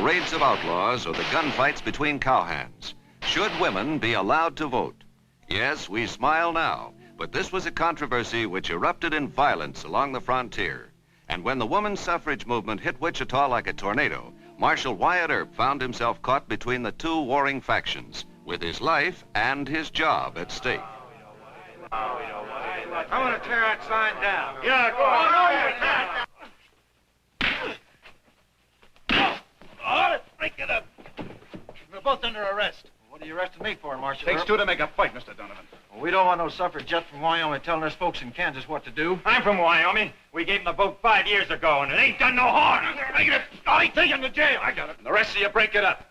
raids of outlaws or the gunfights between cowhands. Should women be allowed to vote? Yes, we smile now, but this was a controversy which erupted in violence along the frontier. And when the women's suffrage movement hit Wichita like a tornado, Marshal Wyatt Earp found himself caught between the two warring factions, with his life and his job at stake. I'm going to tear that sign down. Yeah, go on. Oh, let's break it up. We're both under arrest. What are you arresting me for, Marshal? Takes two to make a fight, Mr. Donovan. Well, we don't want no suffragette from Wyoming telling us folks in Kansas what to do. I'm from Wyoming. We gave him the vote 5 years ago, and it ain't done no harm. Make it all he take him to jail. I got it. And the rest of you break it up.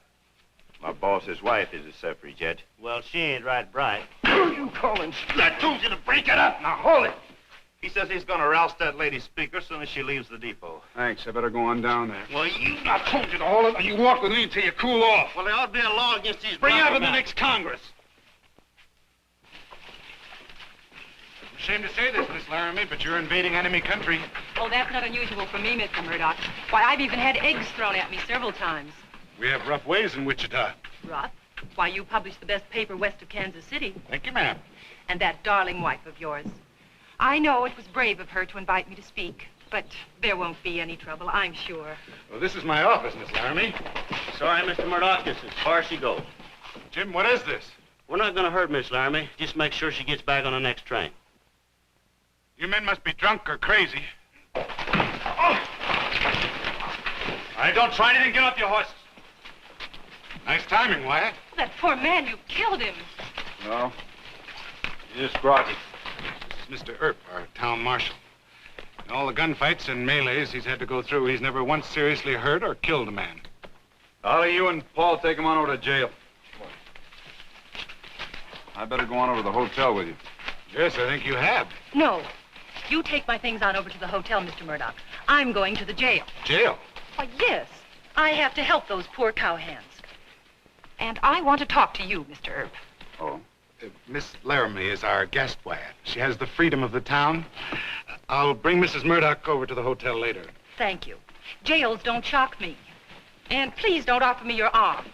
My boss's wife is a suffragette. Well, she ain't right bright. Who you calling? That told you to break it up. Now hold it. He says he's gonna roust that lady speaker as soon as she leaves the depot. Thanks. I better go on down there. Well, I told you to hold it, and you walk with me until you cool off. Well, there ought to be a law against these... Bring it up in the guys. next Congress. I'm ashamed to say this, Miss Laramie, but you're invading enemy country. Oh, that's not unusual for me, Mr. Murdoch. Why, I've even had eggs thrown at me several times. We have rough ways in Wichita. Rough? Why, you publish the best paper west of Kansas City. Thank you, ma'am. And that darling wife of yours. I know it was brave of her to invite me to speak, but there won't be any trouble, I'm sure. Well, this is my office, Miss Laramie. Sorry, Mr. Murdoch, it's as far as she goes. Jim, what is this? We're not gonna hurt Miss Laramie. Just make sure she gets back on the next train. You men must be drunk or crazy. Oh! All right, don't try anything. Get off your horses. Nice timing, Wyatt. That poor man, you killed him. No. You just brought it. This is Mr. Earp, our town marshal. In all the gunfights and melees he's had to go through, he's never once seriously hurt or killed a man. Ollie, you and Paul take him on over to jail. I better go on over to the hotel with you. Yes, I think you have. No. You take my things on over to the hotel, Mr. Murdoch. I'm going to the jail. Jail? Why, yes. I have to help those poor cowhands. And I want to talk to you, Mr. Earp. Oh? Miss Laramie is our guest, Wyatt. She has the freedom of the town. I'll bring Mrs. Murdoch over to the hotel later. Thank you. Jails don't shock me. And please don't offer me your arm.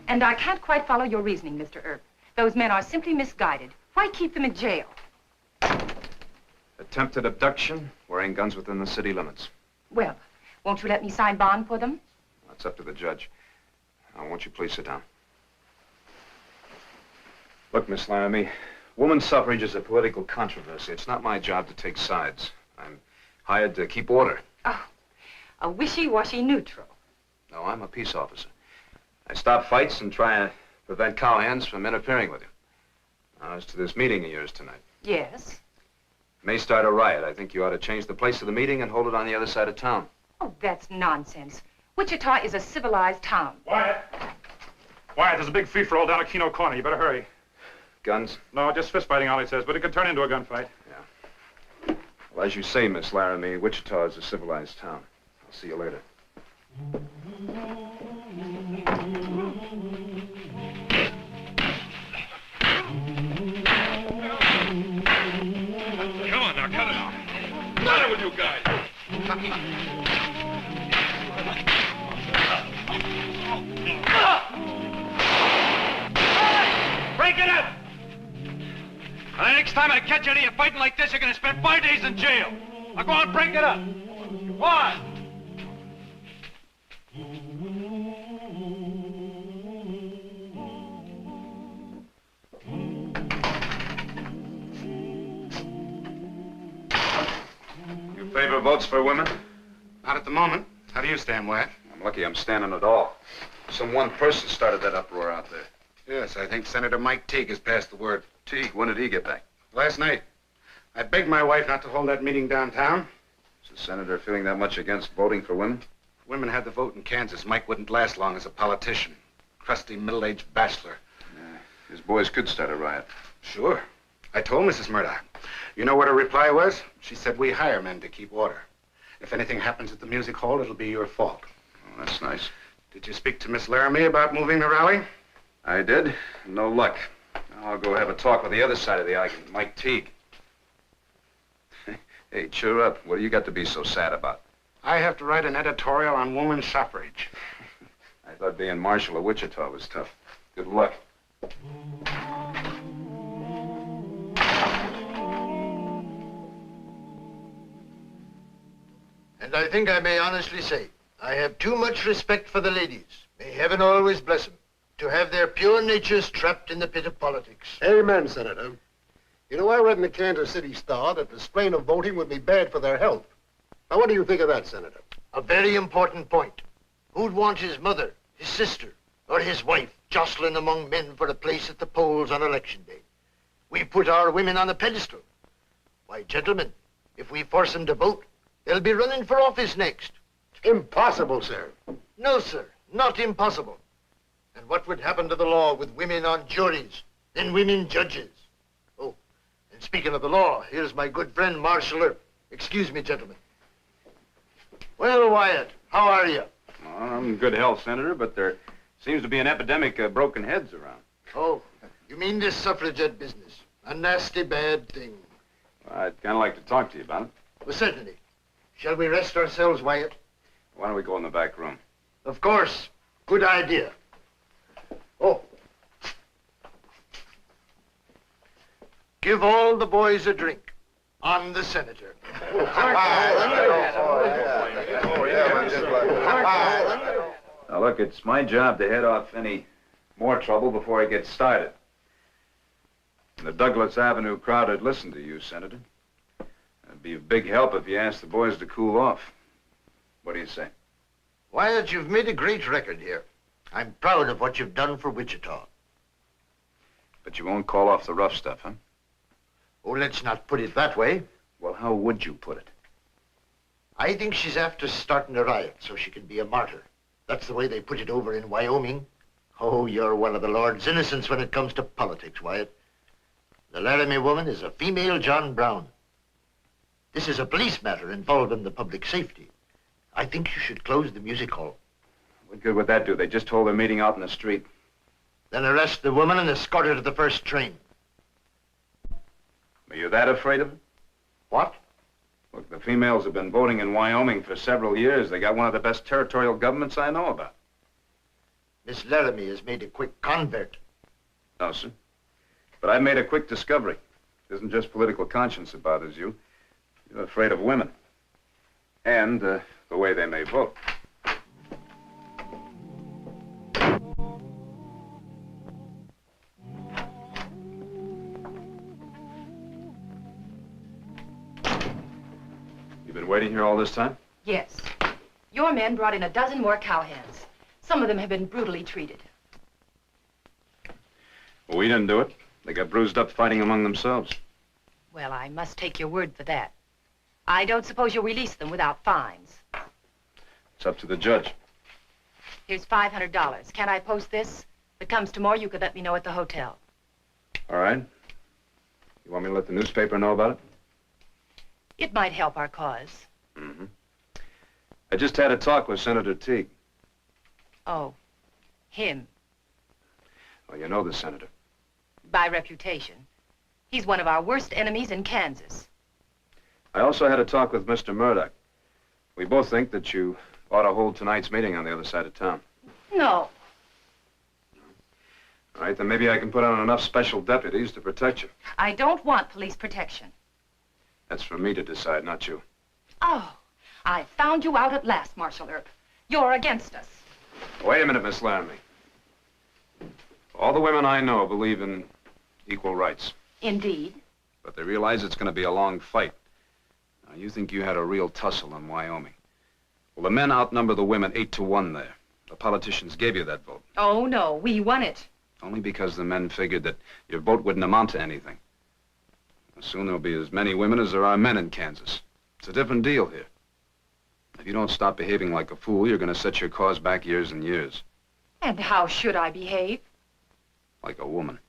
And I can't quite follow your reasoning, Mr. Earp. Those men are simply misguided. Why keep them in jail? Attempted abduction, wearing guns within the city limits. Well, won't you let me sign bond for them? That's up to the judge. Now, won't you please sit down? Look, Miss Laramie, woman's suffrage is a political controversy. It's not my job to take sides. I'm hired to keep order. Oh, a wishy-washy neutral. No, I'm a peace officer. I stop fights and try to prevent cowhands from interfering with you. Now, as to this meeting of yours tonight. Yes? May start a riot. I think you ought to change the place of the meeting and hold it on the other side of town. Oh, that's nonsense. Wichita is a civilized town. Wyatt! Wyatt, there's a big free-for-all down at Keno Corner. You better hurry. Guns? No, just fist-fighting, Ollie says, but it could turn into a gunfight. Yeah. Well, as you say, Miss Laramie, Wichita is a civilized town. I'll see you later. Come on now, cut it out. What's the matter with you guys? Break it up! And the next time I catch any of you fighting like this, you're going to spend 5 days in jail. Now go on, break it up. Go on. You favor votes for women? Not at the moment. How do you stand, Wyatt? I'm lucky I'm standing at all. Some one person started that uproar out there. Yes, I think Senator Mike Teague has passed the word. Teague, when did he get back? Last night. I begged my wife not to hold that meeting downtown. Is the senator feeling that much against voting for women? If women had the vote in Kansas, Mike wouldn't last long as a politician. Crusty, middle-aged bachelor. His boys could start a riot. Sure. I told Mrs. Murdoch. You know what her reply was? She said, we hire men to keep order. If anything happens at the music hall, it'll be your fault. Oh, that's nice. Did you speak to Miss Laramie about moving the rally? I did. No luck. Now I'll go have a talk with the other side of the argument, Mike Teague. Hey, cheer up. What do you got to be so sad about? I have to write an editorial on women's suffrage. I thought being Marshal of Wichita was tough. Good luck. And I think I may honestly say, I have too much respect for the ladies, may heaven always bless them, to have their pure natures trapped in the pit of politics. Amen, Senator. You know, I read in the Kansas City Star that the strain of voting would be bad for their health. Now, what do you think of that, Senator? A very important point. Who'd want his mother, his sister, or his wife jostling among men for a place at the polls on election day? We put our women on a pedestal. Why, gentlemen, if we force them to vote, they'll be running for office next. Impossible, sir. No, sir, not impossible. And what would happen to the law with women on juries, then women judges? Oh, and speaking of the law, here's my good friend Marshal Earp. Excuse me, gentlemen. Well, Wyatt, how are you? Well, I'm in good health, Senator, but there seems to be an epidemic of broken heads around. Oh, you mean this suffragette business? A nasty bad thing. Well, I'd kind of like to talk to you about it. Well, certainly. Shall we rest ourselves, Wyatt? Why don't we go in the back room? Of course. Good idea. Oh. Give all the boys a drink. On the Senator. Now, look, it's my job to head off any more trouble before it gets started. And the Douglas Avenue crowd would listen to you, Senator. It'd be a big help if you asked the boys to cool off. What do you say? Wyatt, you've made a great record here. I'm proud of what you've done for Wichita. But you won't call off the rough stuff, huh? Oh, let's not put it that way. Well, how would you put it? I think she's after starting a riot so she can be a martyr. That's the way they put it over in Wyoming. Oh, you're one of the Lord's innocents when it comes to politics, Wyatt. The Laramie woman is a female John Brown. This is a police matter involving the public safety. I think you should close the music hall. What good would that do? They just hold their meeting out in the street. Then arrest the woman and escort her to the first train. Are you that afraid of it? What? Look, the females have been voting in Wyoming for several years. They got one of the best territorial governments I know about. Miss Laramie has made a quick convert. No, sir. But I've made a quick discovery. It isn't just political conscience that bothers you. You're afraid of women. And the way they may vote. You've been waiting here all this time? Yes. Your men brought in a dozen more cowhands. Some of them have been brutally treated. Well, we didn't do it. They got bruised up fighting among themselves. Well, I must take your word for that. I don't suppose you'll release them without fines. It's up to the judge. Here's $500. Can I post this? If it comes to more, you could let me know at the hotel. All right. You want me to let the newspaper know about it? It might help our cause. Mm-hmm. I just had a talk with Senator Teague. Oh, him. Well, you know the senator. By reputation. He's one of our worst enemies in Kansas. I also had a talk with Mr. Murdoch. We both think that you ought to hold tonight's meeting on the other side of town. No. All right, then maybe I can put on enough special deputies to protect you. I don't want police protection. That's for me to decide, not you. Oh, I found you out at last, Marshal Earp. You're against us. Wait a minute, Miss Laramie. All the women I know believe in equal rights. Indeed. But they realize it's going to be a long fight. Now, you think you had a real tussle in Wyoming. Well, the men outnumber the women 8-1 there. The politicians gave you that vote. Oh, no, we won it. Only because the men figured that your vote wouldn't amount to anything. Soon there'll be as many women as there are men in Kansas. It's a different deal here. If you don't stop behaving like a fool, you're going to set your cause back years and years. And how should I behave? Like a woman.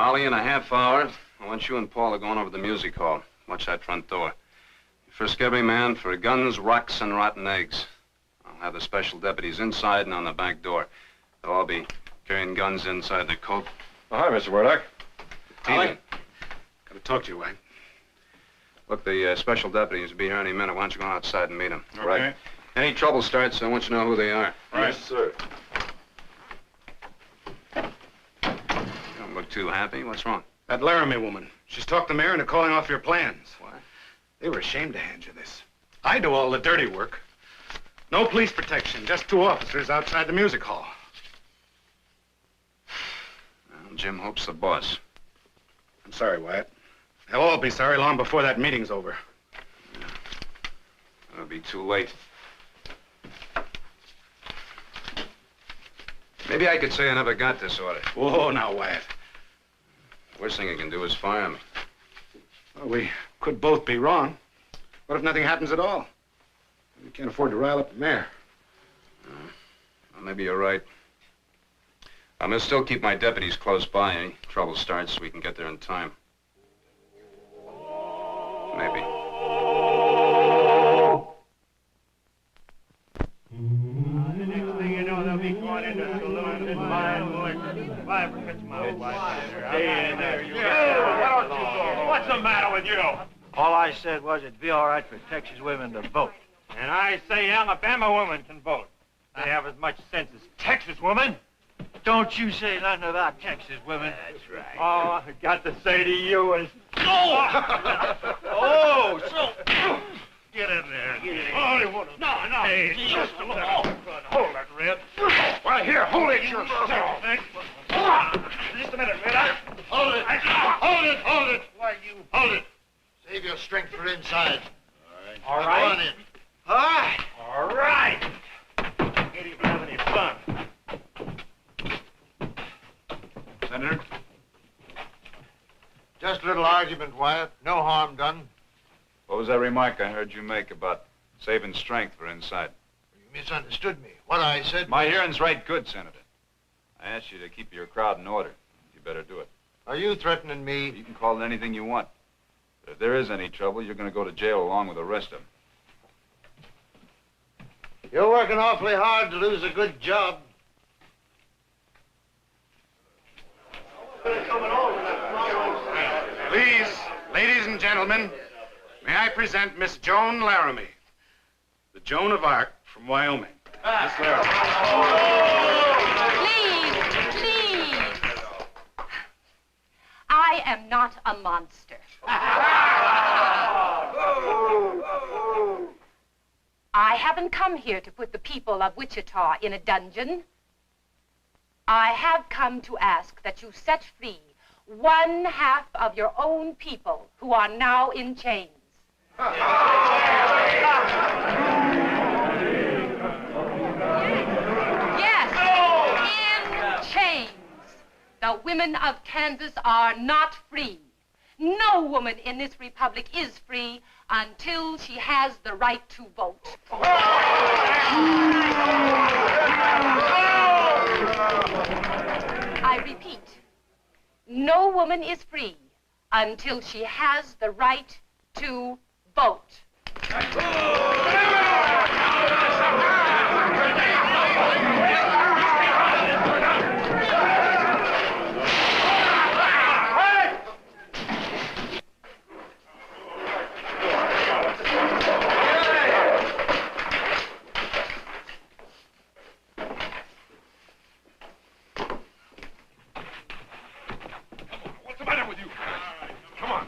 Holly, in a half hour, I want you and Paul are going over to the music hall. Watch that front door. Frisk every man for guns, rocks, and rotten eggs. I'll have the special deputies inside and on the back door. They'll all be carrying guns inside their coat. Oh, hi, Mr. Murdoch. Holly? Got to talk to you, White. Look, the special deputies will be here any minute. Why don't you go outside and meet them? Okay. Right. Any trouble starts, I want you to know who they are. Right. Yes, sir. You don't look too happy. What's wrong? That Laramie woman. She's talked the mayor into calling off your plans. What? They were ashamed to hand you this. I do all the dirty work. No police protection, just 2 officers outside the music hall. Well, Jim Hope's the boss. I'm sorry, Wyatt. They'll all be sorry long before that meeting's over. It'll be too late. Maybe I could say I never got this order. Whoa, now, Wyatt. Worst thing you can do is fire me. Well, we could both be wrong. What if nothing happens at all? We can't afford to rile up the mayor. Well, maybe you're right. I'm gonna still keep my deputies close by. Any trouble starts so we can get there in time. Maybe. The next thing you know, they'll be going into the saloon and buying What's the matter with you? All I said was it'd be all right for Texas women to vote. And I say Alabama women can vote. They have as much sense as Texas women. Don't you say nothing about Texas women. That's right. All I got to say to you is... Oh, so... Get in there. Get in there. Oh, no. Hey, just a minute. Hold that, Red. Right here, hold it yourself. Just a minute, Red. Hold it. Hold it. Why, you... Hold it. Save your strength for inside. All Now right. Go on in. All right. All right. Can't even have any fun. Senator? Just a little argument, Wyatt. No harm done. What was that remark I heard you make about saving strength for inside? You misunderstood me. What I said... My hearing's right good, Senator. I asked you to keep your crowd in order. You better do it. Are you threatening me? You can call it anything you want. But if there is any trouble, you're going to go to jail along with the rest of them. You're working awfully hard to lose a good job. Please, ladies and gentlemen, may I present Miss Joan Laramie, the Joan of Arc from Wyoming. Miss Laramie. Please. I am not a monster. I haven't come here to put the people of Wichita in a dungeon. I have come to ask that you set free 1/2 of your own people who are now in chains. Yes, in chains. The women of Kansas are not free. No woman in this republic is free until she has the right to vote. I repeat, no woman is free until she has the right to vote. What's the matter with you? Come on.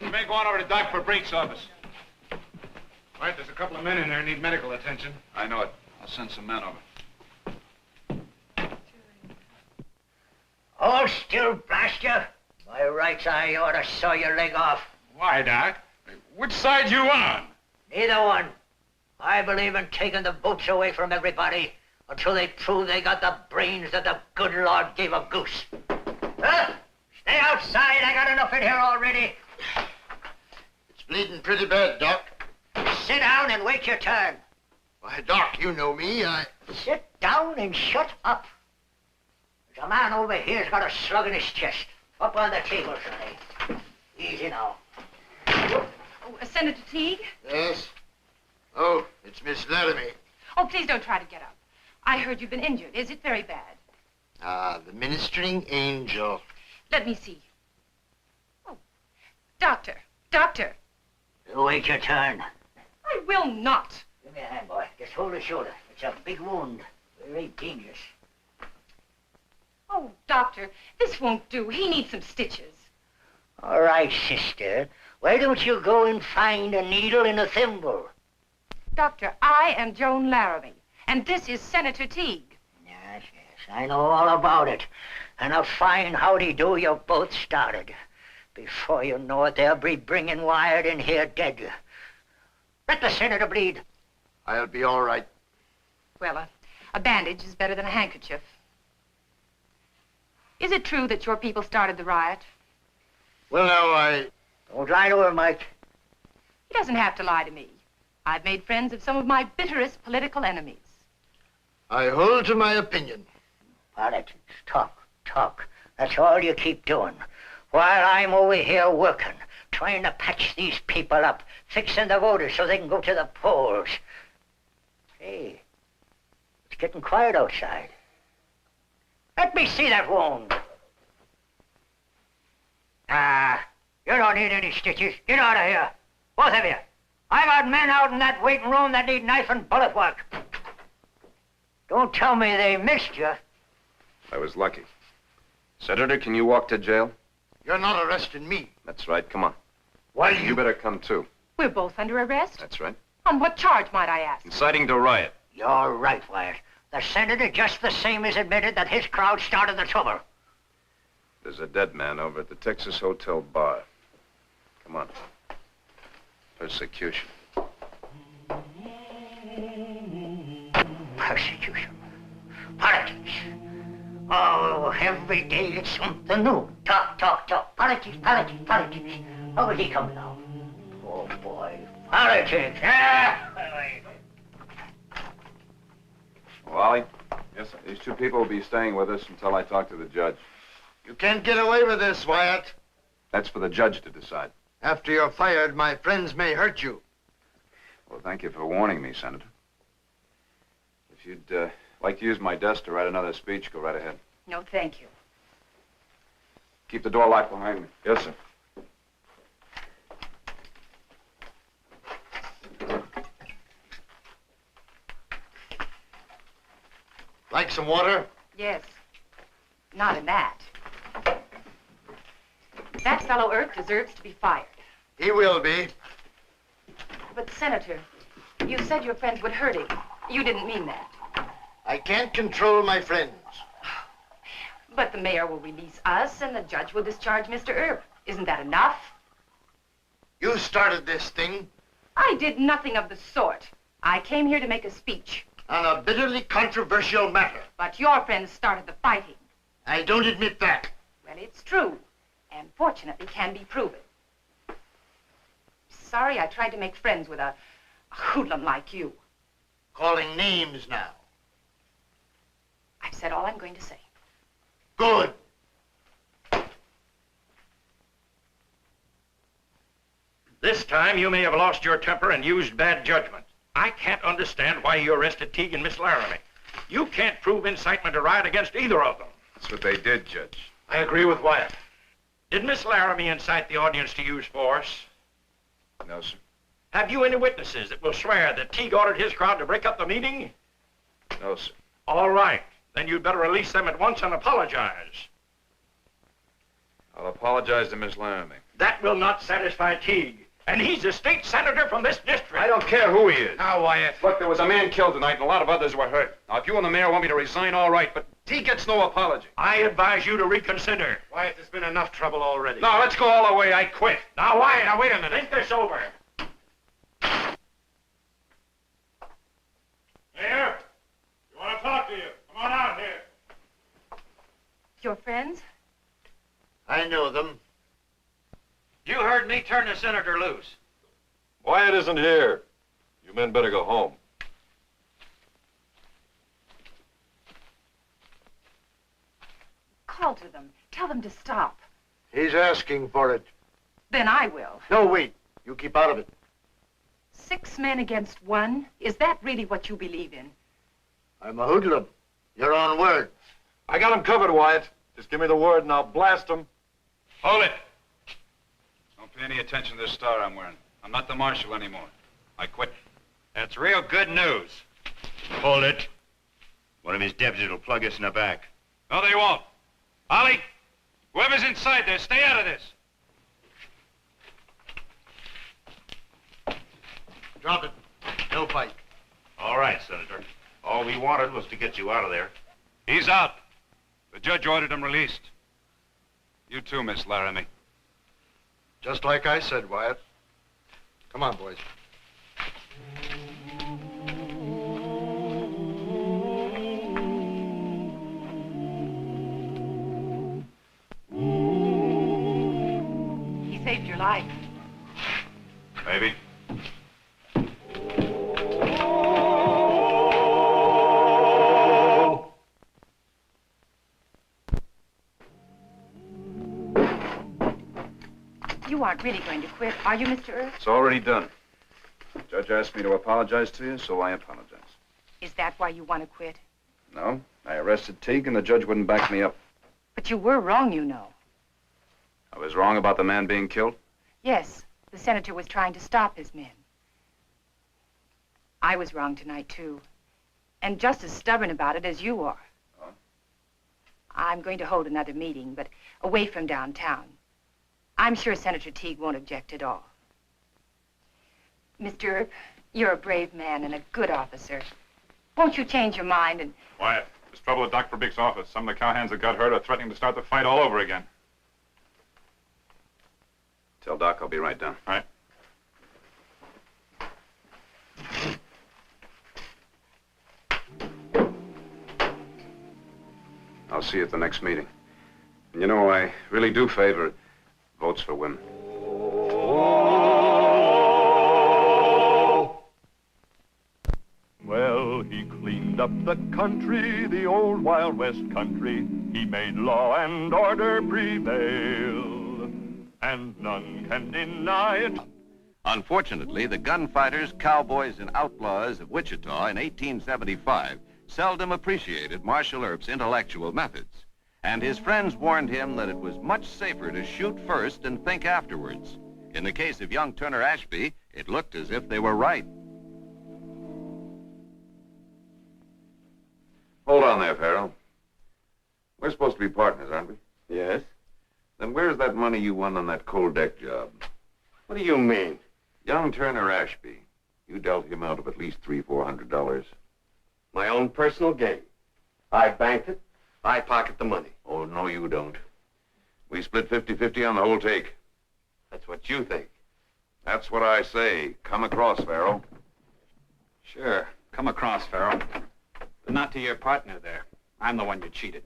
You may go on over to Doc for Brake's office. Right, there's a couple of men in there who need medical attention. I know it. I'll send some men over. Hold still, blast you. By rights, I ought to saw your leg off. Why, Doc? Which side you on? Neither one. I believe in taking the votes away from everybody until they prove they got the brains that the good Lord gave a goose. Huh? Stay outside. I got enough in here already. It's bleeding pretty bad, Doc. Sit down and wait your turn. Why, Doc, you know me. Sit down and shut up. There's a man over here's got a slug in his chest. Up on the table, Sonny. Easy now. Oh, Senator Teague? Yes? Oh, it's Miss Laramie. Oh, please don't try to get up. I heard you've been injured. Is it very bad? The ministering angel. Let me see. Oh, doctor. Doctor. You wait your turn. I will not. Give me a hand, boy. Just hold his shoulder. It's a big wound. Very dangerous. Oh, doctor, this won't do. He needs some stitches. All right, sister. Why don't you go and find a needle and a thimble? Doctor, I am Joan Laramie, and this is Senator Teague. Yes, I know all about it. And a fine howdy-do you both started. Before you know it, they'll be bringing Wyatt in here dead. Let the senator bleed. I'll be all right. Well, a bandage is better than a handkerchief. Is it true that your people started the riot? Well, now, Don't lie to her, Mike. He doesn't have to lie to me. I've made friends of some of my bitterest political enemies. I hold to my opinion. Politics. Talk. That's all you keep doing. While I'm over here working, trying to patch these people up, fixing the voters so they can go to the polls. Hey, it's getting quiet outside. Let me see that wound. You don't need any stitches. Get out of here. Both of you. I got men out in that waiting room that need knife and bullet work. Don't tell me they missed you. I was lucky. Senator, can you walk to jail? You're not arresting me. That's right. Come on. Why, You better come, too. We're both under arrest? That's right. On what charge, might I ask? Inciting to riot. You're right, Wyatt. The senator just the same as admitted that his crowd started the trouble. There's a dead man over at the Texas Hotel bar. Come on. Persecution. Persecution. Politics. Oh, every day it's something new. Talk. Politics. How was he coming now? Oh, boy. Politics. Wally? Yes, sir. These two people will be staying with us until I talk to the judge. You can't get away with this, Wyatt. That's for the judge to decide. After you're fired, my friends may hurt you. Well, thank you for warning me, Senator. If you'd like to use my desk to write another speech, go right ahead. No, thank you. Keep the door locked behind me. Yes, sir. Like some water? Yes. Not in that. That fellow Earp deserves to be fired. He will be. But, Senator, you said your friends would hurt him. You didn't mean that. I can't control my friends. But the mayor will release us, and the judge will discharge Mr. Earp. Isn't that enough? You started this thing. I did nothing of the sort. I came here to make a speech. On a bitterly controversial matter. But your friends started the fighting. I don't admit that. Well, it's true, and fortunately can be proven. Sorry I tried to make friends with a hoodlum like you. Calling names now. I've said all I'm going to say. Good. This time you may have lost your temper and used bad judgment. I can't understand why you arrested Teague and Miss Laramie. You can't prove incitement to riot against either of them. That's what they did, Judge. I agree with Wyatt. Did Miss Laramie incite the audience to use force? No, sir. Have you any witnesses that will swear that Teague ordered his crowd to break up the meeting? No, sir. All right. Then you'd better release them at once and apologize. I'll apologize to Miss Laramie. That will not satisfy Teague. And he's a state senator from this district. I don't care who he is. Now, Wyatt. Look, there was a man killed tonight and a lot of others were hurt. Now, if you and the mayor want me to resign, all right, but he gets no apology. I advise you to reconsider. Wyatt, there's been enough trouble already. No, let's go all the way. I quit. Now, Wyatt, now wait a minute. Think this over. Mayor, you want to talk to you? Come on out here. Your friends? I know them. You heard me turn the senator loose. Wyatt isn't here. You men better go home. falter them. Tell them to stop. He's asking for it. Then I will. No, wait. You keep out of it. 6 men against 1? Is that really what you believe in? I'm a hoodlum. Your own word. I got him covered, Wyatt. Just give me the word and I'll blast him. Hold it. Don't pay any attention to this star I'm wearing. I'm not the marshal anymore. I quit. That's real good news. Hold it. One of his deputies will plug us in the back. No, they won't. Ollie, whoever's inside there, stay out of this. Drop it. No fight. All right, Senator. All we wanted was to get you out of there. He's out. The judge ordered him released. You too, Miss Laramie. Just like I said, Wyatt. Come on, boys. He saved your life. Maybe. You aren't really going to quit, are you, Mr. Earp? It's already done. The judge asked me to apologize to you, so I apologize. Is that why you want to quit? No, I arrested Teague, and the judge wouldn't back me up. But you were wrong, you know. I was wrong about the man being killed? Yes, the senator was trying to stop his men. I was wrong tonight, too. And just as stubborn about it as you are. Huh? I'm going to hold another meeting, but away from downtown. I'm sure Senator Teague won't object at all. Mr. Earp, you're a brave man and a good officer. Won't you change your mind and... Wyatt, there's trouble at Dr. Bick's office. Some of the cowhands that got hurt are threatening to start the fight all over again. Tell Doc I'll be right down. All right. I'll see you at the next meeting. And you know, I really do favor votes for women. Well, he cleaned up the country, the old Wild West country. He made law and order prevail, and none can deny it. Unfortunately, the gunfighters, cowboys, and outlaws of Wichita in 1875 seldom appreciated Marshal Earp's intellectual methods. And his friends warned him that it was much safer to shoot first and think afterwards. In the case of young Turner Ashby, it looked as if they were right. Hold on there, Farrell. We're supposed to be partners, aren't we? Yes? Then where's that money you won on that cold deck job? What do you mean? Young Turner Ashby. You dealt him out of at least $300-400. My own personal gain. I banked it. I pocket the money. Oh, no, you don't. We split 50-50 on the whole take. That's what you think. That's what I say. Come across, Farrell. Sure. Come across, Farrell. But not to your partner there. I'm the one you cheated.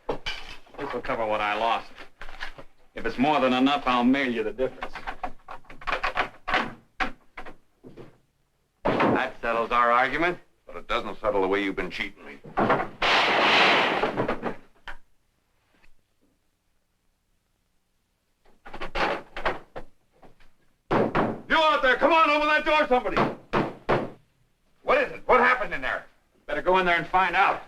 This will cover what I lost. If it's more than enough, I'll mail you the difference. That settles our argument. But it doesn't settle the way you've been cheating me. You out there, come on, open that door, somebody. What is it? What happened in there? Better go in there and find out.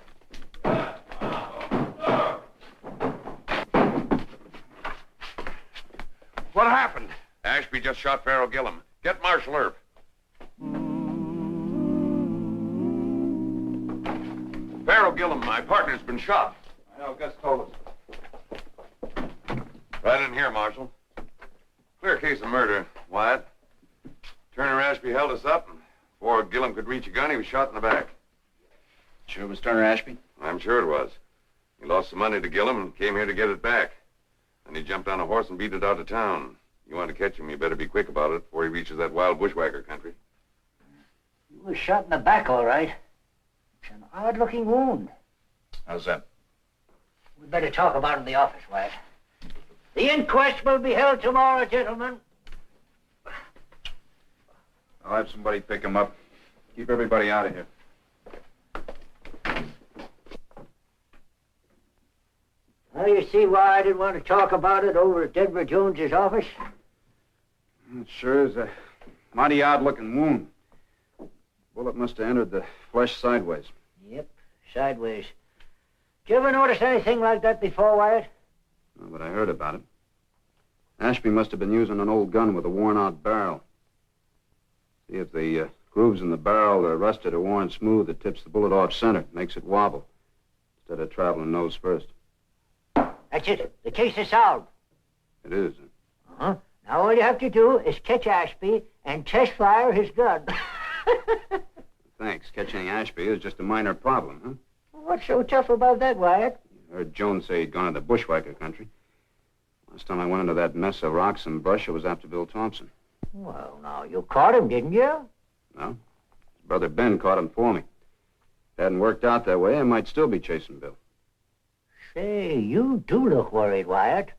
What happened? Ashby just shot Farrell Gillum. Get Marshal Earp. Farrell Gillum, my partner's been shot. I know, Gus told us. Right in here, Marshal. Clear case of murder, Wyatt. Turner Ashby held us up, and before Gillum could reach a gun, he was shot in the back. Sure it was Turner Ashby? I'm sure it was. He lost some money to Gillum and came here to get it back. Then he jumped on a horse and beat it out of town. You want to catch him, you better be quick about it before he reaches that wild bushwhacker country. He was shot in the back, all right. It's an odd-looking wound. How's that? We'd better talk about it in the office, Wyatt. The inquest will be held tomorrow, gentlemen. I'll have somebody pick him up. Keep everybody out of here. Now you see why I didn't want to talk about it over at Denver Jones's office? It sure is a mighty odd-looking wound. Bullet must have entered the flesh sideways. Yep, sideways. Did you ever notice anything like that before, Wyatt? No, but I heard about it. Ashby must have been using an old gun with a worn-out barrel. See, if the grooves in the barrel are rusted or worn smooth, it tips the bullet off center, makes it wobble, instead of traveling nose first. That's it. The case is solved. It is. Uh-huh. Now all you have to do is catch Ashby and test fire his gun. Thanks. Catching Ashby is just a minor problem, huh? What's so tough about that, Wyatt? I heard Jones say he'd gone to the bushwhacker country. Last time I went into that mess of rocks and brush, it was after Bill Thompson. Well, now, you caught him, didn't you? No. His brother Ben caught him for me. If it hadn't worked out that way, I might still be chasing Bill. Say, you do look worried, Wyatt.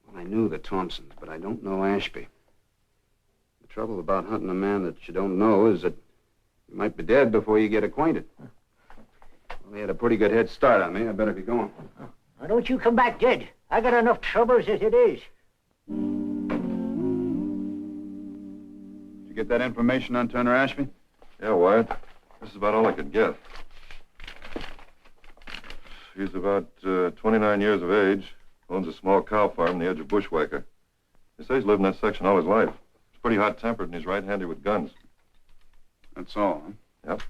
Well, I knew the Thompsons, but I don't know Ashby. The trouble about hunting a man that you don't know is that you might be dead before you get acquainted. Well, he had a pretty good head start on me. I better be going. Now, don't you come back dead. I got enough troubles as it is. Did you get that information on Turner Ashby? Yeah, Wyatt. This is about all I could get. He's about 29 years of age, owns a small cow farm on the edge of Bushwhacker. He says he's lived in that section all his life. He's pretty hot-tempered and he's right-handed with guns. That's all, huh? Yep.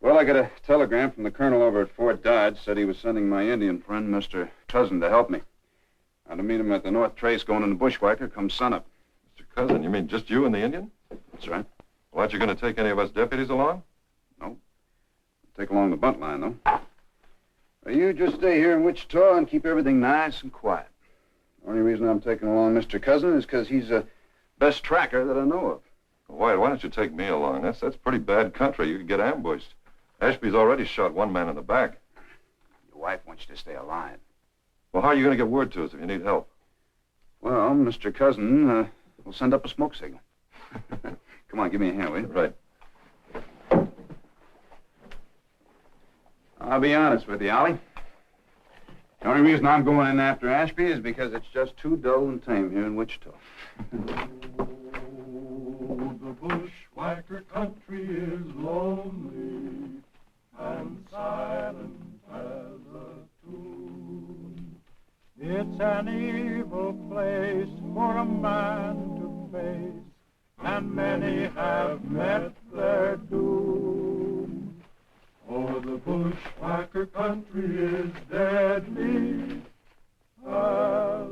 Well, I got a telegram from the colonel over at Fort Dodge. Said he was sending my Indian friend, Mr. Cousin, to help me. I'm to meet him at the North Trace going into Bushwhacker come sunup. Mr. Cousin, you mean just you and the Indian? That's right. Well, aren't you going to take any of us deputies along? No. Take along the bunt line, though. Well, you just stay here in Wichita and keep everything nice and quiet. The only reason I'm taking along Mr. Cousin is because he's the best tracker that I know of. Well, Wyatt, why don't you take me along? That's pretty bad country. You could get ambushed. Ashby's already shot one man in the back. Your wife wants you to stay alive. Well, how are you going to get word to us if you need help? Well, Mr. Cousin will send up a smoke signal. Come on, give me a hand, will you? Right. I'll be honest with you, Ollie. The only reason I'm going in after Ashby is because it's just too dull and tame here in Wichita. The bushwhacker country is lonely and silent as a tune. It's an evil place for a man to face, and many have met their doom. Oh, the bushwhacker country is deadly as a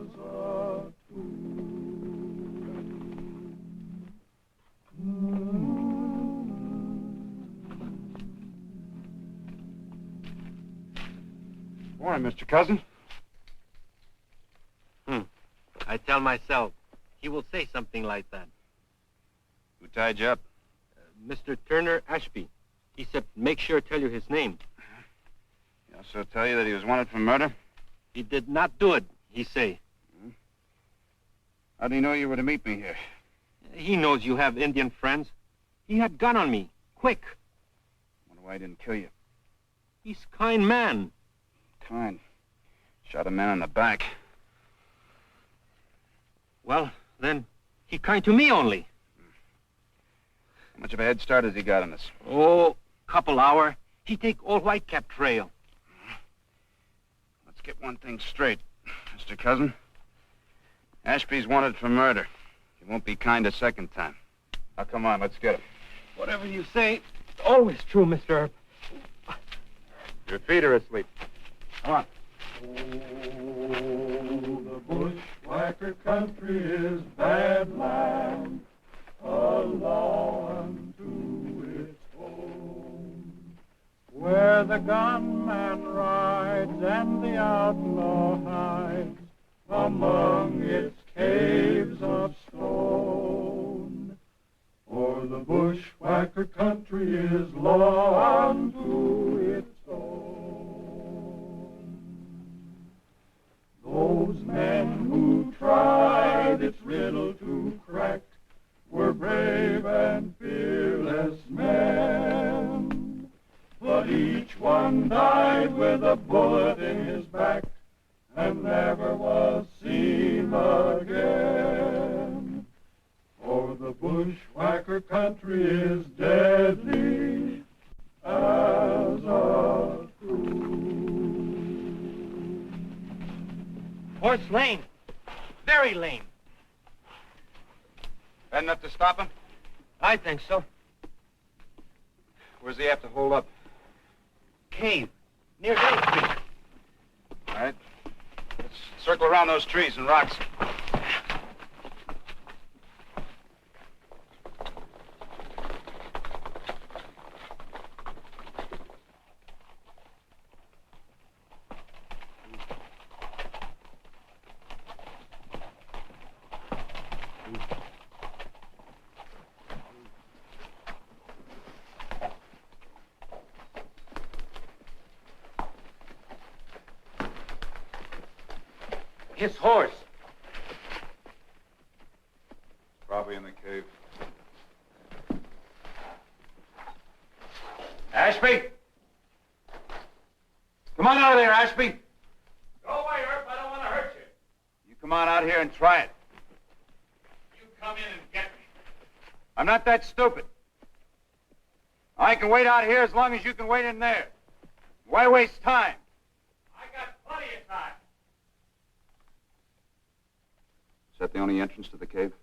Morning, Mr. Cousin. I tell myself, he will say something like that. Who tied you up? Mr. Turner Ashby. He said, make sure to tell you his name. He also tell you that he was wanted for murder? He did not do it, he say. How do you know you were to meet me here? He knows you have Indian friends. He had gun on me, quick. Wonder why he didn't kill you. He's kind man. Kind. Shot a man in the back. Well, then, he kind to me only. How much of a head start has he got on us? Oh, couple hour. He take all Whitecap trail. Let's get one thing straight, Mr. Cousin. Ashby's wanted for murder. He won't be kind a second time. Now, come on, let's get him. Whatever you say, always true, Mr. Earp. Your feet are asleep. Come on. The bushwhacker country is bad land, a law unto its own, where the gunman rides and the outlaw hides among its caves of stone. For the bushwhacker country is law unto its own. Those men who tried its riddle to crack were brave and fearless men, but each one died with a bullet in his back and never was seen again. For the bushwhacker country is deadly as a Horse lame. Very lame. Bad enough to stop him? I think so. Where's he have to hold up? Cave. Near Hill Street. All right. Let's circle around those trees and rocks. His horse. Probably in the cave. Ashby? Come on out of there, Ashby. Go away, Herb. I don't want to hurt you. You come on out here and try it. You come in and get me. I'm not that stupid. I can wait out here as long as you can wait in there. Why waste time? I got plenty of time. Is that the only entrance to the cave?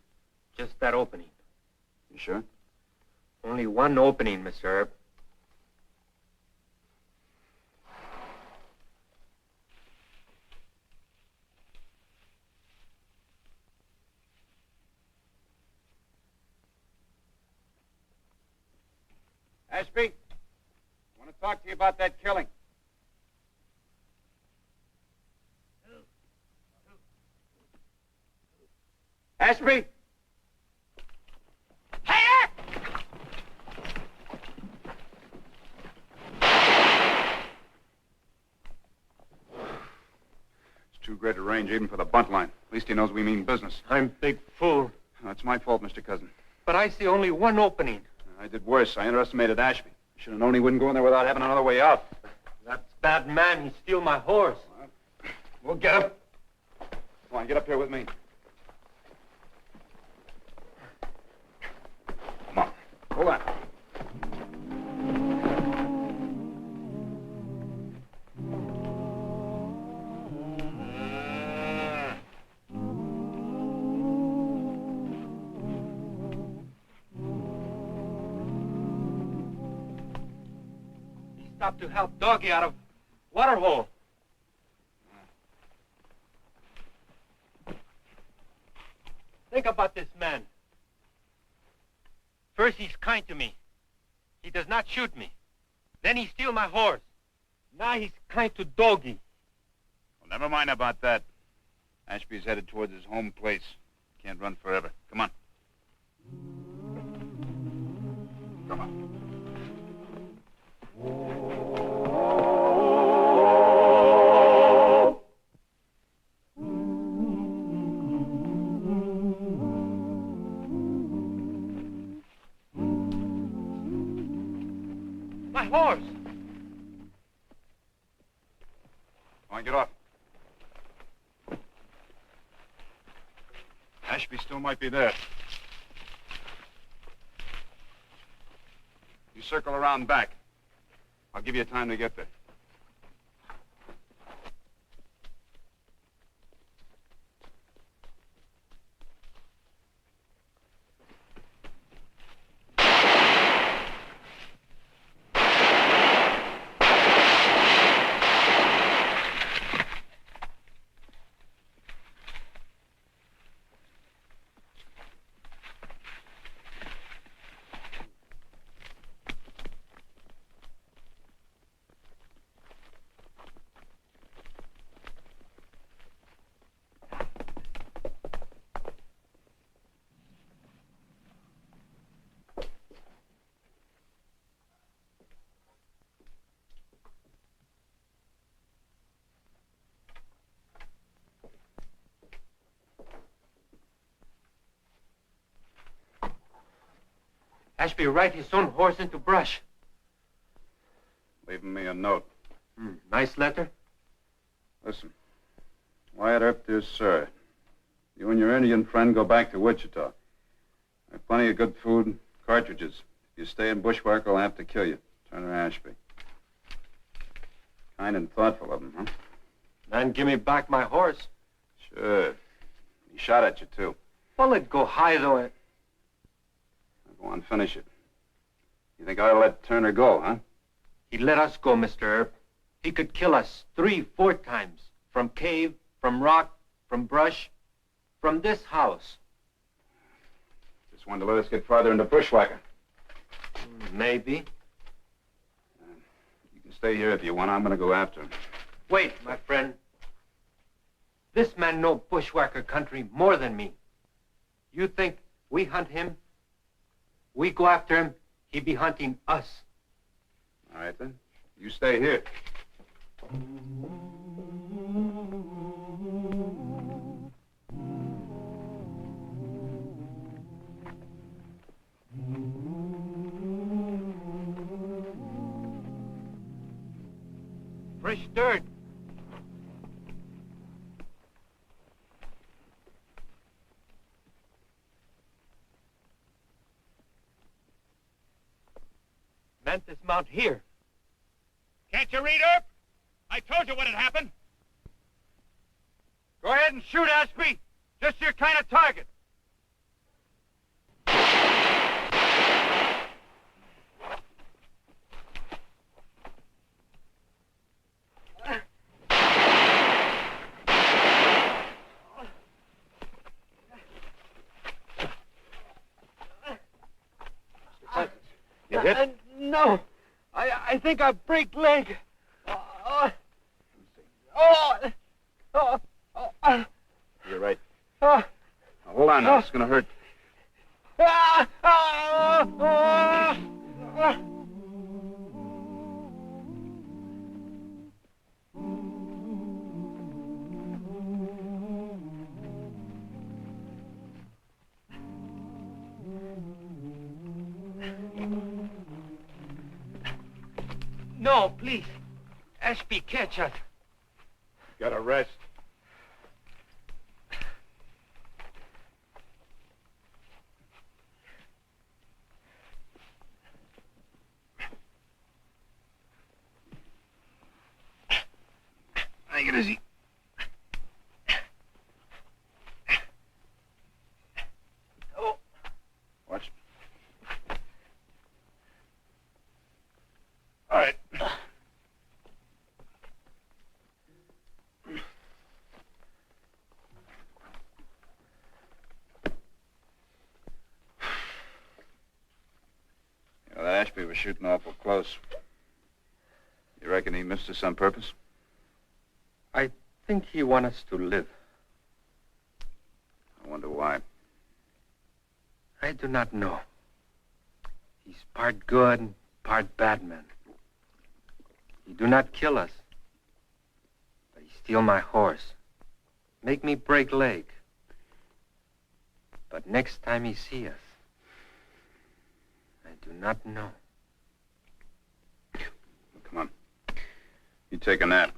Just that opening. You sure? Only one opening, Mr. Herb. Ashby, I want to talk to you about that killing. Ashby? It's too great a range even for the bunt line. At least he knows we mean business. I'm big fool. That's my fault, Mr. Cousin. But I see only one opening. I did worse. I underestimated Ashby. Should have known he wouldn't go in there without having another way out. That bad man, he steal my horse. We'll get him. Come on, get up here with me. Come on. Hold on. He stopped to help Doggy out of water hole. Think about this man. First, he's kind to me. He does not shoot me. Then he steal my horse. Now he's kind to Doggy. Well, never mind about that. Ashby's headed towards his home place. Can't run forever. Come on. Come on. My horse! Come on, get off. Ashby still might be there. You circle around back. I'll give you time to get there. Ashby ride his own horse into brush. Leaving me a note. Nice letter. Listen, Wyatt Earp, dear sir. You and your Indian friend go back to Wichita. I have plenty of good food, cartridges. If you stay in Bushwhacker, I'll have to kill you. Turner Ashby. Kind and thoughtful of him, huh? Man, give me back my horse. Sure. He shot at you, too. Bullet go high, though. Now go on, finish it. You think I ought to let Turner go, huh? He let us go, Mr. Earp. He could kill us 3, 4 times. From cave, from rock, from brush, from this house. Just wanted to let us get farther into Bushwhacker. Maybe. You can stay here if you want. I'm going to go after him. Wait, my friend. This man know Bushwhacker country more than me. You think we hunt him? We go after him, he be hunting us. All right, then. You stay here. Fresh dirt. Man, dismount here. Can't you read, Earp? I told you what had happened. Go ahead and shoot, Ashby. Just your kind of target. You hit? No. I think I break leg. You're right. Now, hold on now. It's going to hurt. No, please. Ashby, catch us. Got to rest. Take it easy. Oh. Watch. All right. That Ashby was shooting awful close. You reckon he missed us on purpose? I think he wants us to live. I wonder why. I do not know. He's part good and part bad man. He do not kill us. But he steal my horse. Make me break leg. But next time he see us, I do not know. Come on. You take a nap.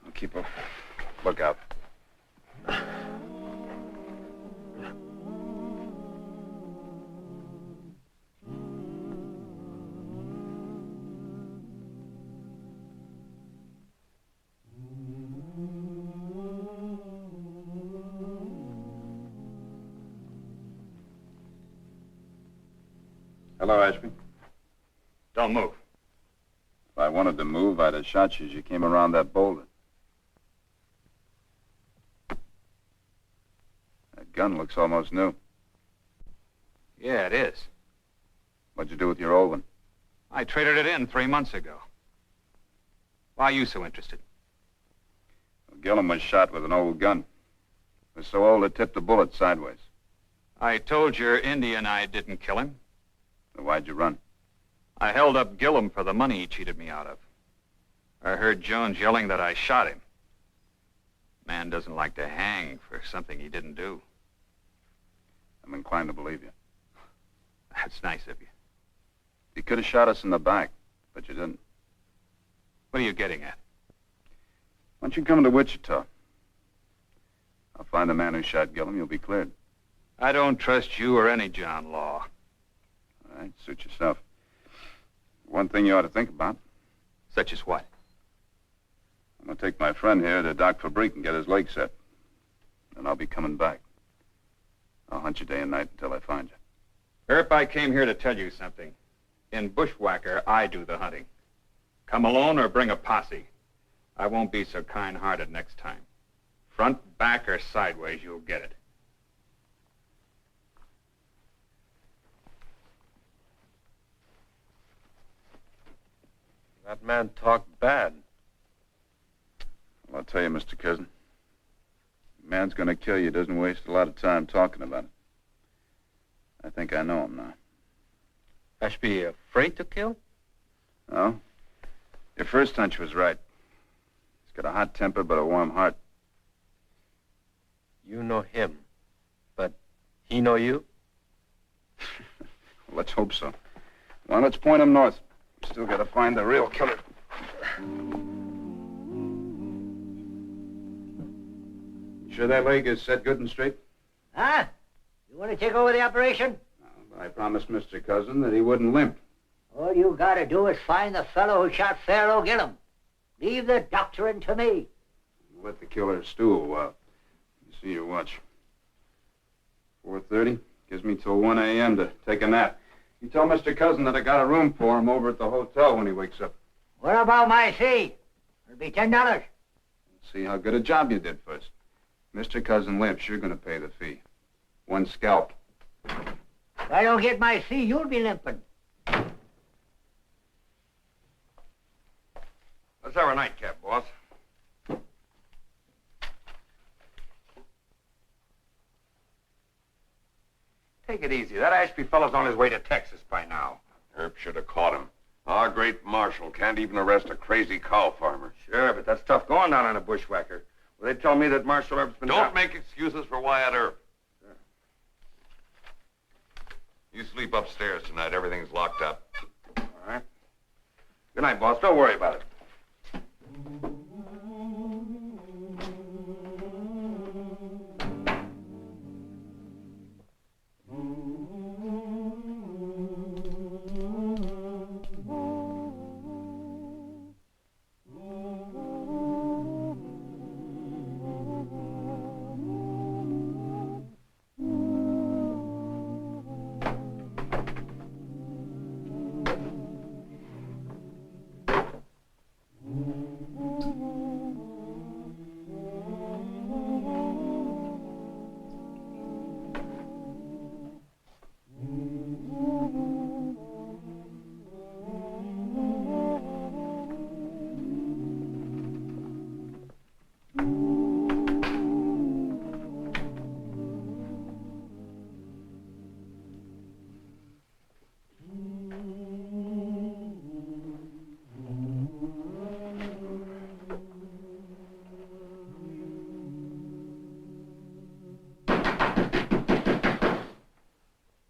I'll keep a lookout. Hello, Ashby. Don't move. If I wanted to move, I'd have shot you as you came around that boulder. That gun looks almost new. Yeah, it is. What'd you do with your old one? I traded it in 3 months ago. Why are you so interested? Well, Gillum was shot with an old gun. It was so old it tipped the bullet sideways. I told your Indian I didn't kill him. Then why'd you run? I held up Gillum for the money he cheated me out of. I heard Jones yelling that I shot him. Man doesn't like to hang for something he didn't do. I'm inclined to believe you. That's nice of you. You could have shot us in the back, but you didn't. What are you getting at? Why don't you come to Wichita? I'll find the man who shot Gillum. You'll be cleared. I don't trust you or any John Law. All right, suit yourself. One thing you ought to think about. Such as what? I'm going to take my friend here to Doc Fabrique and get his leg set. Then I'll be coming back. I'll hunt you day and night until I find you. Earp, I came here to tell you something. In Bushwhacker, I do the hunting. Come alone or bring a posse. I won't be so kind-hearted next time. Front, back, or sideways, you'll get it. That man talked bad. Well, I'll tell you, Mr. Cousin. The man's going to kill you doesn't waste a lot of time talking about it. I think I know him now. Ashby afraid to kill? No. Your first hunch was right. He's got a hot temper but a warm heart. You know him, but he know you? Well, let's hope so. Well, let's point him north. Still got to find the real killer. You sure that leg is set good and straight? Huh? You want to take over the operation? I promised Mr. Cousin that he wouldn't limp. All you gotta do is find the fellow who shot Pharaoh Gillum. Leave the doctoring to me. Let the killer stew a while. You see your watch. 4:30? Gives me till 1 a.m. to take a nap. You tell Mr. Cousin that I got a room for him over at the hotel when he wakes up. What about my fee? It'll be $10. See how good a job you did first. Mr. Cousin limps, you're going to pay the fee. 1 scalp. If I don't get my fee, you'll be limping. Let's have a nightcap, boss. Take it easy. That Ashby fellow's on his way to Texas by now. Herb should have caught him. Our great marshal can't even arrest a crazy cow farmer. Sure, but that's tough going down on a bushwhacker. Well, they tell me that Marshal Earp's been... Don't make excuses for Wyatt Earp. Sure. You sleep upstairs tonight. Everything's locked up. All right. Good night, boss. Don't worry about it.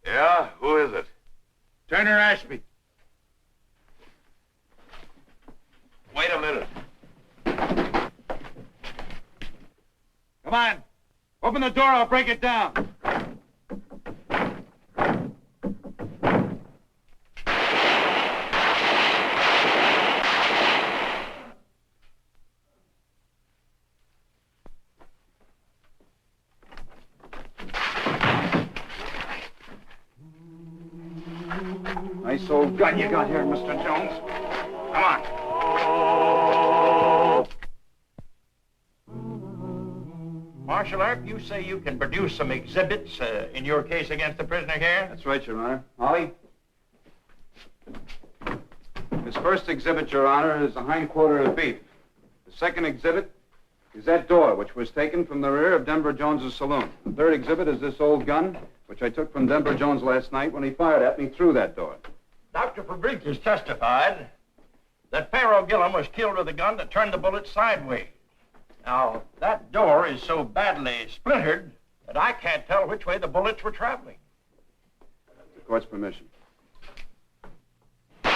Yeah? Who is it? Turner Ashby. Wait a minute. Come on. Open the door. I'll break it down. Nice old gun you got here, Mr. Jones. Come on. Marshal Earp, you say you can produce some exhibits in your case against the prisoner here? That's right, Your Honor. Ollie? This first exhibit, Your Honor, is the hind quarter of beef. The second exhibit is that door, which was taken from the rear of Denver Jones's saloon. The third exhibit is this old gun, which I took from Denver Jones last night when he fired at me through that door. Dr. Fabrique has testified that Pharaoh Gillum was killed with a gun that turned the bullet sideways. Now, that door is so badly splintered that I can't tell which way the bullets were traveling. With the court's permission. Would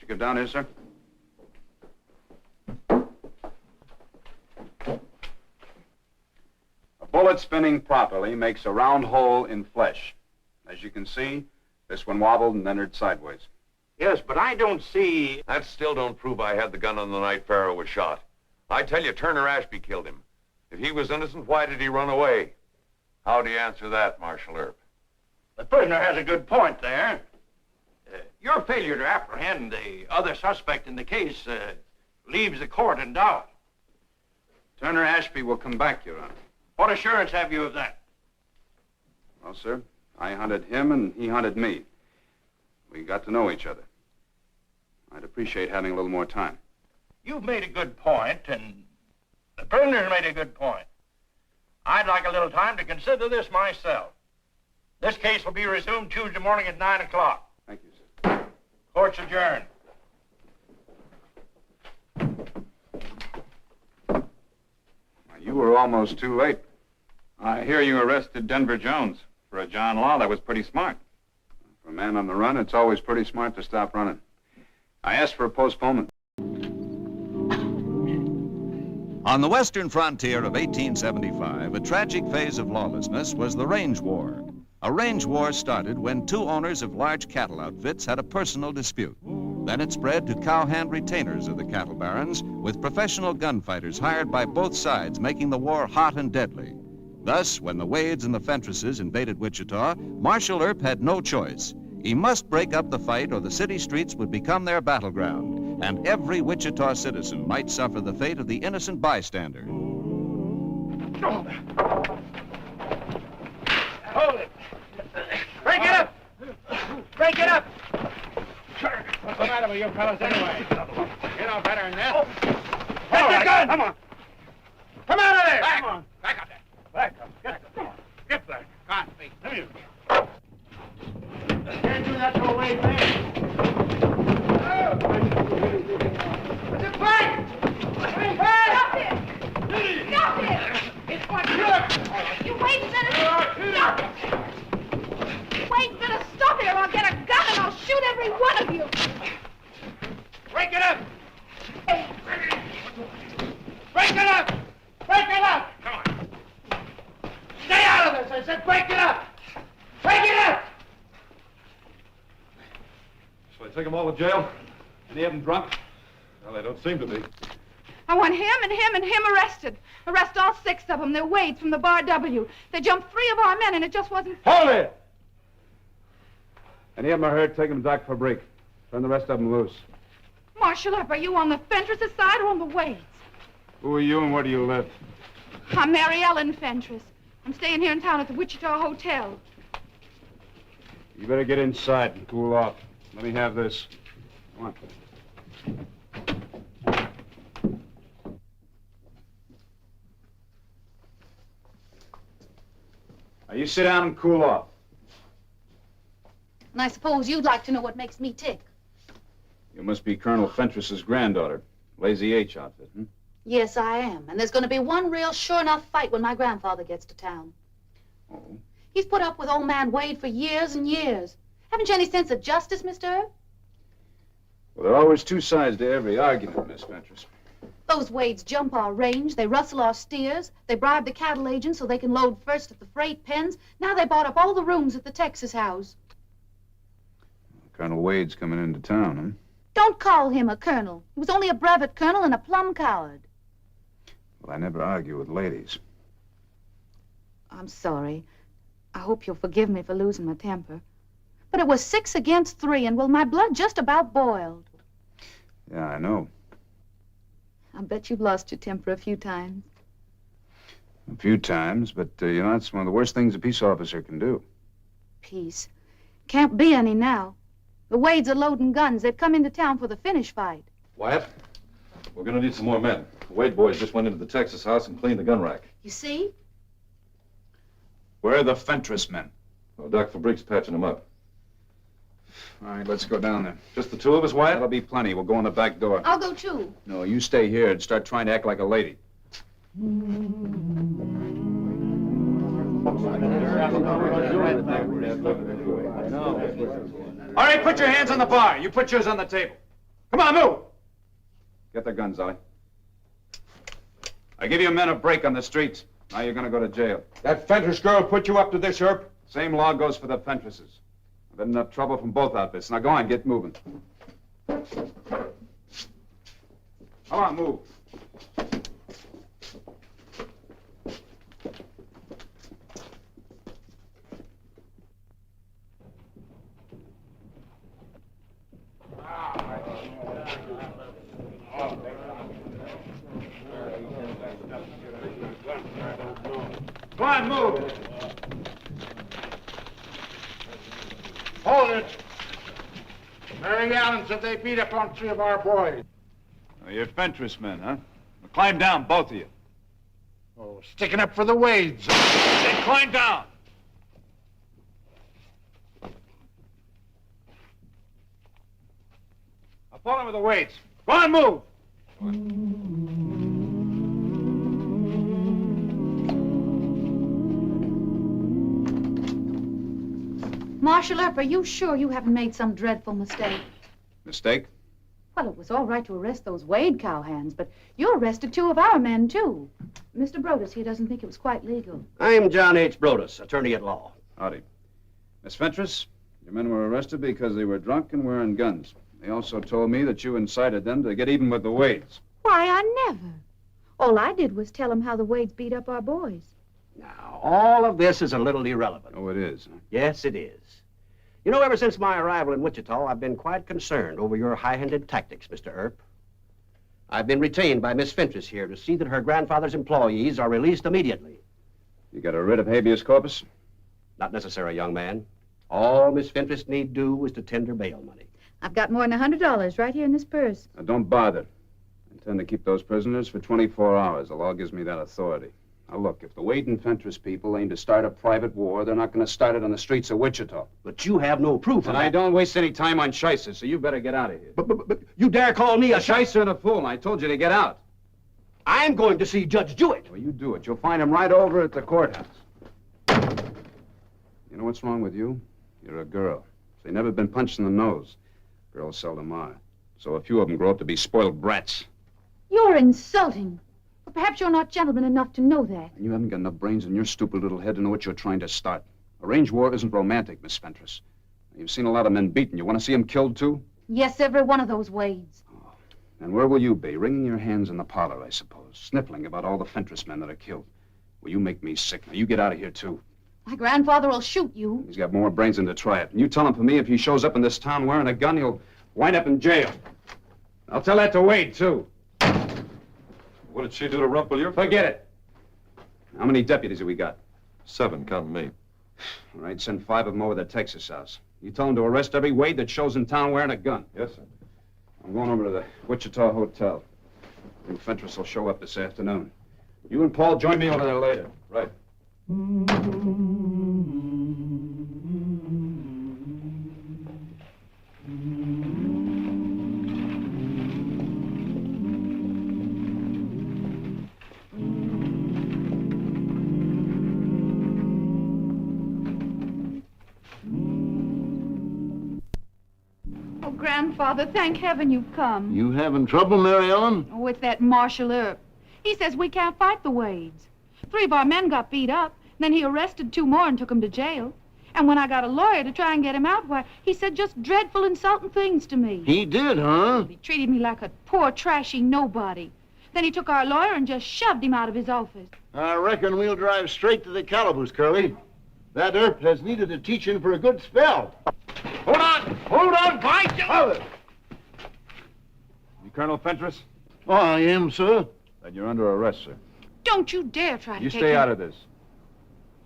you come down here, sir? bullet spinning properly makes a round hole in flesh. As you can see, this one wobbled and entered sideways. Yes, but I don't see... That still don't prove I had the gun on the night Farrow was shot. I tell you, Turner Ashby killed him. If he was innocent, why did he run away? How do you answer that, Marshal Earp? The prisoner has a good point there. Your failure to apprehend the other suspect in the case leaves the court in doubt. Turner Ashby will come back, Your Honor. What assurance have you of that? Well, sir, I hunted him and he hunted me. We got to know each other. I'd appreciate having a little more time. You've made a good point, and the prisoner's made a good point. I'd like a little time to consider this myself. This case will be resumed Tuesday morning at 9 o'clock. Thank you, sir. Court's adjourned. You were almost too late. I hear you arrested Denver Jones. For a John Law, that was pretty smart. For a man on the run, it's always pretty smart to stop running. I asked for a postponement. On the western frontier of 1875, a tragic phase of lawlessness was the range war. A range war started when two owners of large cattle outfits had a personal dispute. Then it spread to cowhand retainers of the cattle barons, with professional gunfighters hired by both sides, making the war hot and deadly. Thus, when the Wades and the Fentresses invaded Wichita, Marshal Earp had no choice. He must break up the fight or the city streets would become their battleground, and every Wichita citizen might suffer the fate of the innocent bystander. Hold it! Break it up! Break it up! What's the matter with you fellas anyway? You know better than that. Get the gun! Come on! Come out of there! Back. Come on! Back up there! Back up! Come on! Get back! Can't speak. Come here. Can't do that to a Wade man. What's it fight? Stop it! Stop it! It's what you wait a minute! Stop it! Wait a minute! Stop it or I'll get a gun and I'll shoot every one of you! Break it up! Break it up! Break it up! Come on! Stay out of this! I said break it up! Break it up! Shall I take them all to jail? Any of them drunk? Well, they don't seem to be. I want him and him and him arrested. Arrest all 6 of them. They're Wades from the Bar W. They jumped 3 of our men, and it just wasn't... Hold it! Any of them are hurt, take them to Doc Fabrique. Turn the rest of them loose. Marshal Earp, are you on the Fentresses side or on the Wades? Who are you and where do you live? I'm Mary Ellen Fentress. I'm staying here in town at the Wichita Hotel. You better get inside and cool off. Let me have this. Come on. Now, you sit down and cool off. And I suppose you'd like to know what makes me tick. You must be Colonel Fentress's granddaughter. Lazy H outfit, hmm? Yes, I am. And there's going to be one real sure enough fight when my grandfather gets to town. Oh? He's put up with old man Wade for years and years. Haven't you any sense of justice, Mr. Earp? Well, there are always two sides to every argument, Miss Fentress. Those Wades jump our range, they rustle our steers, they bribe the cattle agents so they can load first at the freight pens. Now they bought up all the rooms at the Texas house. Colonel Wade's coming into town, huh? Don't call him a colonel. He was only a brevet colonel and a plum coward. Well, I never argue with ladies. I'm sorry. I hope you'll forgive me for losing my temper. But it was 6 against 3, and well, my blood just about boiled. Yeah, I know. I bet you've lost your temper a few times. A few times, but, you know, that's one of the worst things a peace officer can do. Peace. Can't be any now. The Wades are loading guns. They've come into town for the finish fight. Wyatt, we're gonna need some more men. The Wade boys just went into the Texas house and cleaned the gun rack. You see? Where are the Fentress men? Well, Doc Fabrique's patching them up. All right, let's go down there. Just the 2 of us, Wyatt? That'll be plenty. We'll go in the back door. I'll go too. No, you stay here and start trying to act like a lady. All right, put your hands on the bar. You put yours on the table. Come on, move. Get the guns, Ollie. I give you men a break on the streets. Now you're gonna go to jail. That Fentress girl put you up to this, Earp? Same law goes for the Fentresses. I've had enough trouble from both outfits. Now go on, get moving. Come on, move. Go on, move. Hold it. Mary Allen said they beat up on 3 of our boys. Oh, you're Fentress men, huh? Well, climb down, both of you. Oh, sticking up for the Wades. Then climb down. I'll fall in with the Wades. Go on, move. Marshal Earp, are you sure you haven't made some dreadful mistake? Mistake? Well, it was all right to arrest those Wade cowhands, but you arrested 2 of our men, too. Mr. Brodus, he doesn't think it was quite legal. I'm John H. Brodus, attorney at law. Howdy. Miss Fentress, your men were arrested because they were drunk and wearing guns. They also told me that you incited them to get even with the Wades. Why, I never. All I did was tell them how the Wades beat up our boys. Now, all of this is a little irrelevant. Oh, it is, huh? Yes, it is. You know, ever since my arrival in Wichita, I've been quite concerned over your high-handed tactics, Mr. Earp. I've been retained by Miss Fentress here to see that her grandfather's employees are released immediately. You got a writ of habeas corpus? Not necessary, young man. All Miss Fentress need do is to tender bail money. I've got more than $100 right here in this purse. Now, don't bother. I intend to keep those prisoners for 24 hours. The law gives me that authority. Now, look, if the Wade and Fentress people aim to start a private war, they're not going to start it on the streets of Wichita. But you have no proof of And that. I don't waste any time on shysters, so you better get out of here. But you dare call me a shyster and a fool, and I told you to get out. I'm going to see Judge Jewett. Well, you do it. You'll find him right over at the courthouse. You know what's wrong with you? You're a girl. They've never been punched in the nose. Girls seldom are. So a few of them grow up to be spoiled brats. You're insulting. But perhaps you're not gentleman enough to know that. And you haven't got enough brains in your stupid little head to know what you're trying to start. Arranged war isn't romantic, Miss Fentress. You've seen a lot of men beaten. You want to see them killed, too? Yes, every one of those Wades. And where will you be? Wringing your hands in the parlor, I suppose. Sniffling about all the Fentress men that are killed. Well, you make me sick. Now, you get out of here, too. My grandfather will shoot you. He's got more brains than to try it. And you tell him for me, if he shows up in this town wearing a gun, he'll wind up in jail. I'll tell that to Wade, too. What did she do to Rumple? Your Forget it. How many deputies have we got? 7, counting me. All right, send 5 of them over to Texas House. You tell them to arrest every Wade that shows in town wearing a gun. Yes, sir. I'm going over to the Wichita Hotel. I think Fentress will show up this afternoon. You and Paul join me over there later. Right. Oh, Grandfather, thank heaven you've come. You having trouble, Mary Ellen? Oh, with that Marshal Earp. He says we can't fight the Wades. 3 of our men got beat up, then he arrested 2 more and took them to jail. And when I got a lawyer to try and get him out, why, he said just dreadful, insulting things to me. He did, huh? He treated me like a poor, trashy nobody. Then he took our lawyer and just shoved him out of his office. I reckon we'll drive straight to the calaboose, Curly. That Earp has needed a teaching for a good spell. Hold on! Hold on, by Jove! You Colonel Fentress? Oh, I am, sir. Then you're under arrest, sir. Don't you dare try to You take stay him. out of this.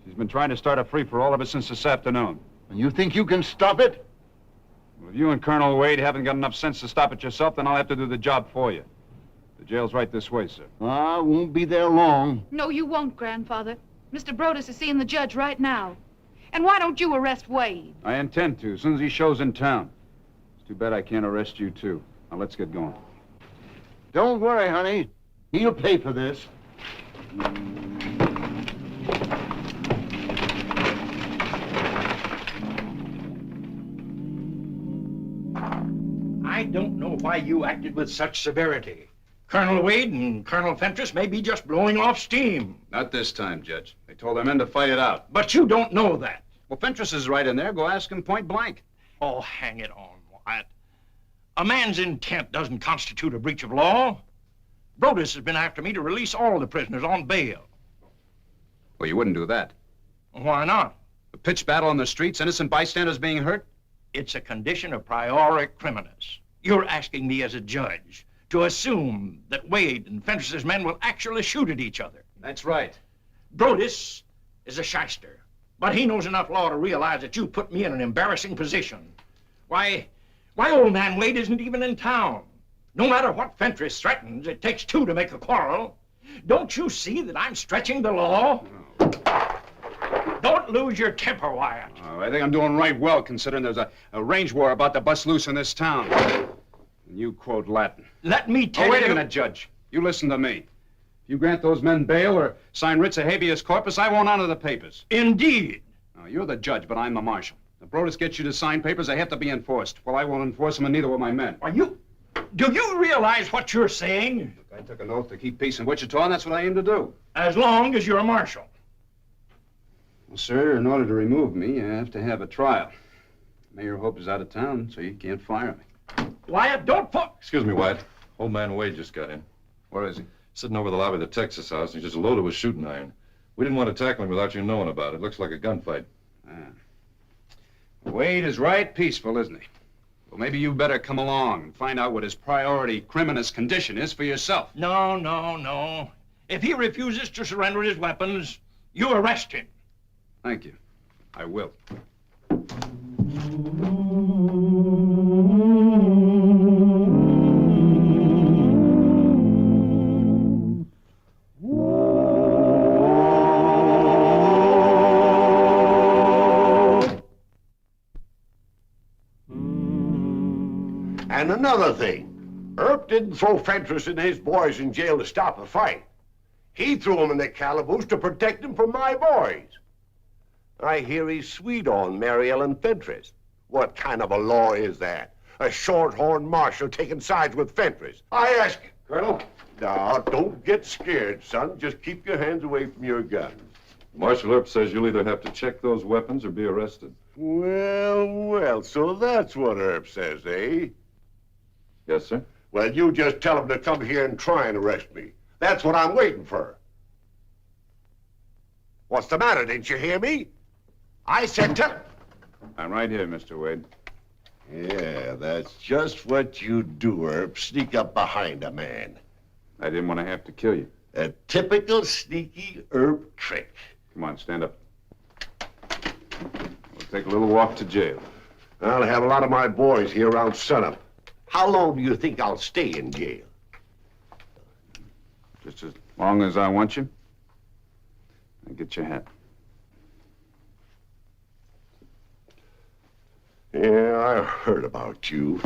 She's been trying to start a free-for-all ever since this afternoon. And you think you can stop it? Well, if you and Colonel Wade haven't got enough sense to stop it yourself, then I'll have to do the job for you. The jail's right this way, sir. I won't be there long. No, you won't, Grandfather. Mr. Brodus is seeing the judge right now. And why don't you arrest Wade? I intend to, as soon as he shows in town. It's too bad I can't arrest you, too. Now, let's get going. Don't worry, honey. He'll pay for this. I don't know why you acted with such severity. Colonel Wade and Colonel Fentress may be just blowing off steam. Not this time, Judge. They told their men to fight it out. But you don't know that. Well, Fentress is right in there. Go ask him point blank. Oh, hang it on, Wyatt. A man's intent doesn't constitute a breach of law. Brodus has been after me to release all the prisoners on bail. Well, you wouldn't do that. Why not? A pitched battle on the streets, innocent bystanders being hurt? It's a condition of priori criminis. You're asking me as a judge to assume that Wade and Fentress's men will actually shoot at each other. That's right. Brodus is a shyster, but he knows enough law to realize that you put me in an embarrassing position. Why, old man Wade isn't even in town. No matter what Fentress threatens, it takes two to make a quarrel. Don't you see that I'm stretching the law? Don't lose your temper, Wyatt. Oh, I think I'm doing right well, considering there's a range war about to bust loose in this town. And you quote Latin. Let me tell you... Oh, wait a minute, Judge. You listen to me. If you grant those men bail or sign writs of habeas corpus, I won't honor the papers. Indeed. Now, you're the judge, but I'm the marshal. If Brodus gets you to sign papers, they have to be enforced. Well, I won't enforce them, and neither will my men. Do you realize what you're saying? Look, I took an oath to keep peace in Wichita, and that's what I aim to do. As long as you're a marshal. Well, sir, in order to remove me, you have to have a trial. Mayor Hope is out of town, so you can't fire me. Wyatt, don't put... Excuse me, Wyatt. Old man Wade just got in. Where is he? Sitting over the lobby of the Texas house, and he's just loaded with shooting iron. We didn't want to tackle him without you knowing about it. Looks like a gunfight. Wade is right peaceful, isn't he? Well, maybe you better come along and find out what his priority criminis condition is for yourself. No. If he refuses to surrender his weapons, you arrest him. Thank you. I will. And another thing, Earp didn't throw Fentress and his boys in jail to stop a fight. He threw them in the calaboose to protect them from my boys. I hear he's sweet on Mary Ellen Fentress. What kind of a law is that? A short-horned marshal taking sides with Fentress. I ask you... Colonel? Now, don't get scared, son. Just keep your hands away from your gun. Marshal Earp says you'll either have to check those weapons or be arrested. Well, so that's what Earp says, eh? Yes, sir. Well, you just tell him to come here and try and arrest me. That's what I'm waiting for. What's the matter? Didn't you hear me? I said tell... I'm right here, Mr. Wade. Yeah, that's just what you do, Earp. Sneak up behind a man. I didn't want to have to kill you. A typical sneaky Earp trick. Come on, stand up. We'll take a little walk to jail. I'll have a lot of my boys here around sunup. How long do you think I'll stay in jail? Just as long as I want you. Now get your hat. Yeah, I heard about you.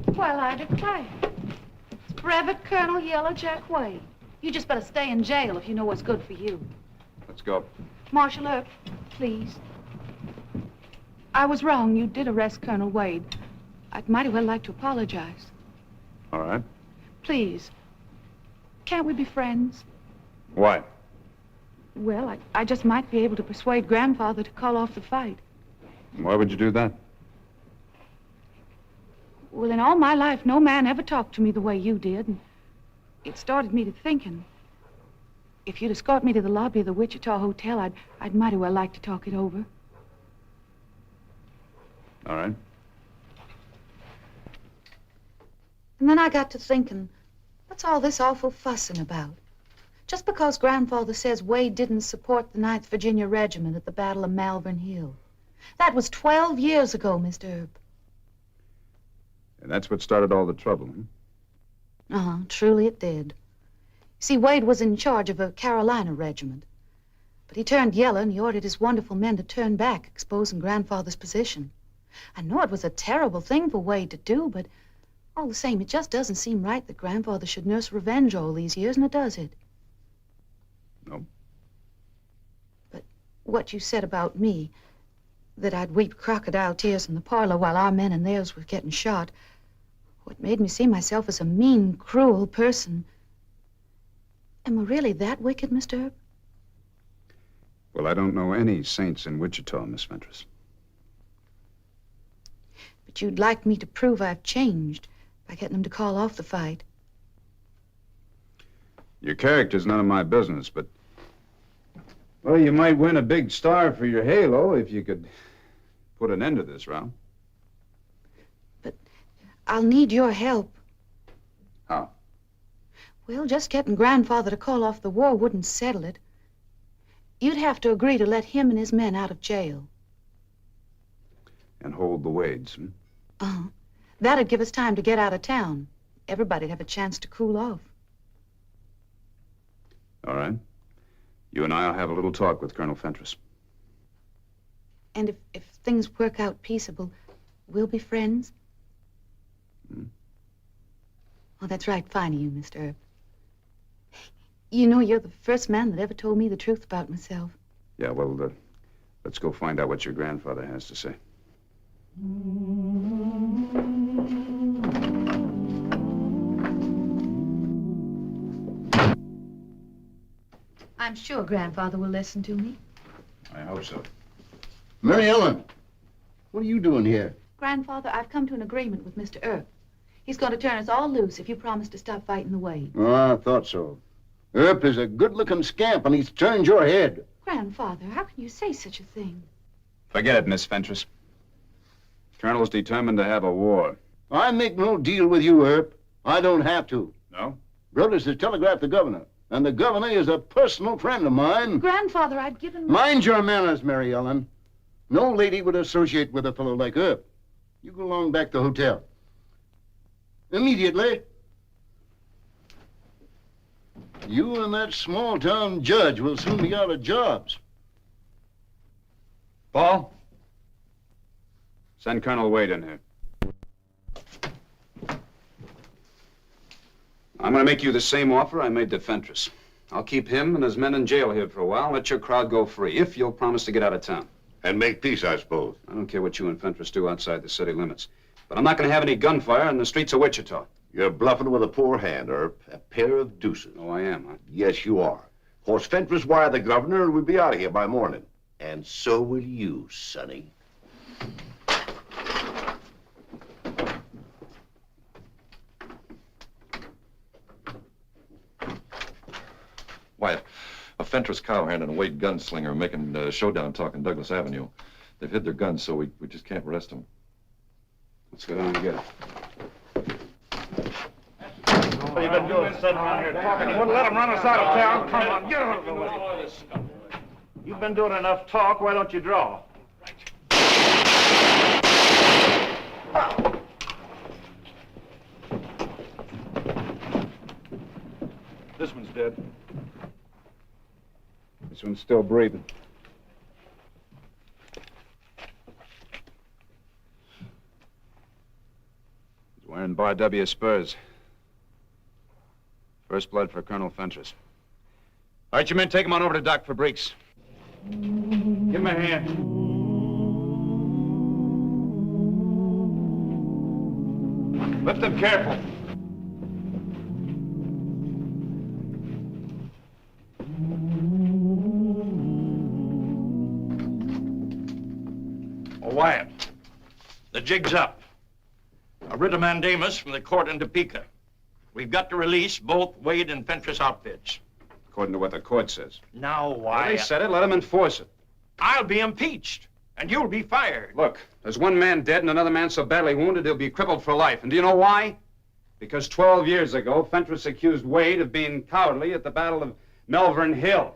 Well, I declare. Brevet Colonel Yellow Jack Wade. You just better stay in jail if you know what's good for you. Let's go. Marshal Earp, please. I was wrong. You did arrest Colonel Wade. I'd mighty well like to apologize. All right. Please. Can't we be friends? Why? Well, I just might be able to persuade Grandfather to call off the fight. Why would you do that? Well, in all my life, no man ever talked to me the way you did. And it started me to thinking. If you'd escort me to the lobby of the Wichita Hotel, I'd mighty well like to talk it over. All right. And then I got to thinking, what's all this awful fussing about? Just because Grandfather says Wade didn't support the 9th Virginia Regiment at the Battle of Malvern Hill. That was 12 years ago, Mr. Earp. And that's what started all the trouble, huh? Uh-huh, truly it did. See, Wade was in charge of a Carolina regiment. But he turned yellow and he ordered his wonderful men to turn back, exposing Grandfather's position. I know it was a terrible thing for Wade to do, but all the same, it just doesn't seem right that Grandfather should nurse revenge all these years, now does it? No. But what you said about me, that I'd weep crocodile tears in the parlor while our men and theirs were getting shot, what made me see myself as a mean, cruel person. Am I really that wicked, Mr. Earp? Well, I don't know any saints in Wichita, Miss Fentress. But you'd like me to prove I've changed by getting them to call off the fight. Your character's none of my business, but... Well, you might win a big star for your halo if you could put an end to this row. I'll need your help. How? Well, just getting Grandfather to call off the war wouldn't settle it. You'd have to agree to let him and his men out of jail. And hold the Wades, hmm? Uh-huh. That'd give us time to get out of town. Everybody'd have a chance to cool off. All right. You and I'll have a little talk with Colonel Fentress. And if things work out peaceable, we'll be friends? Oh, that's right, fine of you, Mr. Earp. You know, you're the first man that ever told me the truth about myself. Yeah, well, let's go find out what your grandfather has to say. I'm sure Grandfather will listen to me. I hope so. Mary Ellen, what are you doing here? Grandfather, I've come to an agreement with Mr. Earp. He's going to turn us all loose if you promise to stop fighting the Wade. Oh, I thought so. Earp is a good-looking scamp, and he's turned your head. Grandfather, how can you say such a thing? Forget it, Miss Fentress. Colonel's determined to have a war. I make no deal with you, Earp. I don't have to. No? Brothers has telegraphed the governor, and the governor is a personal friend of mine. Grandfather, I'd given... Mind your manners, Mary Ellen. No lady would associate with a fellow like Earp. You go along back to the hotel. Immediately. You and that small-town judge will soon be out of jobs. Paul? Send Colonel Wade in here. I'm going to make you the same offer I made to Fentress. I'll keep him and his men in jail here for a while and let your crowd go free, if you'll promise to get out of town. And make peace, I suppose. I don't care what you and Fentress do outside the city limits. But I'm not going to have any gunfire in the streets of Wichita. You're bluffing with a poor hand, Earp. A pair of deuces. Oh, I am, huh? Yes, you are. Of course, Fentress wired the governor and we'll be out of here by morning. And so will you, Sonny. Wyatt, a Fentress cowhand and a Wade gunslinger are making showdown talk in Douglas Avenue. They've hid their guns, so we just can't arrest them. Let's go down and get it. What have you been doing sitting around here talking? You wouldn't let them run us out of town? Come on, get out of the way. You've been doing enough talk. Why don't you draw? This one's dead. This one's still breathing. He's wearing Bar W spurs. First blood for Colonel Fentress. All right, you men, take him on over to Doc Fabriks. Give him a hand. Lift them careful. Oh, Wyatt, the jig's up. A writ of mandamus from the court in Topeka. We've got to release both Wade and Fentress outfits. According to what the court says. Now, Well, Wyatt. they said it, let them enforce it. I'll be impeached, and you'll be fired. Look, there's one man dead and another man so badly wounded he'll be crippled for life. And do you know why? Because 12 years ago, Fentress accused Wade of being cowardly at the Battle of Melvern Hill.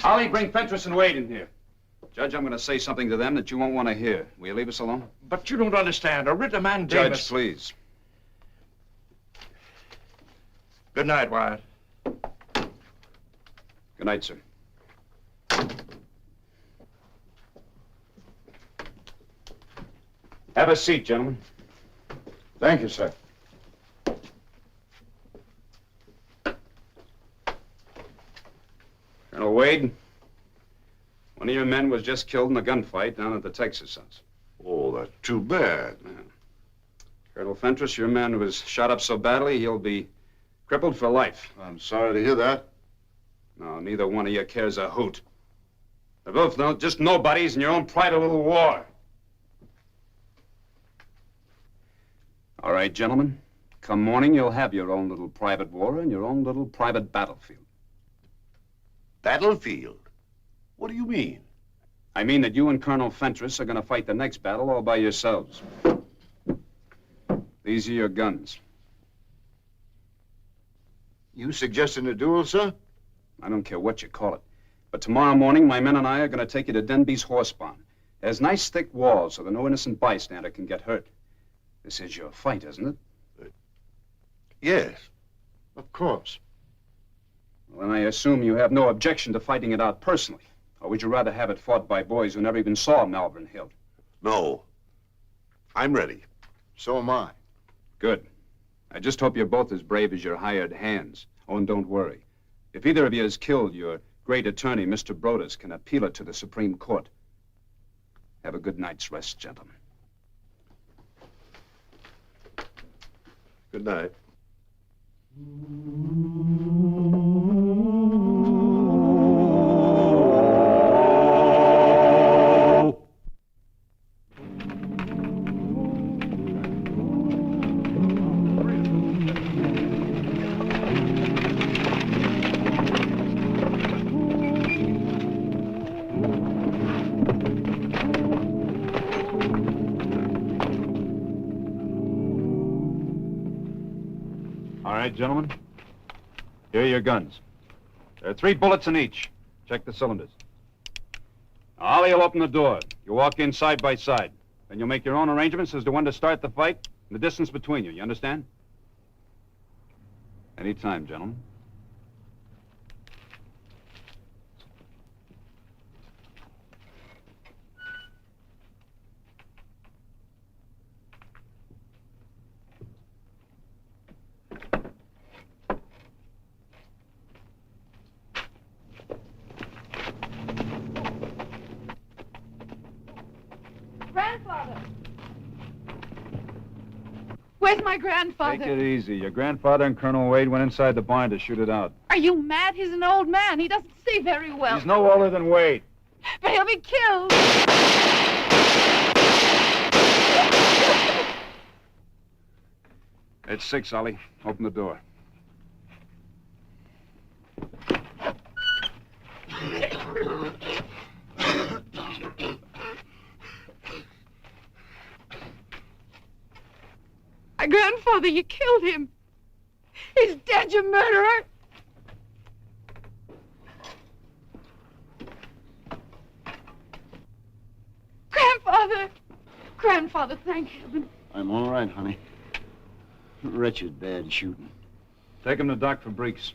Ollie, bring Fentress and Wade in here. Judge, I'm going to say something to them that you won't want to hear. Will you leave us alone? But you don't understand. A writ of mandamus... Judge, please. Good night, Wyatt. Good night, sir. Have a seat, gentlemen. Thank you, sir. Colonel Wade, One of your men was just killed in a gunfight down at the Texas house. Oh, that's too bad. Yeah. Colonel Fentress, your man was shot up so badly he'll be crippled for life. I'm sorry to hear that. No, neither one of you cares a hoot. They're both just nobodies in your own private little war. All right, gentlemen. Come morning, you'll have your own little private war and your own little private battlefield. Battlefield? What do you mean? I mean that you and Colonel Fentress are going to fight the next battle all by yourselves. These are your guns. You suggesting a duel, sir? I don't care what you call it. But tomorrow morning, my men and I are going to take you to Denby's horse barn. There's nice thick walls so that no innocent bystander can get hurt. This is your fight, isn't it? Yes, of course. Well, then I assume you have no objection to fighting it out personally. Or would you rather have it fought by boys who never even saw Malvern Hill? No. I'm ready. So am I. Good. I just hope you're both as brave as your hired hands. Oh, and don't worry. If either of you is killed, your great attorney, Mr. Brodus, can appeal it to the Supreme Court. Have a good night's rest, gentlemen. Good night. All right, gentlemen. Here are your guns. There are 3 bullets in each. Check the cylinders. Now, Ollie will open the door. You walk in side by side. Then you'll make your own arrangements as to when to start the fight and the distance between you. You understand? Any time, gentlemen. Grandfather! Where's my grandfather? Take it easy. Your grandfather and Colonel Wade went inside the barn to shoot it out. Are you mad? He's an old man. He doesn't see very well. He's no older than Wade. But he'll be killed. It's 6, Ollie. Open the door. My grandfather, you killed him. He's dead, you murderer. Grandfather! Grandfather, thank heaven. I'm all right, honey. Wretched bad shooting. Take him to Doc Fabriks.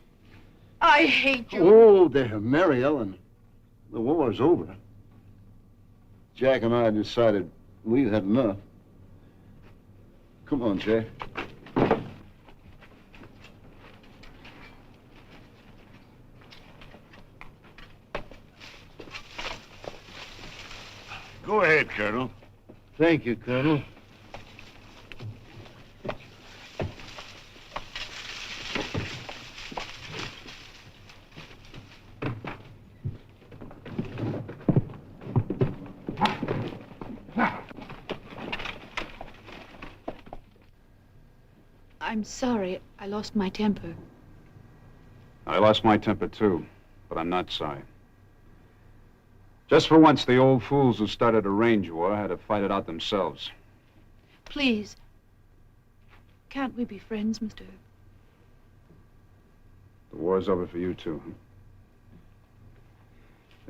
I hate you. Oh, there, Mary Ellen. The war's over. Jack and I decided we've had enough. Come on, Jack. Go ahead, Colonel. Thank you, Colonel. I'm sorry. I lost my temper. I lost my temper, too, but I'm not sorry. Just for once, the old fools who started a range war had to fight it out themselves. Please. Can't we be friends, Mr. The war's over for you, too, huh?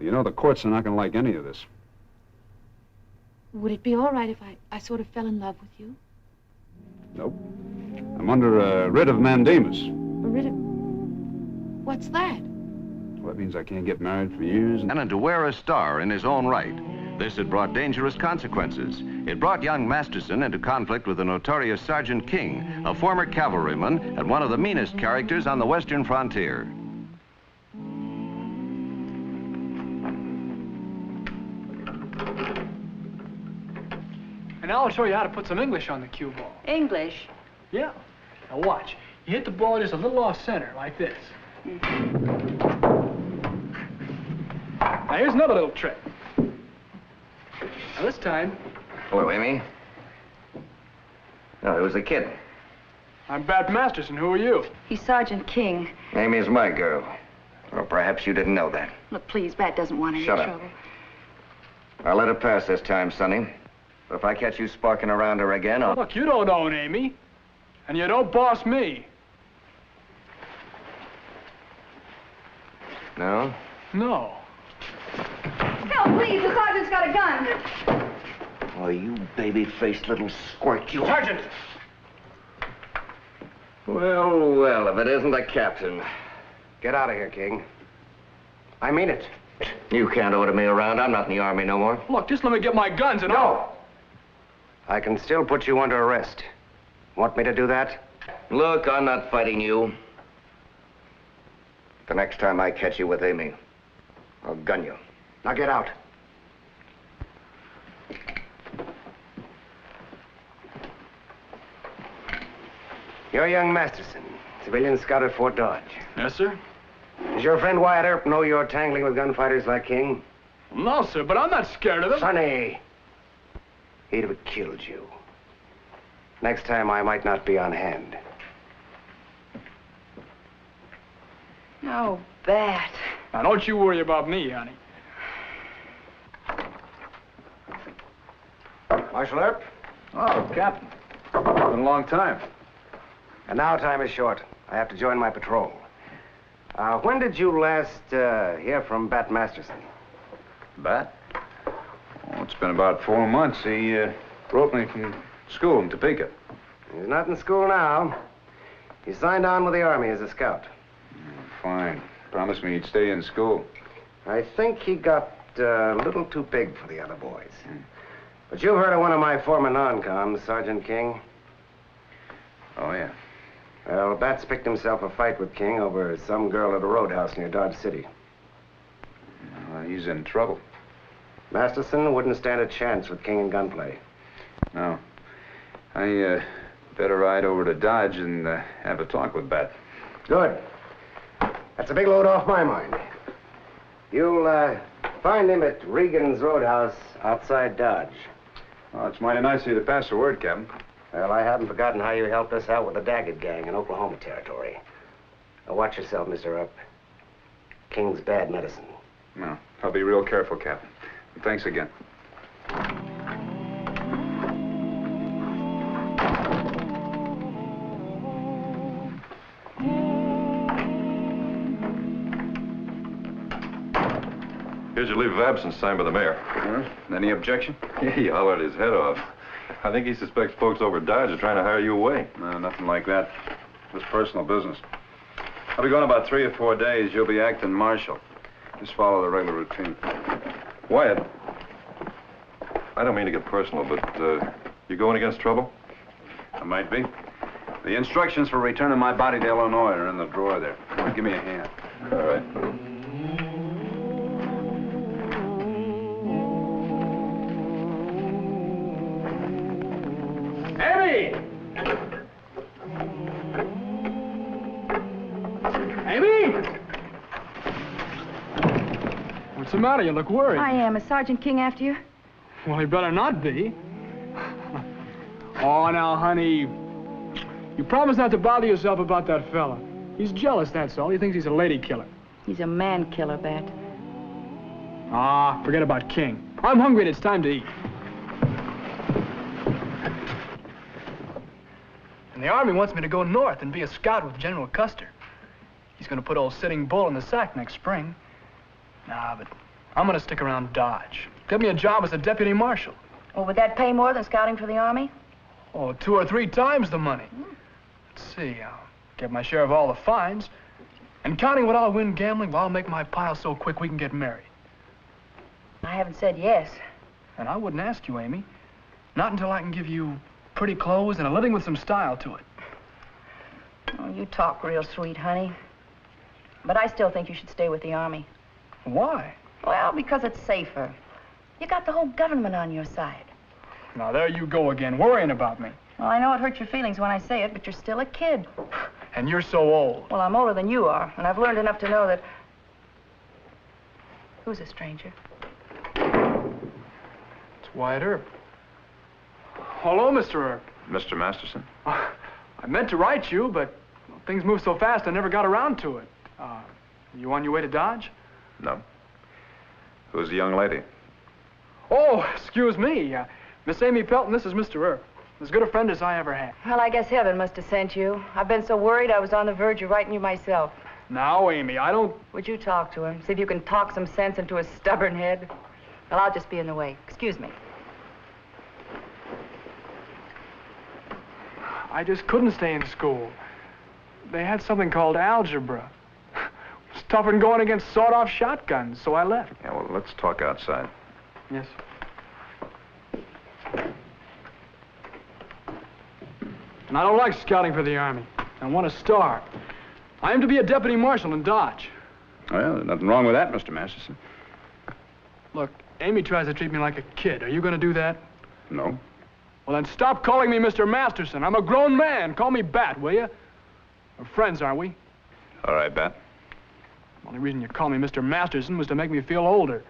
You know, the courts are not going to like any of this. Would it be all right if I sort of fell in love with you? Nope. I'm under a writ of mandamus. A writ of... What's that? Well, that means I can't get married for years. And to wear a star in his own right. This had brought dangerous consequences. It brought young Masterson into conflict with the notorious Sergeant King, a former cavalryman and one of the meanest characters on the western frontier. And now I'll show you how to put some English on the cue ball. English? Yeah. Now watch. You hit the ball just a little off center, like this. Now here's another little trick. Now this time... Hello, Amy. No, it was a kid. I'm Bat Masterson. Who are you? He's Sergeant King. Amy's my girl. Or perhaps you didn't know that. Look, please, Bat doesn't want any Shut up. trouble. I'll let it pass this time, Sonny. But if I catch you sparking around her again, I'll... Look, you don't own Amy. And you don't boss me. No? No. Help, please. The sergeant's got a gun. Oh, you baby-faced little squirt, you... Sergeant! Well, well, if it isn't the captain. Get out of here, King. I mean it. You can't order me around. I'm not in the Army no more. Look, just let me get my guns and... No! I can still put you under arrest. Want me to do that? Look, I'm not fighting you. The next time I catch you with Amy, I'll gun you. Now get out. You're young Masterson, civilian scout at Fort Dodge. Yes, sir? Does your friend Wyatt Earp know you're tangling with gunfighters like King? No, sir, but I'm not scared of them. Sonny, he'd have killed you. Next time I might not be on hand. Oh, Bat. Now, don't you worry about me, honey. Marshal Earp? Oh, Captain. Been a long time. And now time is short. I have to join my patrol. When did you last hear from Bat Masterson? Bat? Oh, it's been about 4 months. He wrote me from school in Topeka. He's not in school now. He signed on with the Army as a scout. Fine. Promised me he'd stay in school. I think he got a little too big for the other boys. But you've heard of one of my former non-coms, Sergeant King. Oh, yeah. Well, Bat's picked himself a fight with King over some girl at a roadhouse near Dodge City. He's in trouble. Masterson wouldn't stand a chance with King in gunplay. No. I better ride over to Dodge and have a talk with Bat. Good. That's a big load off my mind. You'll find him at Regan's Roadhouse outside Dodge. Oh, it's mighty nice of you to pass the word, Captain. Well, I haven't forgotten how you helped us out with the Daggett gang in Oklahoma Territory. Now, watch yourself, Mr. Earp. King's bad medicine. No, I'll be real careful, Captain. And thanks again. Here's your leave of absence signed by the mayor. Any objection? Yeah, he hollered his head off. I think he suspects folks over at Dodge are trying to hire you away. No, nothing like that. Just personal business. I'll be gone about 3 or 4 days. You'll be acting marshal. Just follow the regular routine. Wyatt, I don't mean to get personal, but you going against trouble? I might be. The instructions for returning my body to Illinois are in the drawer there. Give me a hand. All right. Amy! Amy! What's the matter? You look worried. I am. Is Sergeant King after you? Well, he better not be. Oh, now, honey, you promise not to bother yourself about that fella. He's jealous, that's all. He thinks he's a lady killer. He's a man killer, Bat. Ah, forget about King. I'm hungry and it's time to eat. And the Army wants me to go north and be a scout with General Custer. He's going to put old Sitting Bull in the sack next spring. Nah, but I'm going to stick around Dodge. Get me a job as a deputy marshal. Well, would that pay more than scouting for the Army? Oh, 2 or 3 times the money. Let's see, I'll get my share of all the fines. And counting what I'll win gambling, well, I'll make my pile so quick we can get married. I haven't said yes. And I wouldn't ask you, Amy. Not until I can give you pretty clothes and a living with some style to it. Oh, you talk real sweet, honey. But I still think you should stay with the Army. Why? Well, because it's safer. You got the whole government on your side. Now, there you go again, worrying about me. Well, I know it hurts your feelings when I say it, but you're still a kid. And you're so old. Well, I'm older than you are, and I've learned enough to know that... Who's a stranger? It's Wyatt Earp. Hello, Mr. Earp. Mr. Masterson? I meant to write you, but things move so fast I never got around to it. You on your way to Dodge? No. Who's the young lady? Oh, excuse me. Miss Amy Pelton, this is Mr. Earp. As good a friend as I ever had. Well, I guess heaven must have sent you. I've been so worried I was on the verge of writing you myself. Now, Amy, I don't... Would you talk to him? See if you can talk some sense into his stubborn head? Well, I'll just be in the way. Excuse me. I just couldn't stay in school. They had something called algebra. It was tougher than going against sawed-off shotguns, so I left. Yeah, well, let's talk outside. Yes. And I don't like scouting for the Army. I want a star. I am to be a deputy marshal in Dodge. Well, there's nothing wrong with that, Mr. Masterson. Look, Amy tries to treat me like a kid. Are you going to do that? No. Well, then stop calling me Mr. Masterson. I'm a grown man. Call me Bat, will you? We're friends, aren't we? All right, Bat. The only reason you called me Mr. Masterson was to make me feel older.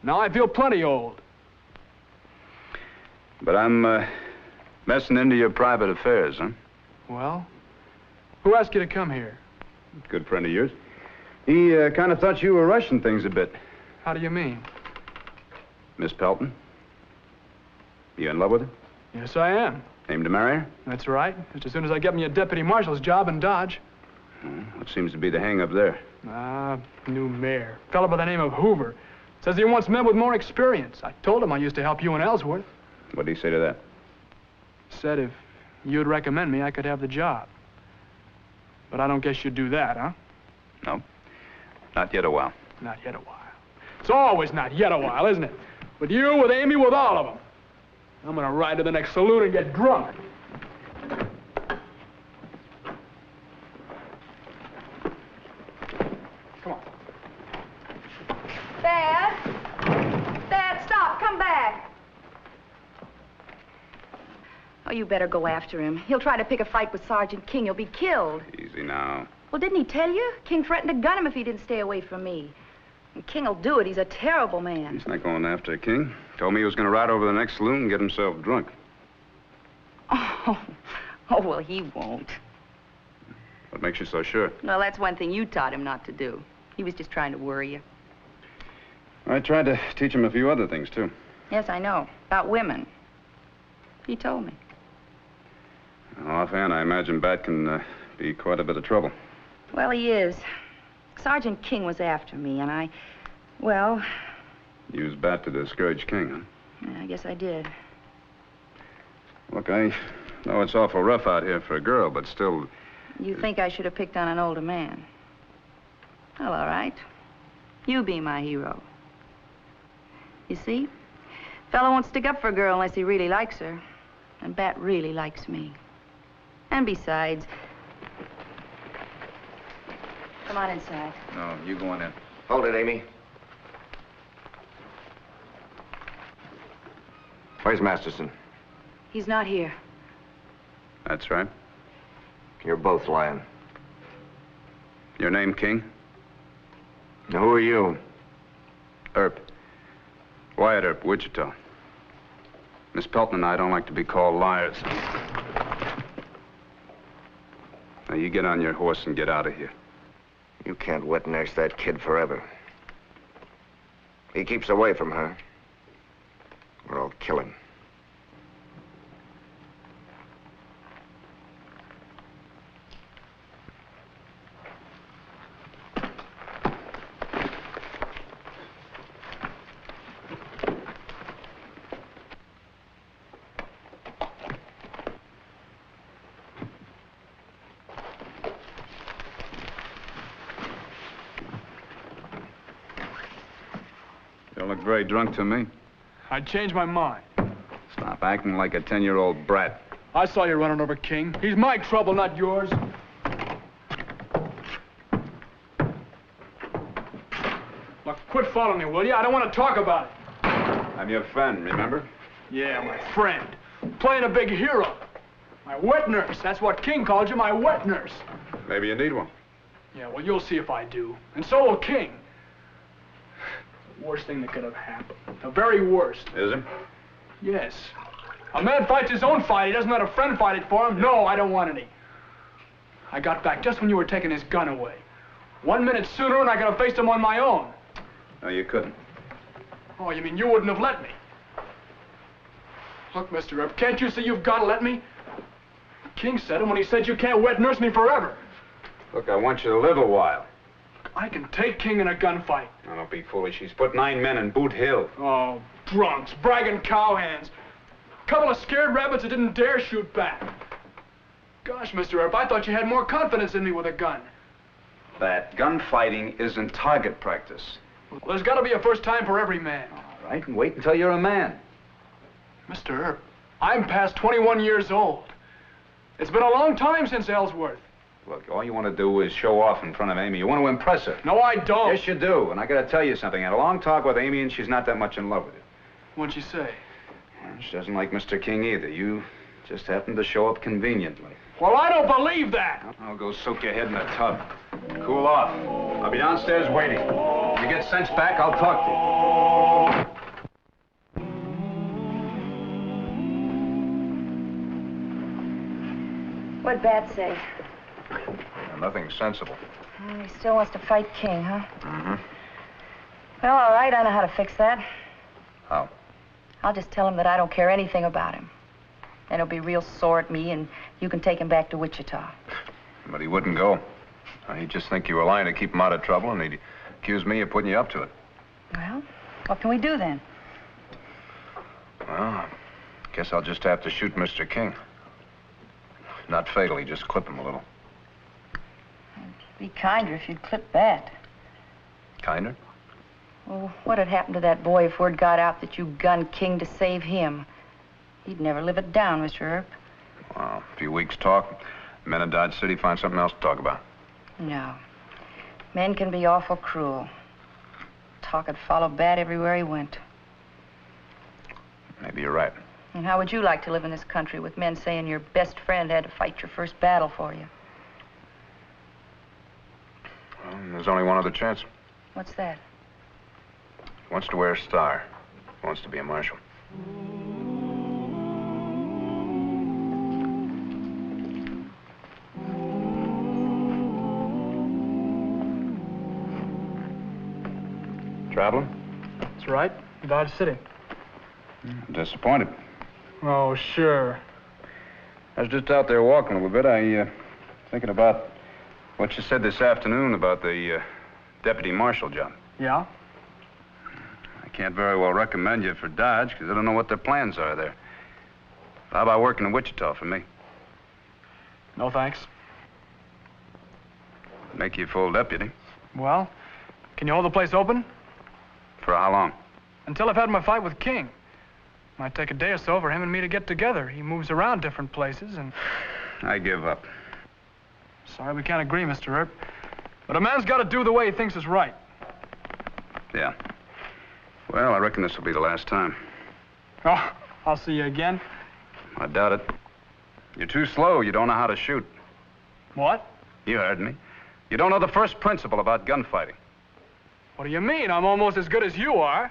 Now I feel plenty old. But I'm, messing into your private affairs, huh? Well, who asked you to come here? Good friend of yours. He, kind of thought you were rushing things a bit. How do you mean? Miss Pelton? You in love with her? Yes, I am. Aim to marry her? That's right. Just as soon as I get me a deputy marshal's job in Dodge. What seems to be the hang-up there? New mayor. Fellow by the name of Hoover. Says he wants men with more experience. I told him I used to help you in Ellsworth. What did he say to that? Said if you'd recommend me, I could have the job. But I don't guess you'd do that, huh? No. Not yet a while. Not yet a while. It's always not yet a while, isn't it? With you, with Amy, with all of them. I'm gonna ride to the next saloon and get drunk. Come on. Dad! Dad, stop! Come back! Oh, you better go after him. He'll try to pick a fight with Sergeant King. He'll be killed. Easy now. Well, didn't he tell you? King threatened to gun him if he didn't stay away from me. And King'll do it. He's a terrible man. He's not going after King. Told me he was going to ride over to the next saloon and get himself drunk. Oh, well, he won't. What makes you so sure? Well, that's one thing you taught him not to do. He was just trying to worry you. I tried to teach him a few other things, too. Yes, I know. About women. He told me. Offhand, I imagine Bat can be quite a bit of trouble. Well, he is. Sergeant King was after me, and well... Used Bat to discourage King, huh? I guess I did. Look, I know it's awful rough out here for a girl, but still... You think I should have picked on an older man? Well, all right. You be my hero. You see? Fellow won't stick up for a girl unless he really likes her. And Bat really likes me. And besides... Come on inside. No, you go on in. Hold it, Amy. Where's Masterson? He's not here. That's right. You're both lying. Your name, King? Now, who are you? Earp. Wyatt Earp, Wichita. Miss Pelton and I don't like to be called liars. Now, you get on your horse and get out of here. You can't wet nurse that kid forever. He keeps away from her, or I'll kill him. You look very drunk to me. I changed my mind. Stop acting like a 10-year-old brat. I saw you running over King. He's my trouble, not yours. Look, quit following me, will you? I don't want to talk about it. I'm your friend, remember? Yeah, my friend. Playing a big hero. My wet nurse. That's what King called you, my wet nurse. Maybe you need one. Yeah, well, you'll see if I do. And so will King. The worst thing that could have happened. The very worst. Is it? Yes. A man fights his own fight. He doesn't let a friend fight it for him. No, I don't want any. I got back just when you were taking his gun away. 1 minute sooner and I could have faced him on my own. No, you couldn't. Oh, you mean you wouldn't have let me? Look, Mr. Earp, can't you see you've got to let me? King said it when he said you can't wet nurse me forever. Look, I want you to live a while. I can take King in a gunfight. Now, don't be foolish. He's put 9 men in Boot Hill. Oh, drunks, bragging cowhands. Couple of scared rabbits that didn't dare shoot back. Gosh, Mr. Earp, I thought you had more confidence in me with a gun. That gunfighting isn't target practice. Well, there's got to be a first time for every man. All right, and wait until you're a man. Mr. Earp, I'm past 21 years old. It's been a long time since Ellsworth. Look, all you want to do is show off in front of Amy. You want to impress her. No, I don't. Yes, you do. And I got to tell you something. I had a long talk with Amy, and she's not that much in love with you. What'd she say? Well, she doesn't like Mr. King either. You just happened to show up conveniently. Well, I don't believe that. I'll go soak your head in a tub. Cool off. I'll be downstairs waiting. When you get sense back, I'll talk to you. What'd Bat say? Nothing sensible. Oh, he still wants to fight King, huh? Mm-hmm. Well, all right, I know how to fix that. How? I'll just tell him that I don't care anything about him. Then he'll be real sore at me, and you can take him back to Wichita. But he wouldn't go. He'd just think you were lying to keep him out of trouble, and he'd accuse me of putting you up to it. Well, what can we do then? Well, I guess I'll just have to shoot Mr. King. Not fatally, just clip him a little. Be kinder if you'd clip Bat. Kinder? Well, what'd happen to that boy if word got out that you gunned King to save him? He'd never live it down, Mr. Earp. Well, a few weeks' talk. Men in Dodge City find something else to talk about. No. Men can be awful cruel. Talk would follow Bat everywhere he went. Maybe you're right. And how would you like to live in this country with men saying your best friend had to fight your first battle for you? Well, there's only one other chance. What's that? He wants to wear a star. He wants to be a marshal. Traveling? That's right. Dodge City. I'm disappointed. Oh, sure. I was just out there walking a little bit. Thinking about what you said this afternoon about the deputy marshal job. Yeah? I can't very well recommend you for Dodge because I don't know what their plans are there. How about working in Wichita for me? No, thanks. Make you full deputy. Well, can you hold the place open? For how long? Until I've had my fight with King. Might take a day or so for him and me to get together. He moves around different places and... I give up. Sorry we can't agree, Mr. Earp. But a man's got to do the way he thinks is right. Yeah. Well, I reckon this will be the last time. Oh, I'll see you again. I doubt it. You're too slow. You don't know how to shoot. What? You heard me. You don't know the first principle about gunfighting. What do you mean? I'm almost as good as you are.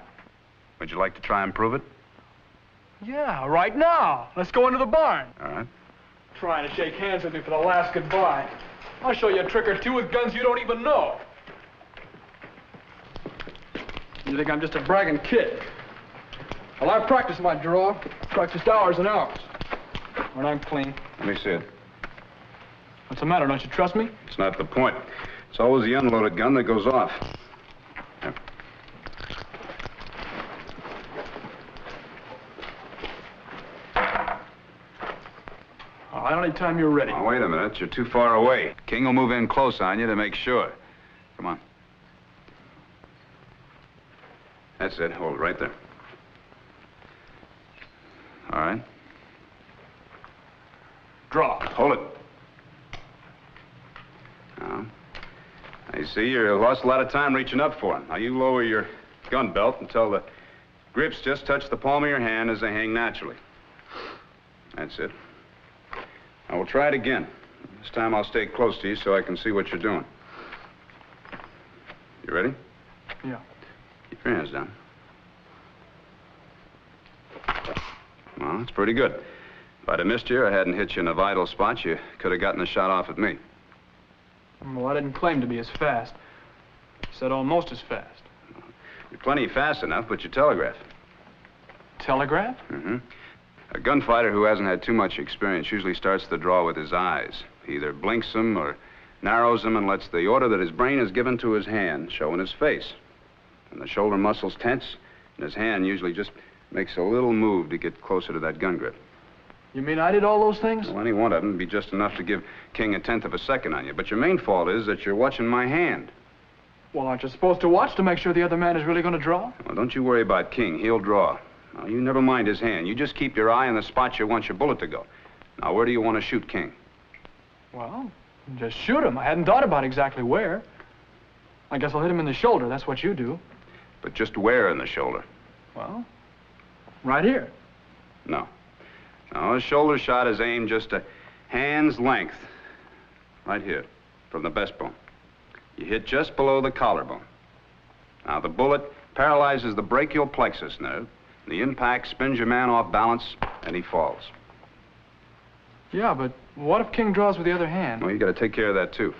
Would you like to try and prove it? Yeah, right now. Let's go into the barn. All right. Trying to shake hands with me for the last goodbye. I'll show you a trick or two with guns you don't even know. You think I'm just a bragging kid? Well, I practice my draw. Practiced hours and hours. When I'm clean. Let me see it. What's the matter? Don't you trust me? It's not the point. It's always the unloaded gun that goes off. Here. All right, anytime you're ready. Oh, wait a minute. You're too far away. King will move in close on you to make sure. Come on. That's it. Hold it right there. All right. Draw. Hold it. Now, you see, you lost a lot of time reaching up for him. Now, you lower your gun belt until the Grips just touch the palm of your hand as they hang naturally. That's it. I will try it again. This time I'll stay close to you so I can see what you're doing. You ready? Yeah. Keep your hands down. Well, that's pretty good. If I'd have missed you or hadn't hit you in a vital spot, you could have gotten a shot off at me. Well, I didn't claim to be as fast. I said almost as fast. You're plenty fast enough, but you telegraph. Telegraph? Mm-hmm. A gunfighter who hasn't had too much experience usually starts the draw with his eyes. He either blinks them or narrows them and lets the order that his brain has given to his hand show in his face. And the shoulder muscles tense, and his hand usually just makes a little move to get closer to that gun grip. You mean I did all those things? Well, any one of them would be just enough to give King a tenth of a second on you. But your main fault is that you're watching my hand. Well, aren't you supposed to watch to make sure the other man is really going to draw? Well, don't you worry about King. He'll draw. Now, you never mind his hand. You just keep your eye on the spot you want your bullet to go. Now, where do you want to shoot King? Well, just shoot him. I hadn't thought about exactly where. I guess I'll hit him in the shoulder. That's what you do. But just where in the shoulder? Well, right here. No. No, a shoulder shot is aimed just a hand's length. Right here, from the breastbone. You hit just below the collarbone. Now, the bullet paralyzes the brachial plexus nerve. The impact spins your man off balance, and he falls. Yeah, but what if King draws with the other hand? Well, you got to take care of that, too.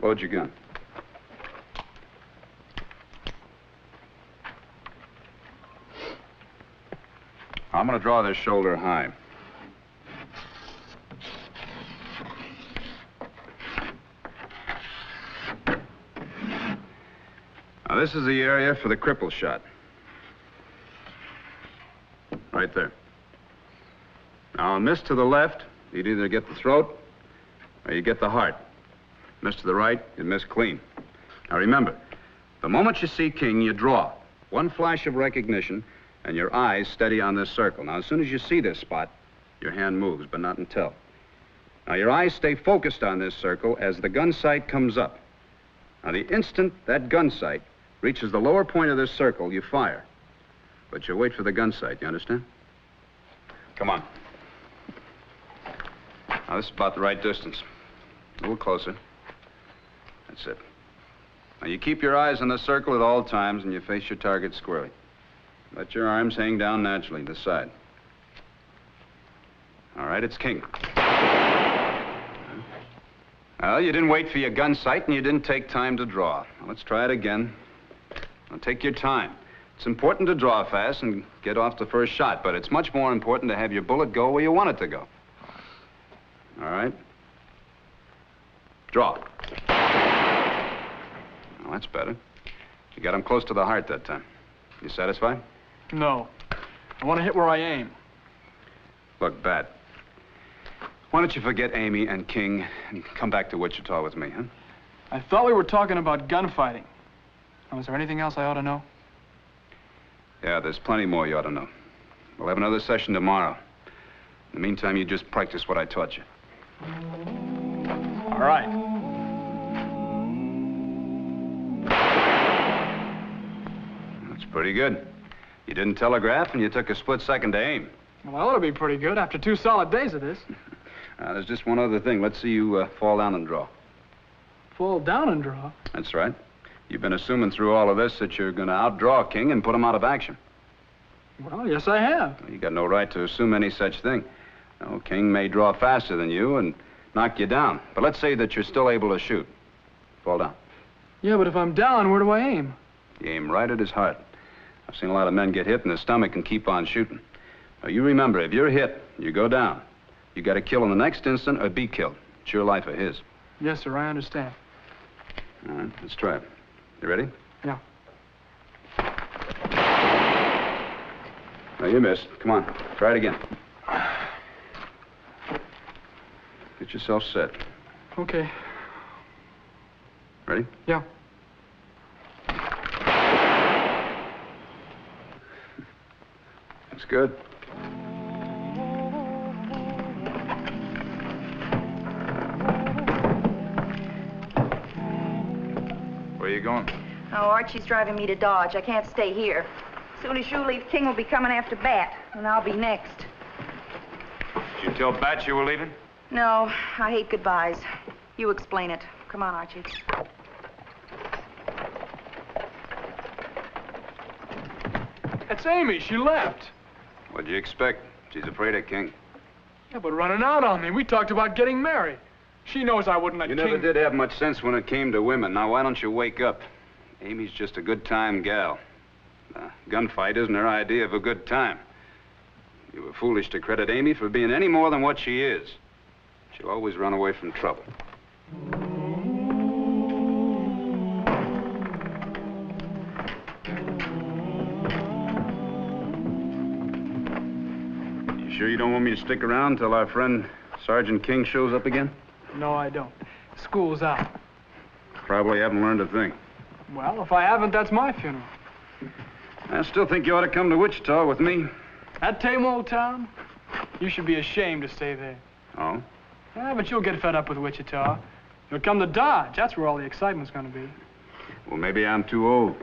Load your gun. I'm going to draw this shoulder high. Now, this is the area for the cripple shot. Right there. Now, a miss to the left, you'd either get the throat or you get the heart. Miss to the right, you miss clean. Now, remember, the moment you see King, you draw. One flash of recognition, and your eyes steady on this circle. Now, as soon as you see this spot, your hand moves, but not until. Now, your eyes stay focused on this circle as the gun sight comes up. Now, the instant that gun sight reaches the lower point of this circle, you fire. But you wait for the gun sight, you understand? Come on. Now, this is about the right distance. A little closer. That's it. Now, you keep your eyes on the circle at all times, and you face your target squarely. Let your arms hang down naturally to the side. All right, it's King. Well, you didn't wait for your gun sight, and you didn't take time to draw. Now, let's try it again. Now, take your time. It's important to draw fast and get off the first shot, but it's much more important to have your bullet go where you want it to go. All right? Draw. Well, that's better. You got him close to the heart that time. You satisfied? No. I want to hit where I aim. Look, Bat, why don't you forget Amy and King and come back to Wichita with me, huh? I thought we were talking about gunfighting. Now, is there anything else I ought to know? Yeah, there's plenty more you ought to know. We'll have another session tomorrow. In the meantime, you just practice what I taught you. All right. That's pretty good. You didn't telegraph, and you took a split second to aim. Well, that ought to be pretty good after 2 solid days of this. There's just one other thing. Let's see you fall down and draw. Fall down and draw? That's right. You've been assuming through all of this that you're going to outdraw King and put him out of action. Well, yes, I have. You got no right to assume any such thing. No, King may draw faster than you and knock you down. But let's say that you're still able to shoot. Fall down. Yeah, but if I'm down, where do I aim? You aim right at his heart. I've seen a lot of men get hit in the stomach and keep on shooting. Now, you remember, if you're hit, you go down. You got to kill in the next instant or be killed. It's your life or his. Yes, sir, I understand. All right, let's try it. You ready? Yeah. No, you missed. Come on, try it again. Get yourself set. Okay. Ready? Yeah. That's good. Where are you going? Oh, Archie's driving me to Dodge. I can't stay here. Soon as you leave, King will be coming after Bat, and I'll be next. Did you tell Bat you were leaving? No, I hate goodbyes. You explain it. Come on, Archie. That's Amy. She left. What'd you expect? She's afraid of King. Yeah, but running out on me. We talked about getting married. She knows I wouldn't let You King... never did have much sense when it came to women. Now, why don't you wake up? Amy's just a good-time gal. Gunfight isn't her idea of a good time. You were foolish to credit Amy for being any more than what she is. She'll always run away from trouble. You sure you don't want me to stick around till our friend Sergeant King shows up again? No, I don't. School's out. Probably haven't learned a thing. Well, if I haven't, that's my funeral. I still think you ought to come to Wichita with me. That tame old town? You should be ashamed to stay there. Oh? Yeah, but you'll get fed up with Wichita. You'll come to Dodge. That's where all the excitement's gonna be. Well, maybe I'm too old.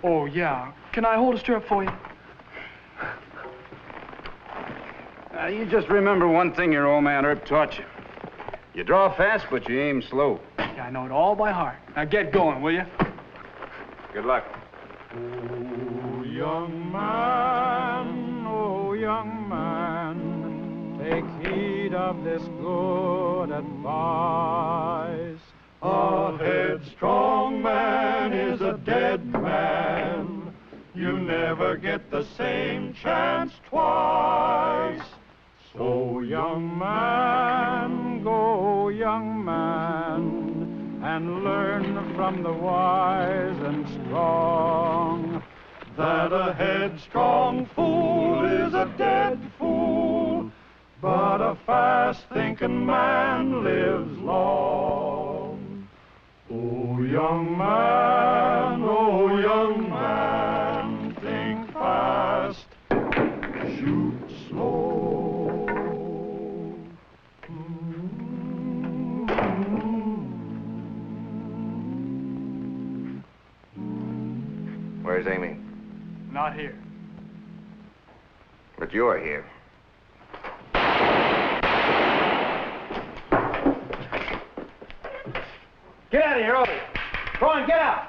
Oh, yeah. Can I hold a stirrup for you? You just remember one thing your old man Earp taught you. You draw fast, but you aim slow. Yeah, I know it all by heart. Now get going, will you? Good luck. Oh, young man, take heed of this good advice. A headstrong man is a dead man. You never get the same chance twice. So, young man, go, young man, and learn from the wise and strong that a headstrong fool is a dead fool, but a fast-thinking man lives long. Oh, young man, think fast, shoot slow. Where's Amy? Not here. But you're here. Get out of here, Odie. Go on, get out.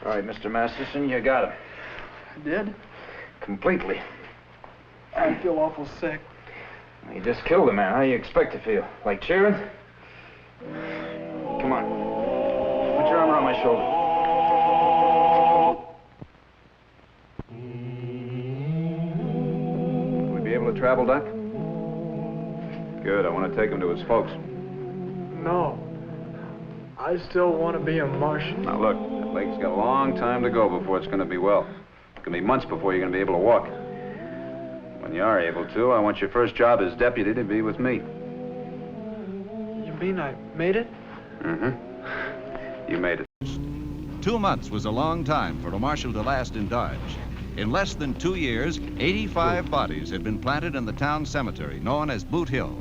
All right, Mr. Masterson, you got him. I did? Completely. I feel awful sick. You just killed a man. How do you expect to feel? Like cheering? Come on. Put your arm around my shoulder. Will we be able to travel, Doc? Good. I want to take him to his folks. No. I still want to be a Martian. Now, look, that leg's got a long time to go before it's going to be well. It's going to be months before you're going to be able to walk. When you are able to, I want your first job as deputy to be with me. You mean I made it? Mm-hmm. You made it. 2 months was a long time for a marshal to last in Dodge. In less than 2 years, 85 bodies had been planted in the town cemetery, known as Boot Hill.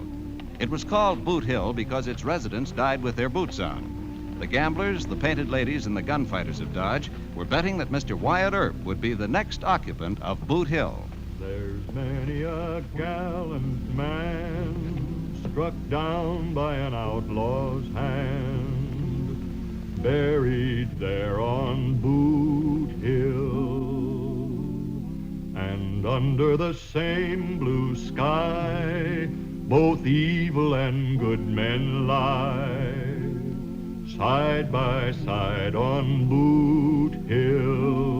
It was called Boot Hill because its residents died with their boots on. The gamblers, the painted ladies, and the gunfighters of Dodge were betting that Mr. Wyatt Earp would be the next occupant of Boot Hill. There's many a gallant man struck down by an outlaw's hand, buried there on Boot Hill. And under the same blue sky, both evil and good men lie, side by side on Boot Hill.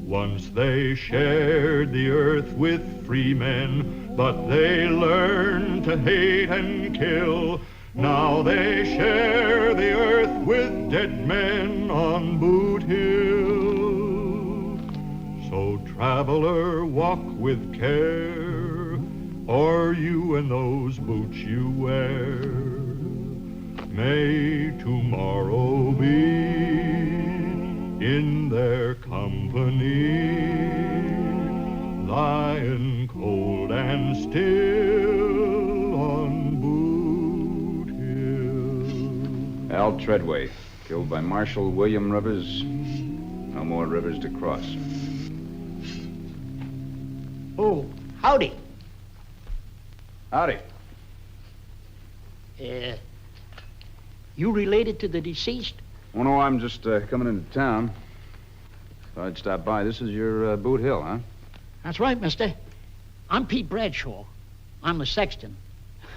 Once they shared the earth with free men, but they learned to hate and kill. Now they share the earth with dead men on Boot Hill. So traveler, walk with care, or you and those boots you wear may tomorrow be in their company, lying still on Boot Hill. Al Treadway, killed by Marshal William Rivers. No more rivers to cross. Oh, howdy. Howdy. You related to the deceased? Oh, no, I'm just coming into town. Thought I'd stop by. This is your Boot Hill, huh? That's right, mister. I'm Pete Bradshaw. I'm the sexton.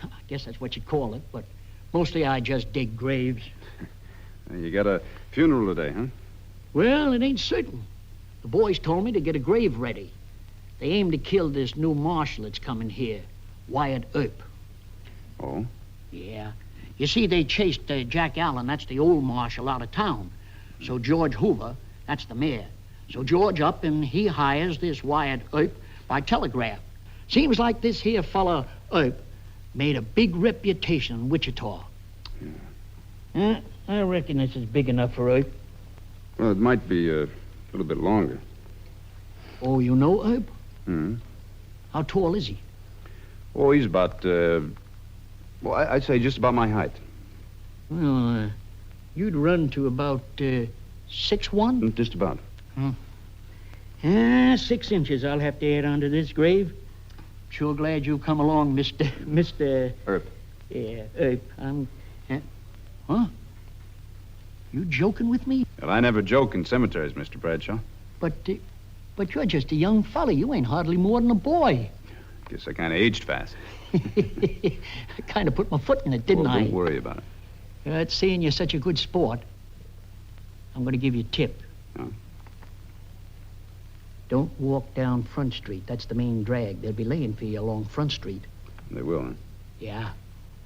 I guess that's what you'd call it, but mostly I just dig graves. You got a funeral today, huh? Well, it ain't certain. The boys told me to get a grave ready. They aim to kill this new marshal that's coming here, Wyatt Earp. Oh? Yeah. You see, they chased Jack Allen, that's the old marshal, out of town. So George Hoover, that's the mayor. So George up and he hires this Wyatt Earp by telegraph. Seems like this here fella Earp made a big reputation in Wichita. Yeah. I reckon this is big enough for Earp. Well, it might be a little bit longer. Oh, you know Earp? Hmm. How tall is he? Oh, he's about, I'd say just about my height. Well, you'd run to about 6'1"? Just about. 6 inches I'll have to add onto this grave. Sure glad you come along, Mr. Earp. Yeah, Earp. Huh? You joking with me? Well, I never joke in cemeteries, Mr. Bradshaw. But you're just a young fella. You ain't hardly more than a boy. Guess I kind of aged fast. I kind of put my foot in it, didn't I? Don't worry about it. It's seeing you're such a good sport. I'm going to give you a tip. Huh? Don't walk down Front Street. That's the main drag. They'll be laying for you along Front Street. They will, huh? Yeah.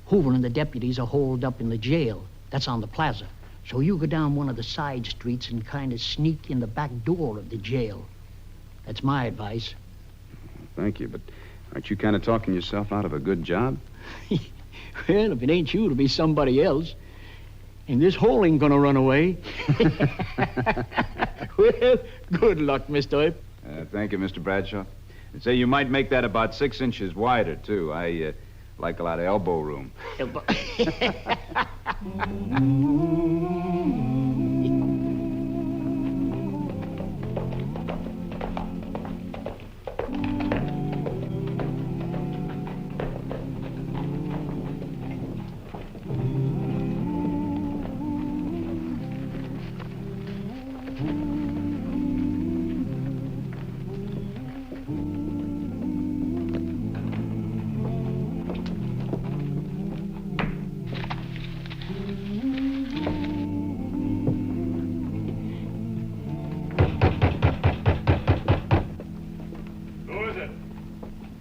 Hoover and the deputies are holed up in the jail. That's on the plaza. So you go down one of the side streets and kind of sneak in the back door of the jail. That's my advice. Thank you, but aren't you kind of talking yourself out of a good job? Well, if it ain't you, it'll be somebody else. And this hole ain't gonna run away. Well, good luck, Mr. Earp. Thank you, Mr. Bradshaw. I'd say you might make that about 6 inches wider, too. I like a lot of elbow room.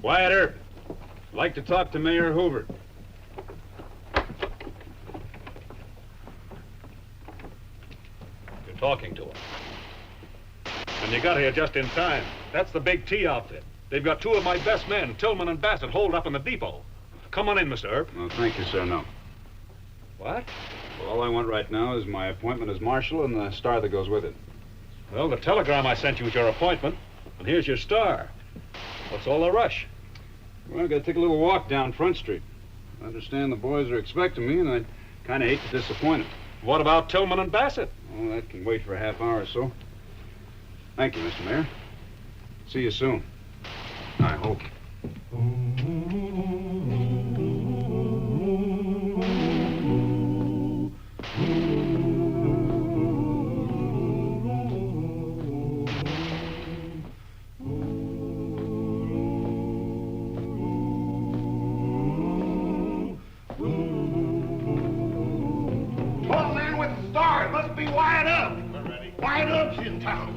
Wyatt Earp. I'd like to talk to Mayor Hoover. You're talking to him. And you got here just in time. That's the Big T outfit. They've got 2 of my best men, Tillman and Bassett, holed up in the depot. Come on in, Mr. Earp. Well, thank you, sir, no. What? Well, all I want right now is my appointment as marshal and the star that goes with it. Well, the telegram I sent you with your appointment, and here's your star. What's all the rush? Well, I gotta take a little walk down Front Street. I understand the boys are expecting me, and I kind of hate to disappoint them. What about Tillman and Bassett? Well, that can wait for a half hour or so. Thank you, Mr. Mayor. See you soon. I hope. Tall man with the star. It must be Wyatt Earp. Wyatt Earp's in town.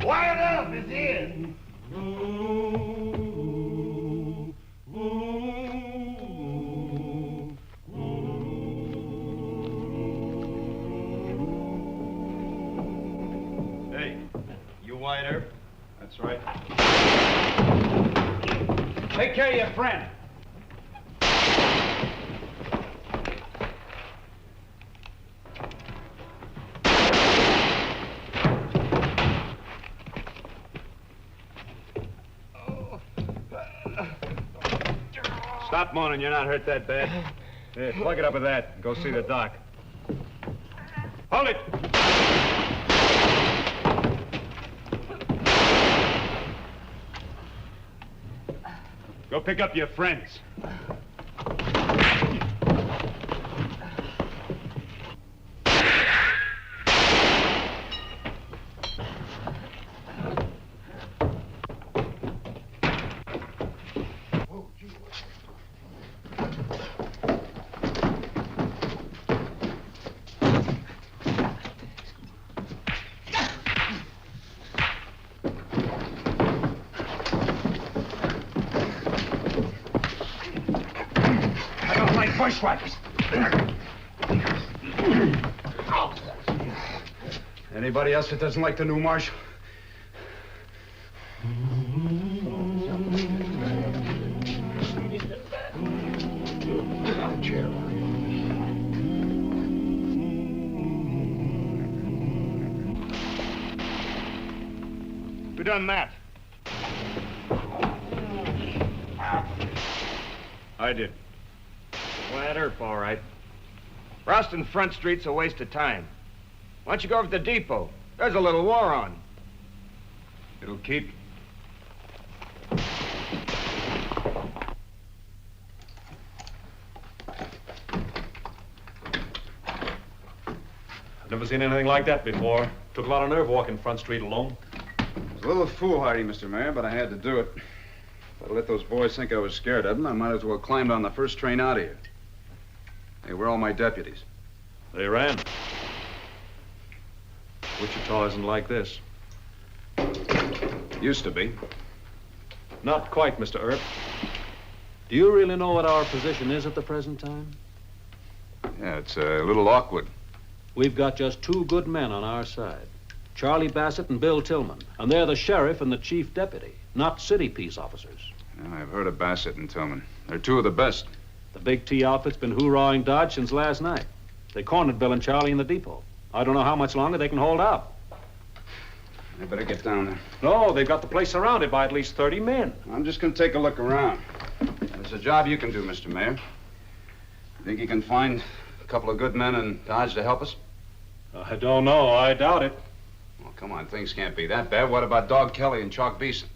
Wyatt Earp is in. Hey, you Wyatt Earp? That's right. Take care of your friend. Stop moaning. You're not hurt that bad. Here, plug it up with that and go see the doc. Hold it! Go pick up your friends. Bushwhackers. Anybody else that doesn't like the new marshal? Who done that? I did. Wyatt Earp, all right. Rousting Front Street's a waste of time. Why don't you go over to the depot? There's a little war on. It'll keep. I've never seen anything like that before. Took a lot of nerve walking Front Street alone. It was a little foolhardy, Mr. Mayor, but I had to do it. If I'd let those boys think I was scared of them, I might as well climbed on the first train out of here. Hey, where are all my deputies? They ran. Wichita isn't like this. Used to be. Not quite, Mr. Earp. Do you really know what our position is at the present time? Yeah, it's a little awkward. We've got just two good men on our side. Charlie Bassett and Bill Tillman. And they're the sheriff and the chief deputy, not city peace officers. Yeah, I've heard of Bassett and Tillman. They're two of the best. The big T outfit's been hoorahing Dodge since last night. They cornered Bill and Charlie in the depot. I don't know how much longer they can hold out. I better get down there. No, they've got the place surrounded by at least 30 men. I'm just going to take a look around. There's a job you can do, Mr. Mayor. Think you can find a couple of good men in Dodge to help us? I don't know. I doubt it. Well, come on. Things can't be that bad. What about Dog Kelly and Chalk Beeson?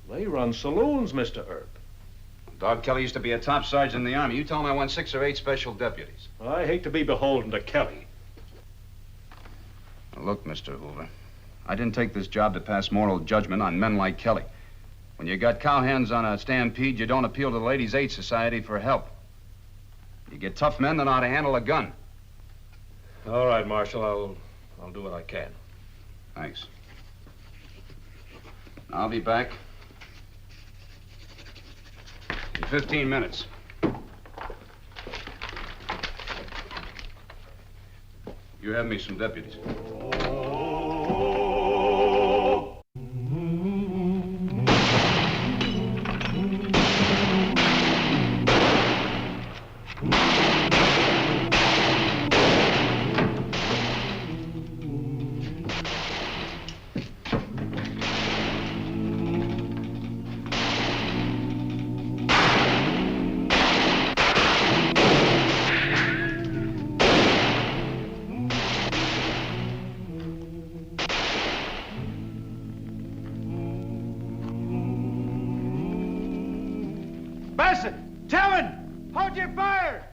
They run saloons, Mr. Earp. Dog Kelly used to be a top sergeant in the Army. You tell him I want 6 or 8 special deputies. I hate to be beholden to Kelly. Now, look, Mr. Hoover, I didn't take this job to pass moral judgment on men like Kelly. When you got cowhands on a stampede, you don't appeal to the Ladies' Aid Society for help. You get tough men that know how to handle a gun. All right, Marshal. I'll do what I can. Thanks. I'll be back in 15 minutes. You have me some deputies. Bassett! Tillman! Hold your fire!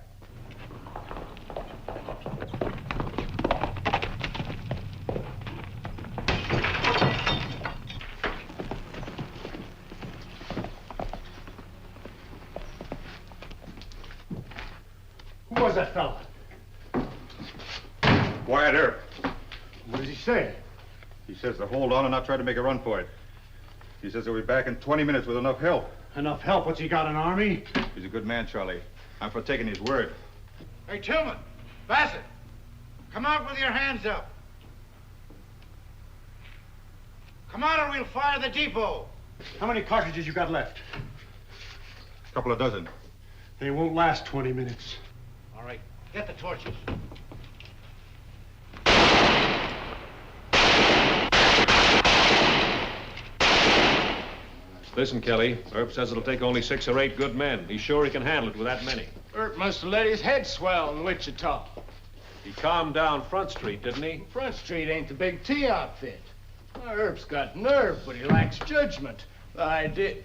Who was that fella? Wyatt Earp. What does he say? He says to hold on and not try to make a run for it. He says he'll be back in 20 minutes with enough help. Enough help? What's he got, an army? He's a good man, Charlie. I'm for taking his word. Hey, Tillman! Bassett! Come out with your hands up! Come out or we'll fire the depot! How many cartridges you got left? A couple of dozen. They won't last 20 minutes. All right, get the torches. Listen, Kelly, Earp says it'll take only 6 or 8 good men. He's sure he can handle it with that many. Earp must have let his head swell in Wichita. He calmed down Front Street, didn't he? Front Street ain't the Big T outfit. Well, Earp's got nerve, but he lacks judgment. The idea...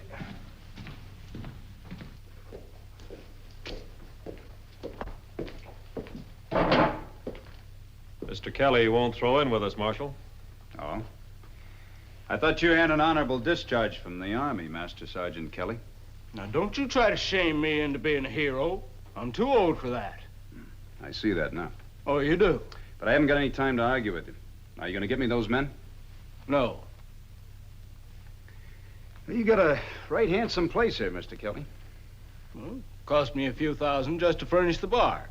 Mr. Kelly won't throw in with us, Marshal. Oh? I thought you had an honorable discharge from the Army, Master Sergeant Kelly. Now, don't you try to shame me into being a hero. I'm too old for that. I see that now. Oh, you do? But I haven't got any time to argue with you. Are you going to get me those men? No. Well, you got a right handsome place here, Mr. Kelly. Well, cost me a few thousand just to furnish the bar.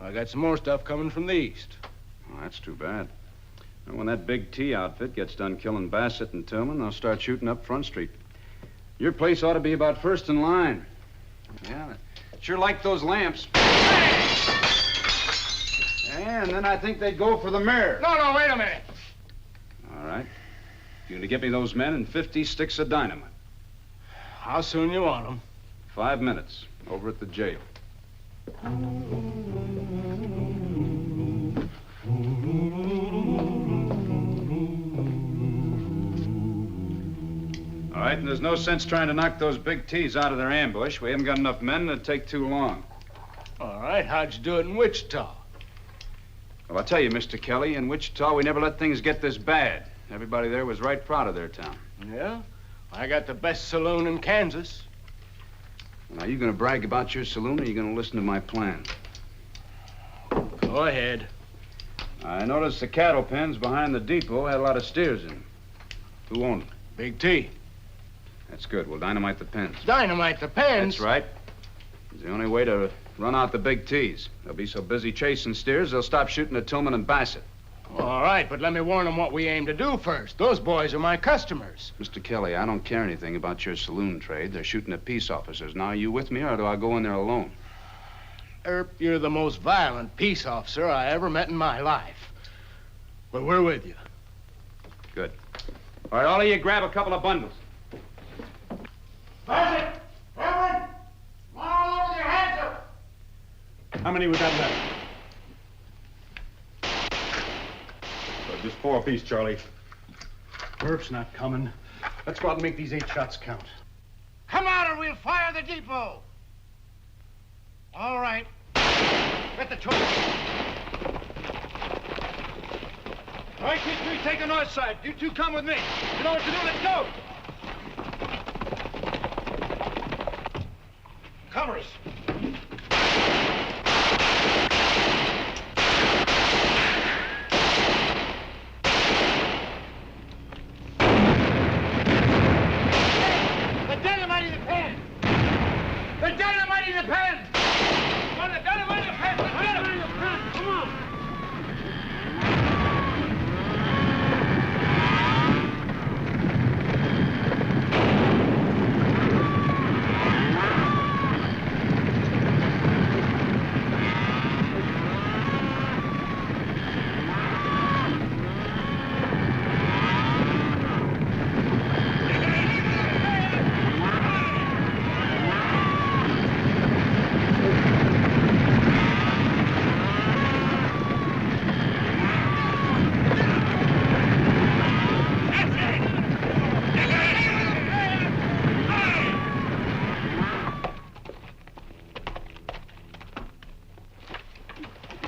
I got some more stuff coming from the east. Oh, that's too bad. Well, when that Big T outfit gets done killing Bassett and Tillman, they'll start shooting up Front Street. Your place ought to be about first in line. Yeah, sure like those lamps. And then I think they'd go for the mirror. No, wait a minute. All right. You're going to get me those men and 50 sticks of dynamite. How soon you want them? 5 minutes, over at the jail. All right, and there's no sense trying to knock those Big T's out of their ambush. We haven't got enough men, and it'd take too long. All right, how'd you do it in Wichita? Well, I'll tell you, Mr. Kelly, in Wichita, we never let things get this bad. Everybody there was right proud of their town. Yeah? I got the best saloon in Kansas. Now, you going to brag about your saloon, or are you going to listen to my plan? Go ahead. I noticed the cattle pens behind the depot had a lot of steers in them. Who owned them? Big T. That's good. We'll dynamite the pens. Dynamite the pens? That's right. It's the only way to run out the Big T's. They'll be so busy chasing steers, they'll stop shooting at Tillman and Bassett. All right, but let me warn them what we aim to do first. Those boys are my customers. Mr. Kelly, I don't care anything about your saloon trade. They're shooting at peace officers. Now, are you with me, or do I go in there alone? Earp, you're the most violent peace officer I ever met in my life. But we're with you. Good. All right, all of you grab a couple of bundles. Bassett! Reverend! Come on all over with your hands up! How many was that left? Just 4 apiece, Charlie. Earp's not coming. Let's go out and make these 8 shots count. Come on or we'll fire the depot! All right. Get the torch. All right, you 3, take the north side. You 2 come with me. You know what to do, let's go! Covers. They're dynamiting the pen! They're dynamiting the pen! Come on, they're dynamiting the pen! Let's get 'em! Come on!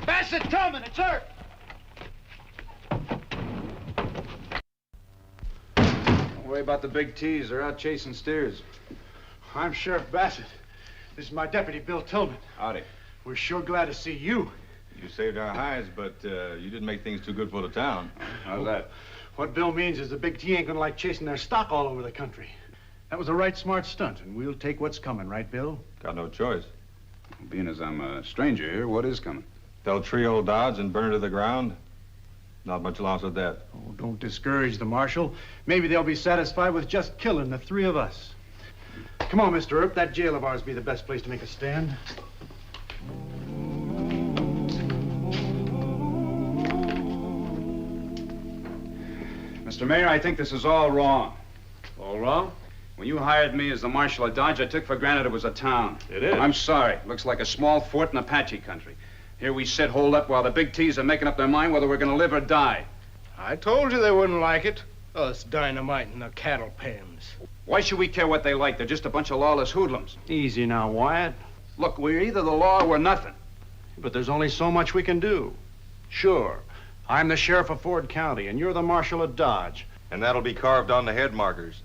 Bassett, Tillman, it's Earp! Don't worry about the Big T's. They're out chasing steers. I'm Sheriff Bassett. This is my deputy, Bill Tillman. Howdy. We're sure glad to see you. You saved our hides, but you didn't make things too good for the town. How's that? What Bill means is the Big T ain't gonna like chasing their stock all over the country. That was a right smart stunt, and we'll take what's coming, right, Bill? Got no choice. Being as I'm a stranger here, what is coming? They'll tree old Dodge and burn it to the ground. Not much loss of that. Oh, don't discourage the marshal. Maybe they'll be satisfied with just killing the 3 of us. Come on, Mr. Earp. That jail of ours be the best place to make a stand. Mr. Mayor, I think this is all wrong. All wrong? When you hired me as the marshal of Dodge, I took for granted it was a town. It is. I'm sorry. Looks like a small fort in Apache country. Here we sit holed up while the big T's are making up their mind whether we're going to live or die. I told you they wouldn't like it. Us dynamiting the cattle pens. Why should we care what they like? They're just a bunch of lawless hoodlums. Easy now, Wyatt. Look, we're either the law or we're nothing. But there's only so much we can do. Sure, I'm the sheriff of Ford County, and you're the marshal of Dodge. And that'll be carved on the head markers.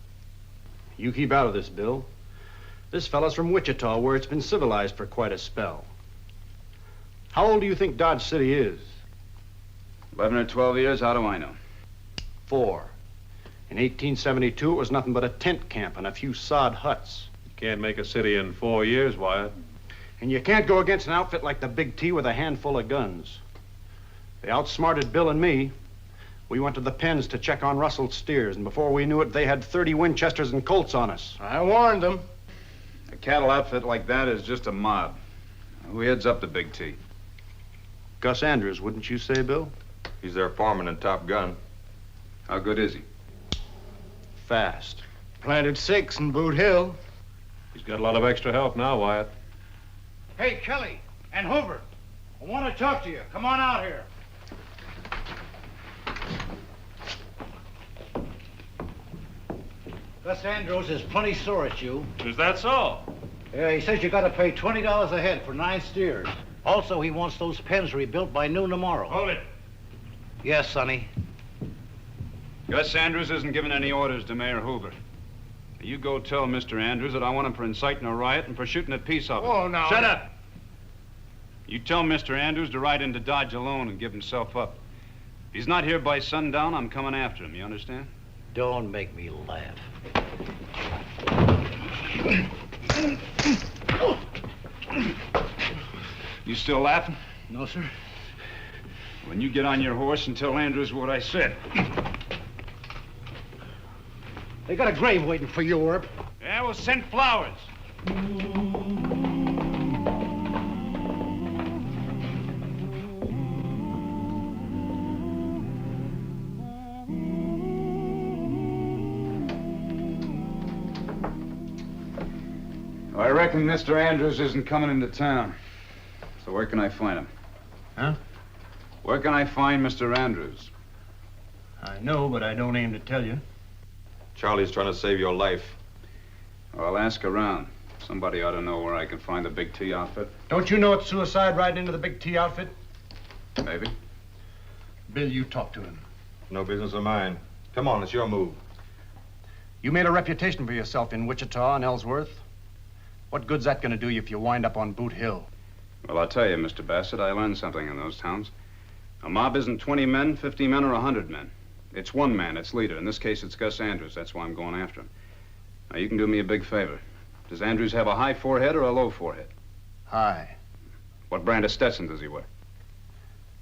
You keep out of this, Bill. This fella's from Wichita, where it's been civilized for quite a spell. How old do you think Dodge City is? 11 or 12 years, how do I know? 4. In 1872, it was nothing but a tent camp and a few sod huts. You can't make a city in 4 years, Wyatt. And you can't go against an outfit like the Big T with a handful of guns. They outsmarted Bill and me. We went to the pens to check on rustled steers, and before we knew it, they had 30 Winchesters and Colts on us. I warned them. A cattle outfit like that is just a mob. Who heads up the Big T? Gus Andrews, wouldn't you say, Bill? He's their foreman and top gun. How good is he? Fast. Planted 6 in Boot Hill. He's got a lot of extra help now, Wyatt. Hey, Kelly and Hoover, I want to talk to you. Come on out here. Gus Andrews is plenty sore at you. Is that so? Yeah, he says you got to pay $20 a head for 9 steers. Also, he wants those pens rebuilt by noon tomorrow. Hold it. Yes, Sonny. Gus Andrews isn't giving any orders to Mayor Hoover. You go tell Mr. Andrews that I want him for inciting a riot and for shooting at peace officers. Oh, no. Shut up! You tell Mr. Andrews to ride into Dodge alone and give himself up. If he's not here by sundown, I'm coming after him, you understand? Don't make me laugh. You still laughing? No, sir. When you get on your horse and tell Andrews what I said. They got a grave waiting for you, Earp. Yeah, we'll send flowers. I reckon Mr. Andrews isn't coming into town. So where can I find him? Huh? Where can I find Mr. Andrews? I know, but I don't aim to tell you. Charlie's trying to save your life. Well, I'll ask around. Somebody ought to know where I can find the Big T outfit. Don't you know it's suicide riding into the Big T outfit? Maybe. Bill, you talk to him. No business of mine. Come on, it's your move. You made a reputation for yourself in Wichita and Ellsworth. What good's that going to do you if you wind up on Boot Hill? Well, I'll tell you, Mr. Bassett, I learned something in those towns. A mob isn't 20 men, 50 men, or 100 men. It's one man, its leader. In this case, it's Gus Andrews. That's why I'm going after him. Now, you can do me a big favor. Does Andrews have a high forehead or a low forehead? High. What brand of Stetson does he wear?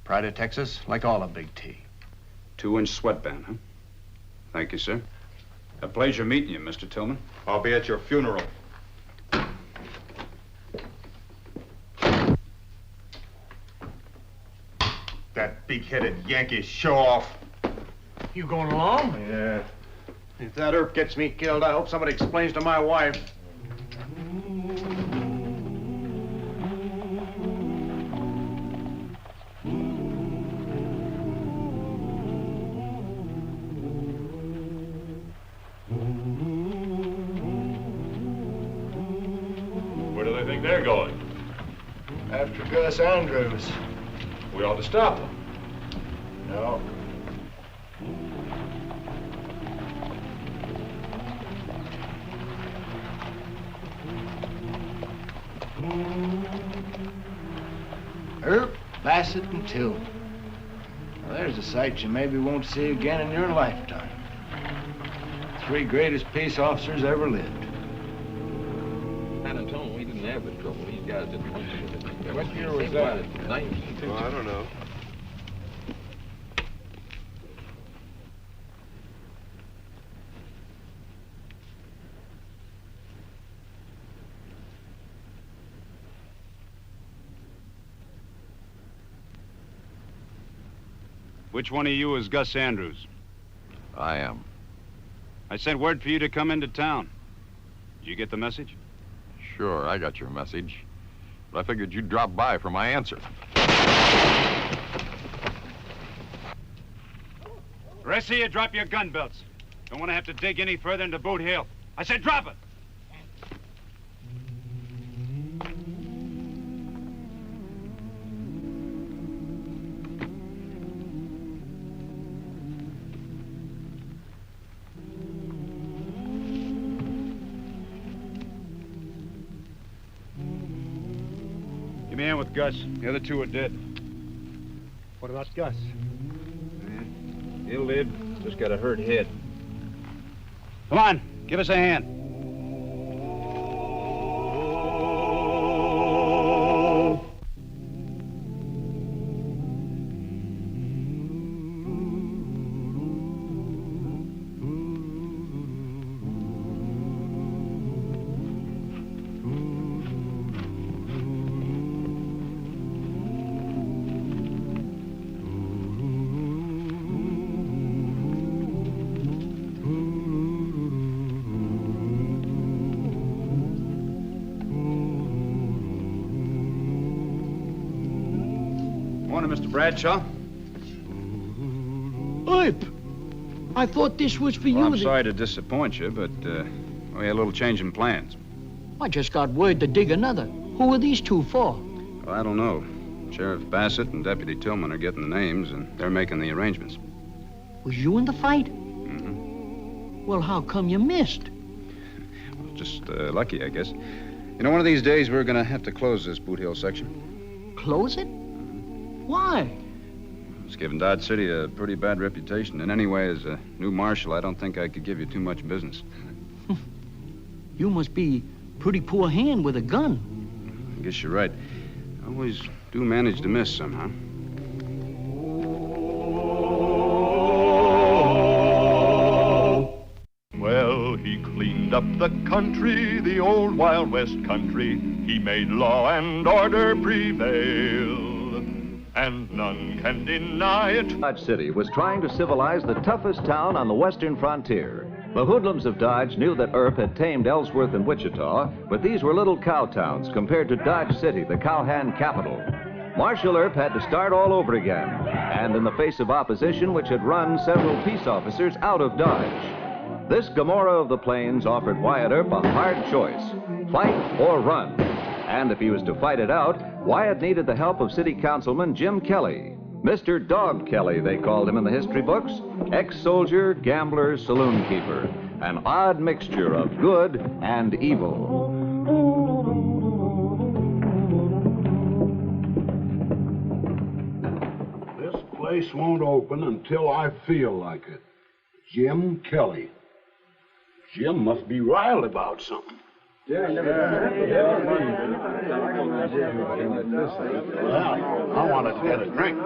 Pride of Texas, like all of Big T. 2-inch sweatband, huh? Thank you, sir. A pleasure meeting you, Mr. Tillman. I'll be at your funeral. That big-headed Yankee show-off. You going along? Yeah. If that Earp gets me killed, I hope somebody explains to my wife. Where do they think they're going? After Gus Andrews. We ought to stop them. No. Earp, Bassett, and Tillman. Well, there's a sight you maybe won't see again in your lifetime. 3 greatest peace officers ever lived. San Antonio, we didn't have the trouble. These guys didn't want to. What year was that? 1950. Well, I don't know. Which one of you is Gus Andrews? I am. I sent word for you to come into town. Did you get the message? Sure, I got your message. But I figured you'd drop by for my answer. The rest of you, drop your gun belts. Don't want to have to dig any further into Boot Hill. I said drop it! Give me a hand with Gus. The other two are dead. What about Gus? He'll live. Just got a hurt head. Come on, give us a hand. Mr. Bradshaw. Earp! I thought this was for Well, you. I'm sorry to disappoint you, but we had a little change in plans. I just got word to dig another. Who are these two for? Well, I don't know. Sheriff Bassett and Deputy Tillman are getting the names, and they're making the arrangements. Was you in the fight? Mm-hmm. Well, how come you missed? Well, just lucky, I guess. You know, one of these days we're going to have to close this Boot Hill section. Close it? Why? It's given Dodge City a pretty bad reputation. And anyway, as a new marshal, I don't think I could give you too much business. You must be pretty poor hand with a gun. I guess you're right. I always do manage to miss somehow. Well, he cleaned up the country, the old Wild West country. He made law and order prevail, and none can deny it. Dodge City was trying to civilize the toughest town on the western frontier. The hoodlums of Dodge knew that Earp had tamed Ellsworth and Wichita, but these were little cow towns compared to Dodge City, the cowhand capital. Marshal Earp had to start all over again, and in the face of opposition which had run several peace officers out of Dodge. This Gomorrah of the Plains offered Wyatt Earp a hard choice, fight or run. And if he was to fight it out, Wyatt needed the help of City Councilman Jim Kelly. Mr. Dog Kelly, they called him in the history books. Ex-soldier, gambler, saloon keeper. An odd mixture of good and evil. This place won't open until I feel like it. Jim Kelly. Jim must be riled about something. Well, I wanted to get a drink.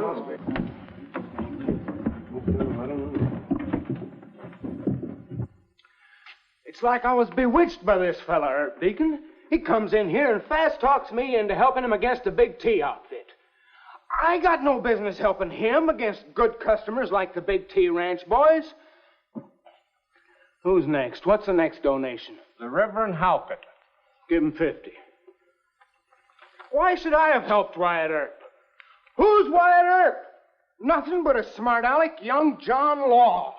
It's like I was bewitched by this fella, Earp Deacon. He comes in here and fast talks me into helping him against the Big T outfit. I got no business helping him against good customers like the Big T Ranch boys. Who's next? What's the next donation? The Reverend Halkett. Give him 50. Why should I have helped Wyatt Earp? Who's Wyatt Earp? Nothing but a smart aleck young John Law.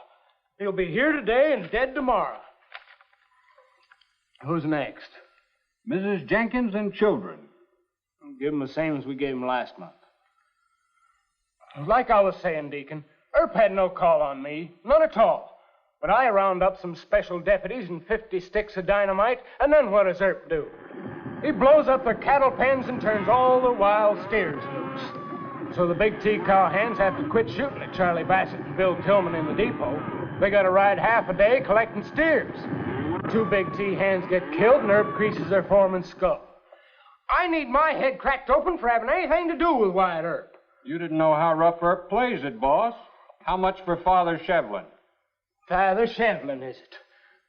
He'll be here today and dead tomorrow. Who's next? Mrs. Jenkins and children. I'll give him the same as we gave him last month. Like I was saying, Deacon, Earp had no call on me, none at all. But I round up some special deputies and 50 sticks of dynamite, and then what does Earp do? He blows up their cattle pens and turns all the wild steers loose. So the Big T cowhands have to quit shooting at Charlie Bassett and Bill Tillman in the depot. They got to ride half a day collecting steers. 2 Big T hands get killed and Earp creases their foreman's skull. I need my head cracked open for having anything to do with Wyatt Earp. You didn't know how rough Earp plays it, boss. How much for Father Shevlin? Father Shevlin, is it?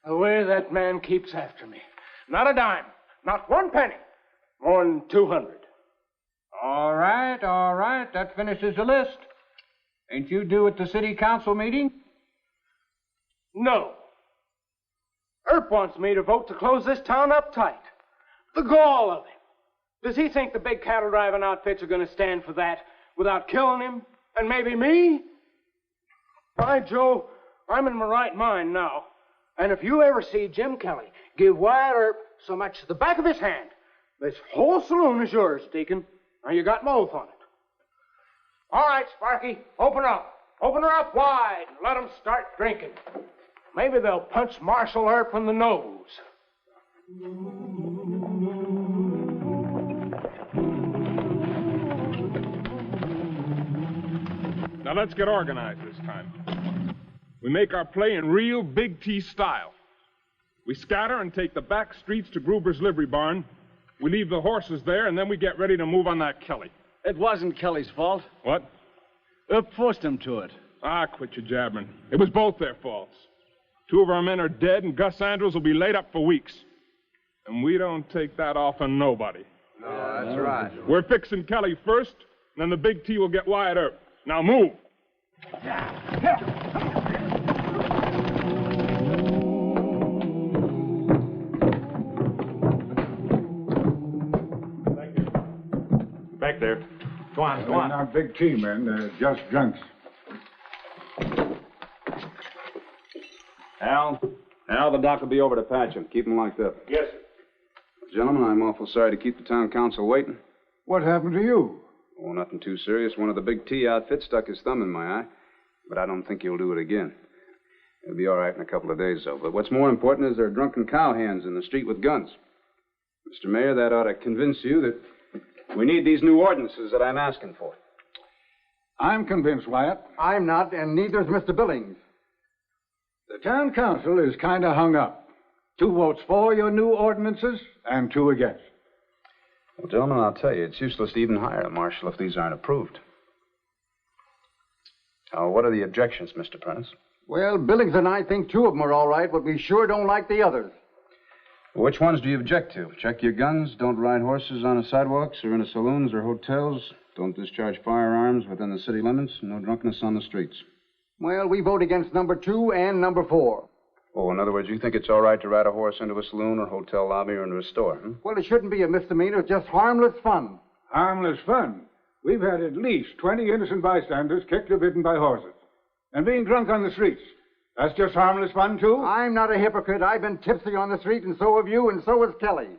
The way that man keeps after me. Not a dime. Not 1 penny. More than 200. All right. That finishes the list. Ain't you due at the city council meeting? No. Earp Earp wants me to vote to close this town up tight. The gall of him. Does he think the big cattle driving outfits are going to stand for that without killing him? And maybe me? By Joe, I'm in my right mind now. And if you ever see Jim Kelly give Wyatt Earp so much as the back of his hand, this whole saloon is yours, Deacon. Now you got my oath on it. All right, Sparky, open up. Open her up wide and let them start drinking. Maybe they'll punch Marshal Earp in the nose. Now let's get organized this time. We make our play in real Big T style. We scatter and take the back streets to Gruber's livery barn. We leave the horses there, and then we get ready to move on that Kelly. It wasn't Kelly's fault. What? Earp forced him to it. Ah, quit your jabbering. It was both their faults. 2 of our men are dead, and Gus Andrews will be laid up for weeks. And we don't take that off on nobody. No, that's right. We're fixing Kelly first, and then the Big T will get Wyatt Earp. Now move. Back there. Go on, go They're on. not Big T men, they're just drunks. Al, the doc will be over to patch him. Keep him locked up. Yes, sir. Gentlemen, I'm awful sorry to keep the town council waiting. What happened to you? Oh, nothing too serious. One of the Big T outfits stuck his thumb in my eye, but I don't think he'll do it again. He'll be all right in a couple of days, though. But what's more important is there are drunken cowhands in the street with guns. Mr. Mayor, that ought to convince you that we need these new ordinances that I'm asking for. I'm convinced, Wyatt. I'm not, and neither is Mr. Billings. The town council is kind of hung up. 2 votes for your new ordinances and 2 against. Well, gentlemen, I'll tell you, it's useless to even hire a marshal if these aren't approved. Now, what are the objections, Mr. Prentice? Well, Billings and I think 2 of them are all right, but we sure don't like the others. Well, which ones do you object to? Check your guns, don't ride horses on the sidewalks or in the saloons or hotels, don't discharge firearms within the city limits, no drunkenness on the streets. Well, we vote against number 2 and number 4. Oh, in other words, you think it's all right to ride a horse into a saloon or hotel lobby or into a store, hmm? Well, it shouldn't be a misdemeanor, just harmless fun. Harmless fun. We've had at least 20 innocent bystanders kicked or bitten by horses. And being drunk on the streets. That's just harmless fun, too? I'm not a hypocrite. I've been tipsy on the street, and so have you, and so has Kelly.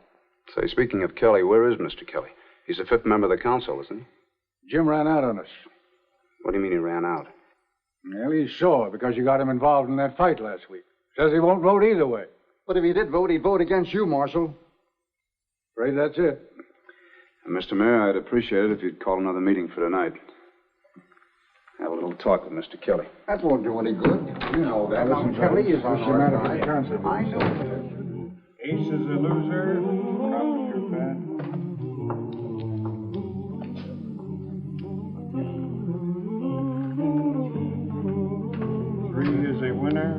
Say, speaking of Kelly, where is Mr. Kelly? He's the 5th member of the council, isn't he? Jim ran out on us. What do you mean he ran out? Well, he's sore because you got him involved in that fight last week. Says he won't vote either way. But if he did vote, he'd vote against you, Marshal. Afraid that's it. And Mr. Mayor, I'd appreciate it if you'd call another meeting for tonight. Have a little talk with Mr. Kelly. That won't do any good. You know that. Listen, Kelly is on what's the matter our with the side. council? I know. Ace is a loser. Not too bad. Three is a winner.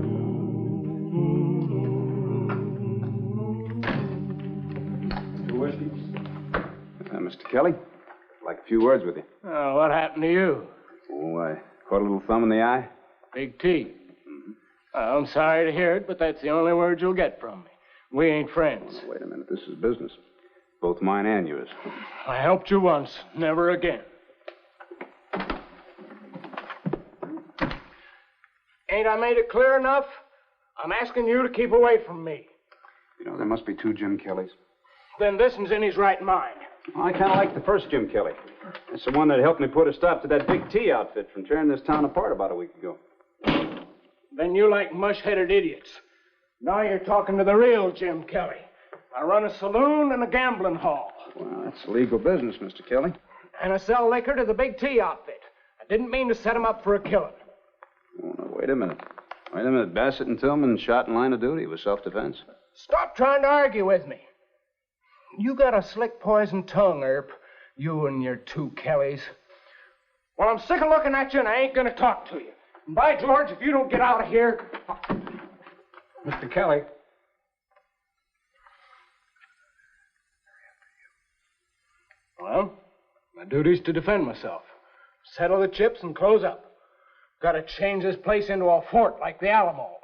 Two whiskeys. Mr. Kelly, I'd like a few words with you. Oh, what happened to you? Oh, I caught a little thumb in the eye. Big T. I'm sorry to hear it, but that's the only word you'll get from me. We ain't friends. Oh, wait a minute, this is business. Both mine and yours. I helped you once, never again. Ain't I made it clear enough? I'm asking you to keep away from me. You know, there must be 2 Jim Kellys. Then this one's in his right mind. I kind of like the first Jim Kelly. It's the one that helped me put a stop to that Big T outfit from tearing this town apart about a week ago. Then you like mush-headed idiots. Now you're talking to the real Jim Kelly. I run a saloon and a gambling hall. Well, that's legal business, Mr. Kelly. And I sell liquor to the Big T outfit. I didn't mean to set him up for a killing. Oh, no, wait a minute. Wait a minute. Bassett and Tillman shot in line of duty. It was self-defense. Stop trying to argue with me. You got a slick poison tongue, Earp. You and your 2 Kellys. Well, I'm sick of looking at you, and I ain't gonna talk to you. And by George, if you don't get out of here... Mr. Kelly. Well, my duty's to defend myself. Settle the chips and close up. Gotta change this place into a fort like the Alamo.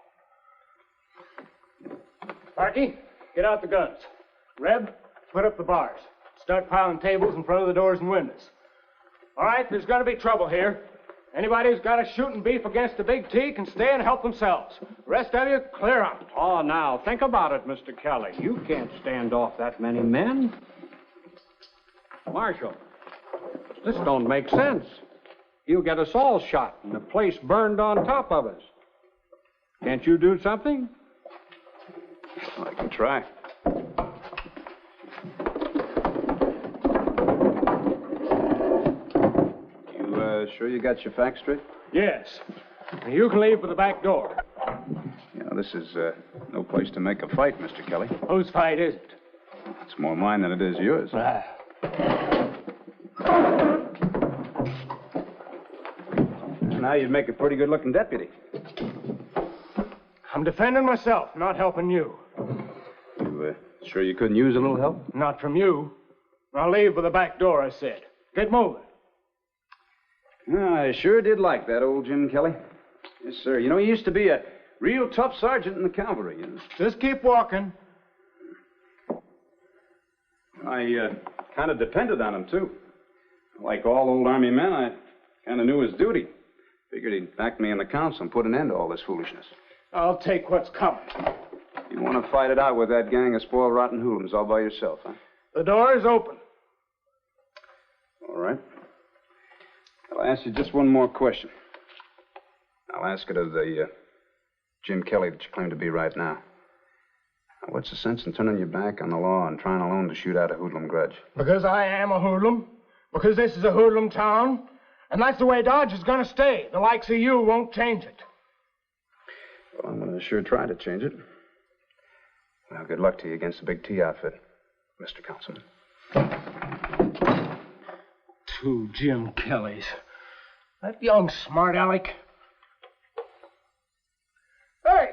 Parky, get out the guns. Reb, put up the bars. Start piling tables in front of the doors and windows. All right, there's going to be trouble here. Anybody who's got a shooting beef against the Big T can stay and help themselves. The rest of you, clear out. Oh, now, think about it, Mr. Kelly. You can't stand off that many men. Marshal, this don't make sense. You'll get us all shot and the place burned on top of us. Can't you do something? I can try. You sure you got your facts straight? Yes. You can leave for the back door. You know, this is no place to make a fight, Mr. Kelly. Whose fight is it? It's more mine than it is yours. Now you'd make a pretty good-looking deputy. I'm defending myself, not helping you. You sure you couldn't use a little help? Not from you. I'll leave for the back door, I said. Get moving. I sure did like that old Jim Kelly. Yes, sir. You know, he used to be a real tough sergeant in the cavalry, you know. Just keep walking. I kind of depended on him, too. Like all old Army men, I kind of knew his duty. Figured he'd back me in the council and put an end to all this foolishness. I'll take what's coming. You want to fight it out with that gang of spoiled, rotten hoodlums all by yourself, huh? The door is open. All right. I'll ask you just one more question. I'll ask it of the Jim Kelly that you claim to be right now. Now, what's the sense in turning your back on the law and trying alone to shoot out a hoodlum grudge? Because I am a hoodlum. Because this is a hoodlum town. And that's the way Dodge is going to stay. The likes of you won't change it. Well, I'm going to sure try to change it. Well, good luck to you against the Big T outfit, Mr. Councilman. 2 Jim Kellys. That young smart aleck. Hey!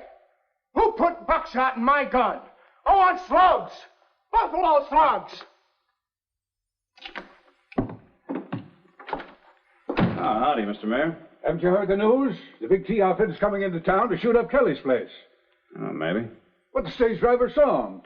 Who put buckshot in my gun? I want slugs! Buffalo slugs! Howdy, Mr. Mayor. Haven't you heard the news? The Big T outfit is coming into town to shoot up Kelly's place. Oh, maybe. What the stage driver saw him.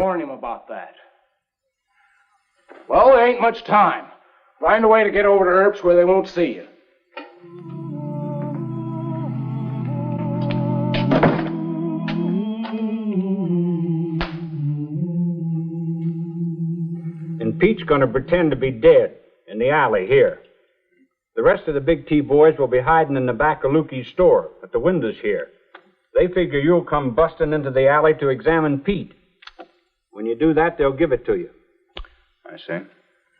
warn him about that. Well, there ain't much time. Find a way to get over to Earp's where they won't see you. And Pete's gonna pretend to be dead in the alley here. The rest of the Big T boys will be hiding in the back of Lukey's store at the windows here. They figure you'll come busting into the alley to examine Pete. When you do that, they'll give it to you. I see.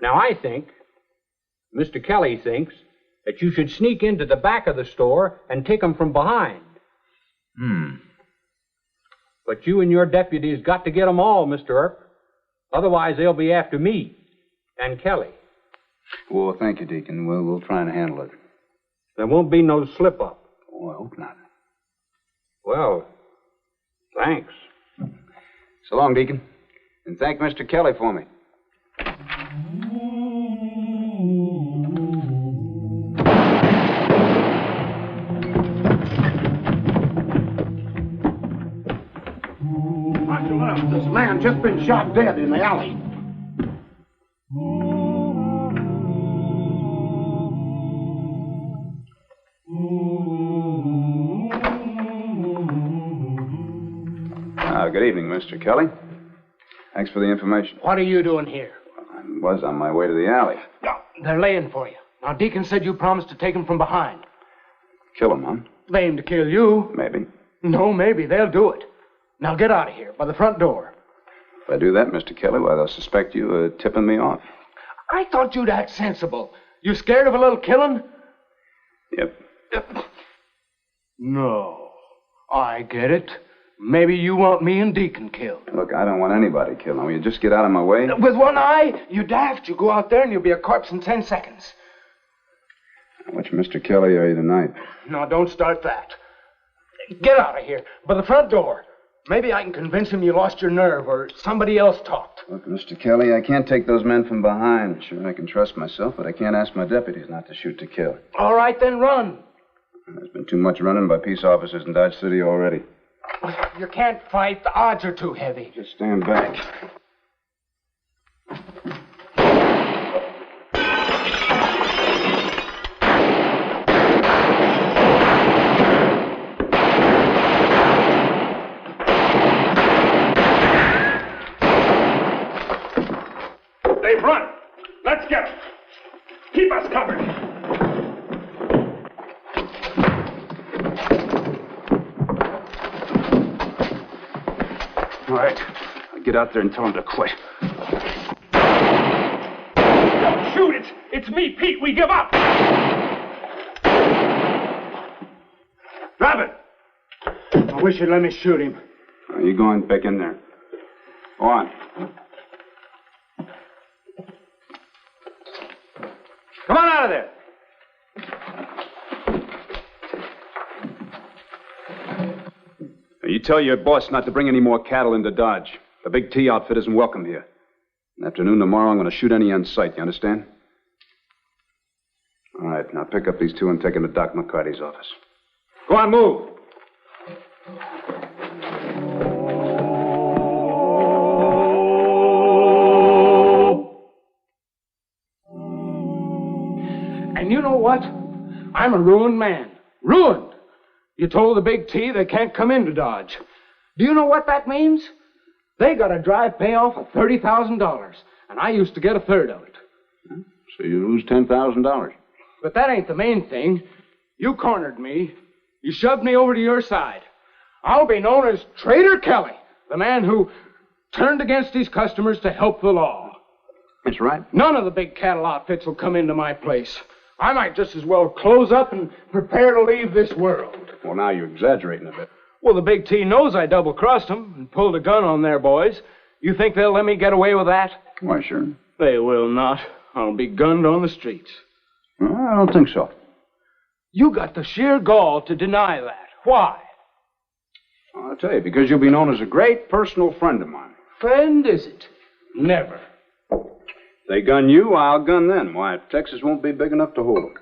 Now, I think, Mr. Kelly thinks, that you should sneak into the back of the store and take 'em from behind. But you and your deputies got to get 'em all, Mr. Earp. Otherwise, they'll be after me and Kelly. Well, thank you, Deacon. We'll try and handle it. There won't be no slip-up. Oh, I hope not. Well, thanks. So long, Deacon. And thank Mr. Kelly for me. Marshal Earp, this man just been shot dead in the alley. Good evening, Mr. Kelly. Thanks for the information. What are you doing here? I was on my way to the alley. No, they're laying for you. Now, Deacon said you promised to take him from behind. Kill him, huh? They aim to kill you. Maybe. No, maybe. They'll do it. Now, get out of here, by the front door. If I do that, Mr. Kelly, why, they'll suspect you of tipping me off. I thought you'd act sensible. You scared of a little killing? Yep. No. I get it. Maybe you want me and Deacon killed. Look, I don't want anybody killed. Now, will you just get out of my way? With one eye? You daft. You go out there and you'll be a corpse in 10 seconds. Which Mr. Kelly are you tonight? No, don't start that. Get out of here. By the front door. Maybe I can convince him you lost your nerve or somebody else talked. Look, Mr. Kelly, I can't take those men from behind. Sure, I can trust myself, but I can't ask my deputies not to shoot to kill. All right, then run. There's been too much running by peace officers in Dodge City already. You can't fight. The odds are too heavy. Just stand back. They've run. Let's get them. Keep us covered. All right. I'll get out there and tell them to quit. Don't shoot it. It's me, Pete. We give up. Drop it. I wish you'd let me shoot him. You go on back in there. Go on. Come on out of there. You tell your boss not to bring any more cattle into Dodge. The Big T outfit isn't welcome here. In afternoon tomorrow, I'm going to shoot any on sight. You understand? All right, now pick up these two and take them to Doc McCarty's office. Go on, move. And you know what? I'm a ruined man. Ruined. You told the Big T they can't come into Dodge. Do you know what that means? They got a drive payoff of $30,000, and I used to get a third of it. So you lose $10,000. But that ain't the main thing. You cornered me. You shoved me over to your side. I'll be known as Trader Kelly, the man who turned against his customers to help the law. That's right. None of the big cattle outfits will come into my place. I might just as well close up and prepare to leave this world. Well, now you're exaggerating a bit. Well, the Big T knows I double-crossed them and pulled a gun on their boys. You think they'll let me get away with that? Why, sure. They will not. I'll be gunned on the streets. Well, I don't think so. You got the sheer gall to deny that. Why? Well, I'll tell you, because you'll be known as a great personal friend of mine. Friend, is it? Never. They gun you, I'll gun them. Why, Texas won't be big enough to hold them.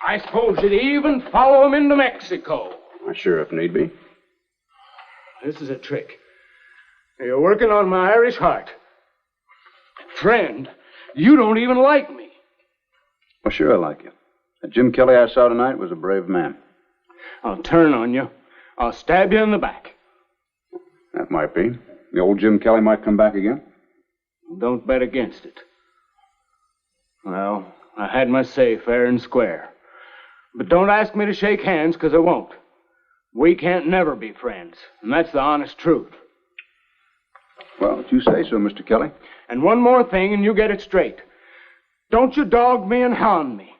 I suppose you'd even follow them into Mexico. Why, sure, if need be. This is a trick. You're working on my Irish heart. Friend, you don't even like me. Well, sure I like you. That Jim Kelly I saw tonight was a brave man. I'll turn on you. I'll stab you in the back. That might be. The old Jim Kelly might come back again. Don't bet against it. Well, I had my say fair and square. But don't ask me to shake hands, 'cause I won't. We can't never be friends, and that's the honest truth. Well, if you say so, Mr. Kelly. And one more thing, and you get it straight. Don't you dog me and hound me.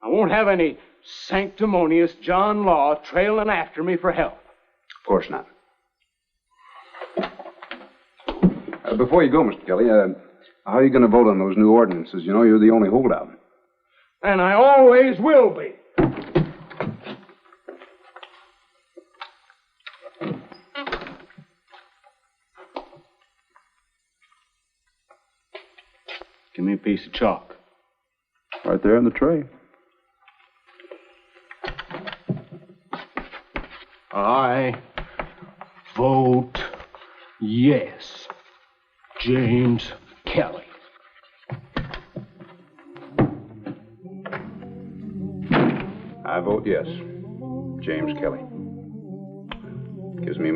I won't have any sanctimonious John Law trailing after me for help. Of course not. Before you go, Mr. Kelly, how are you going to vote on those new ordinances? You know, you're the only holdout. And I always will be. Give me a piece of chalk. Right there in the tray. I vote yes. James Kelly. I vote yes. James Kelly. Gives me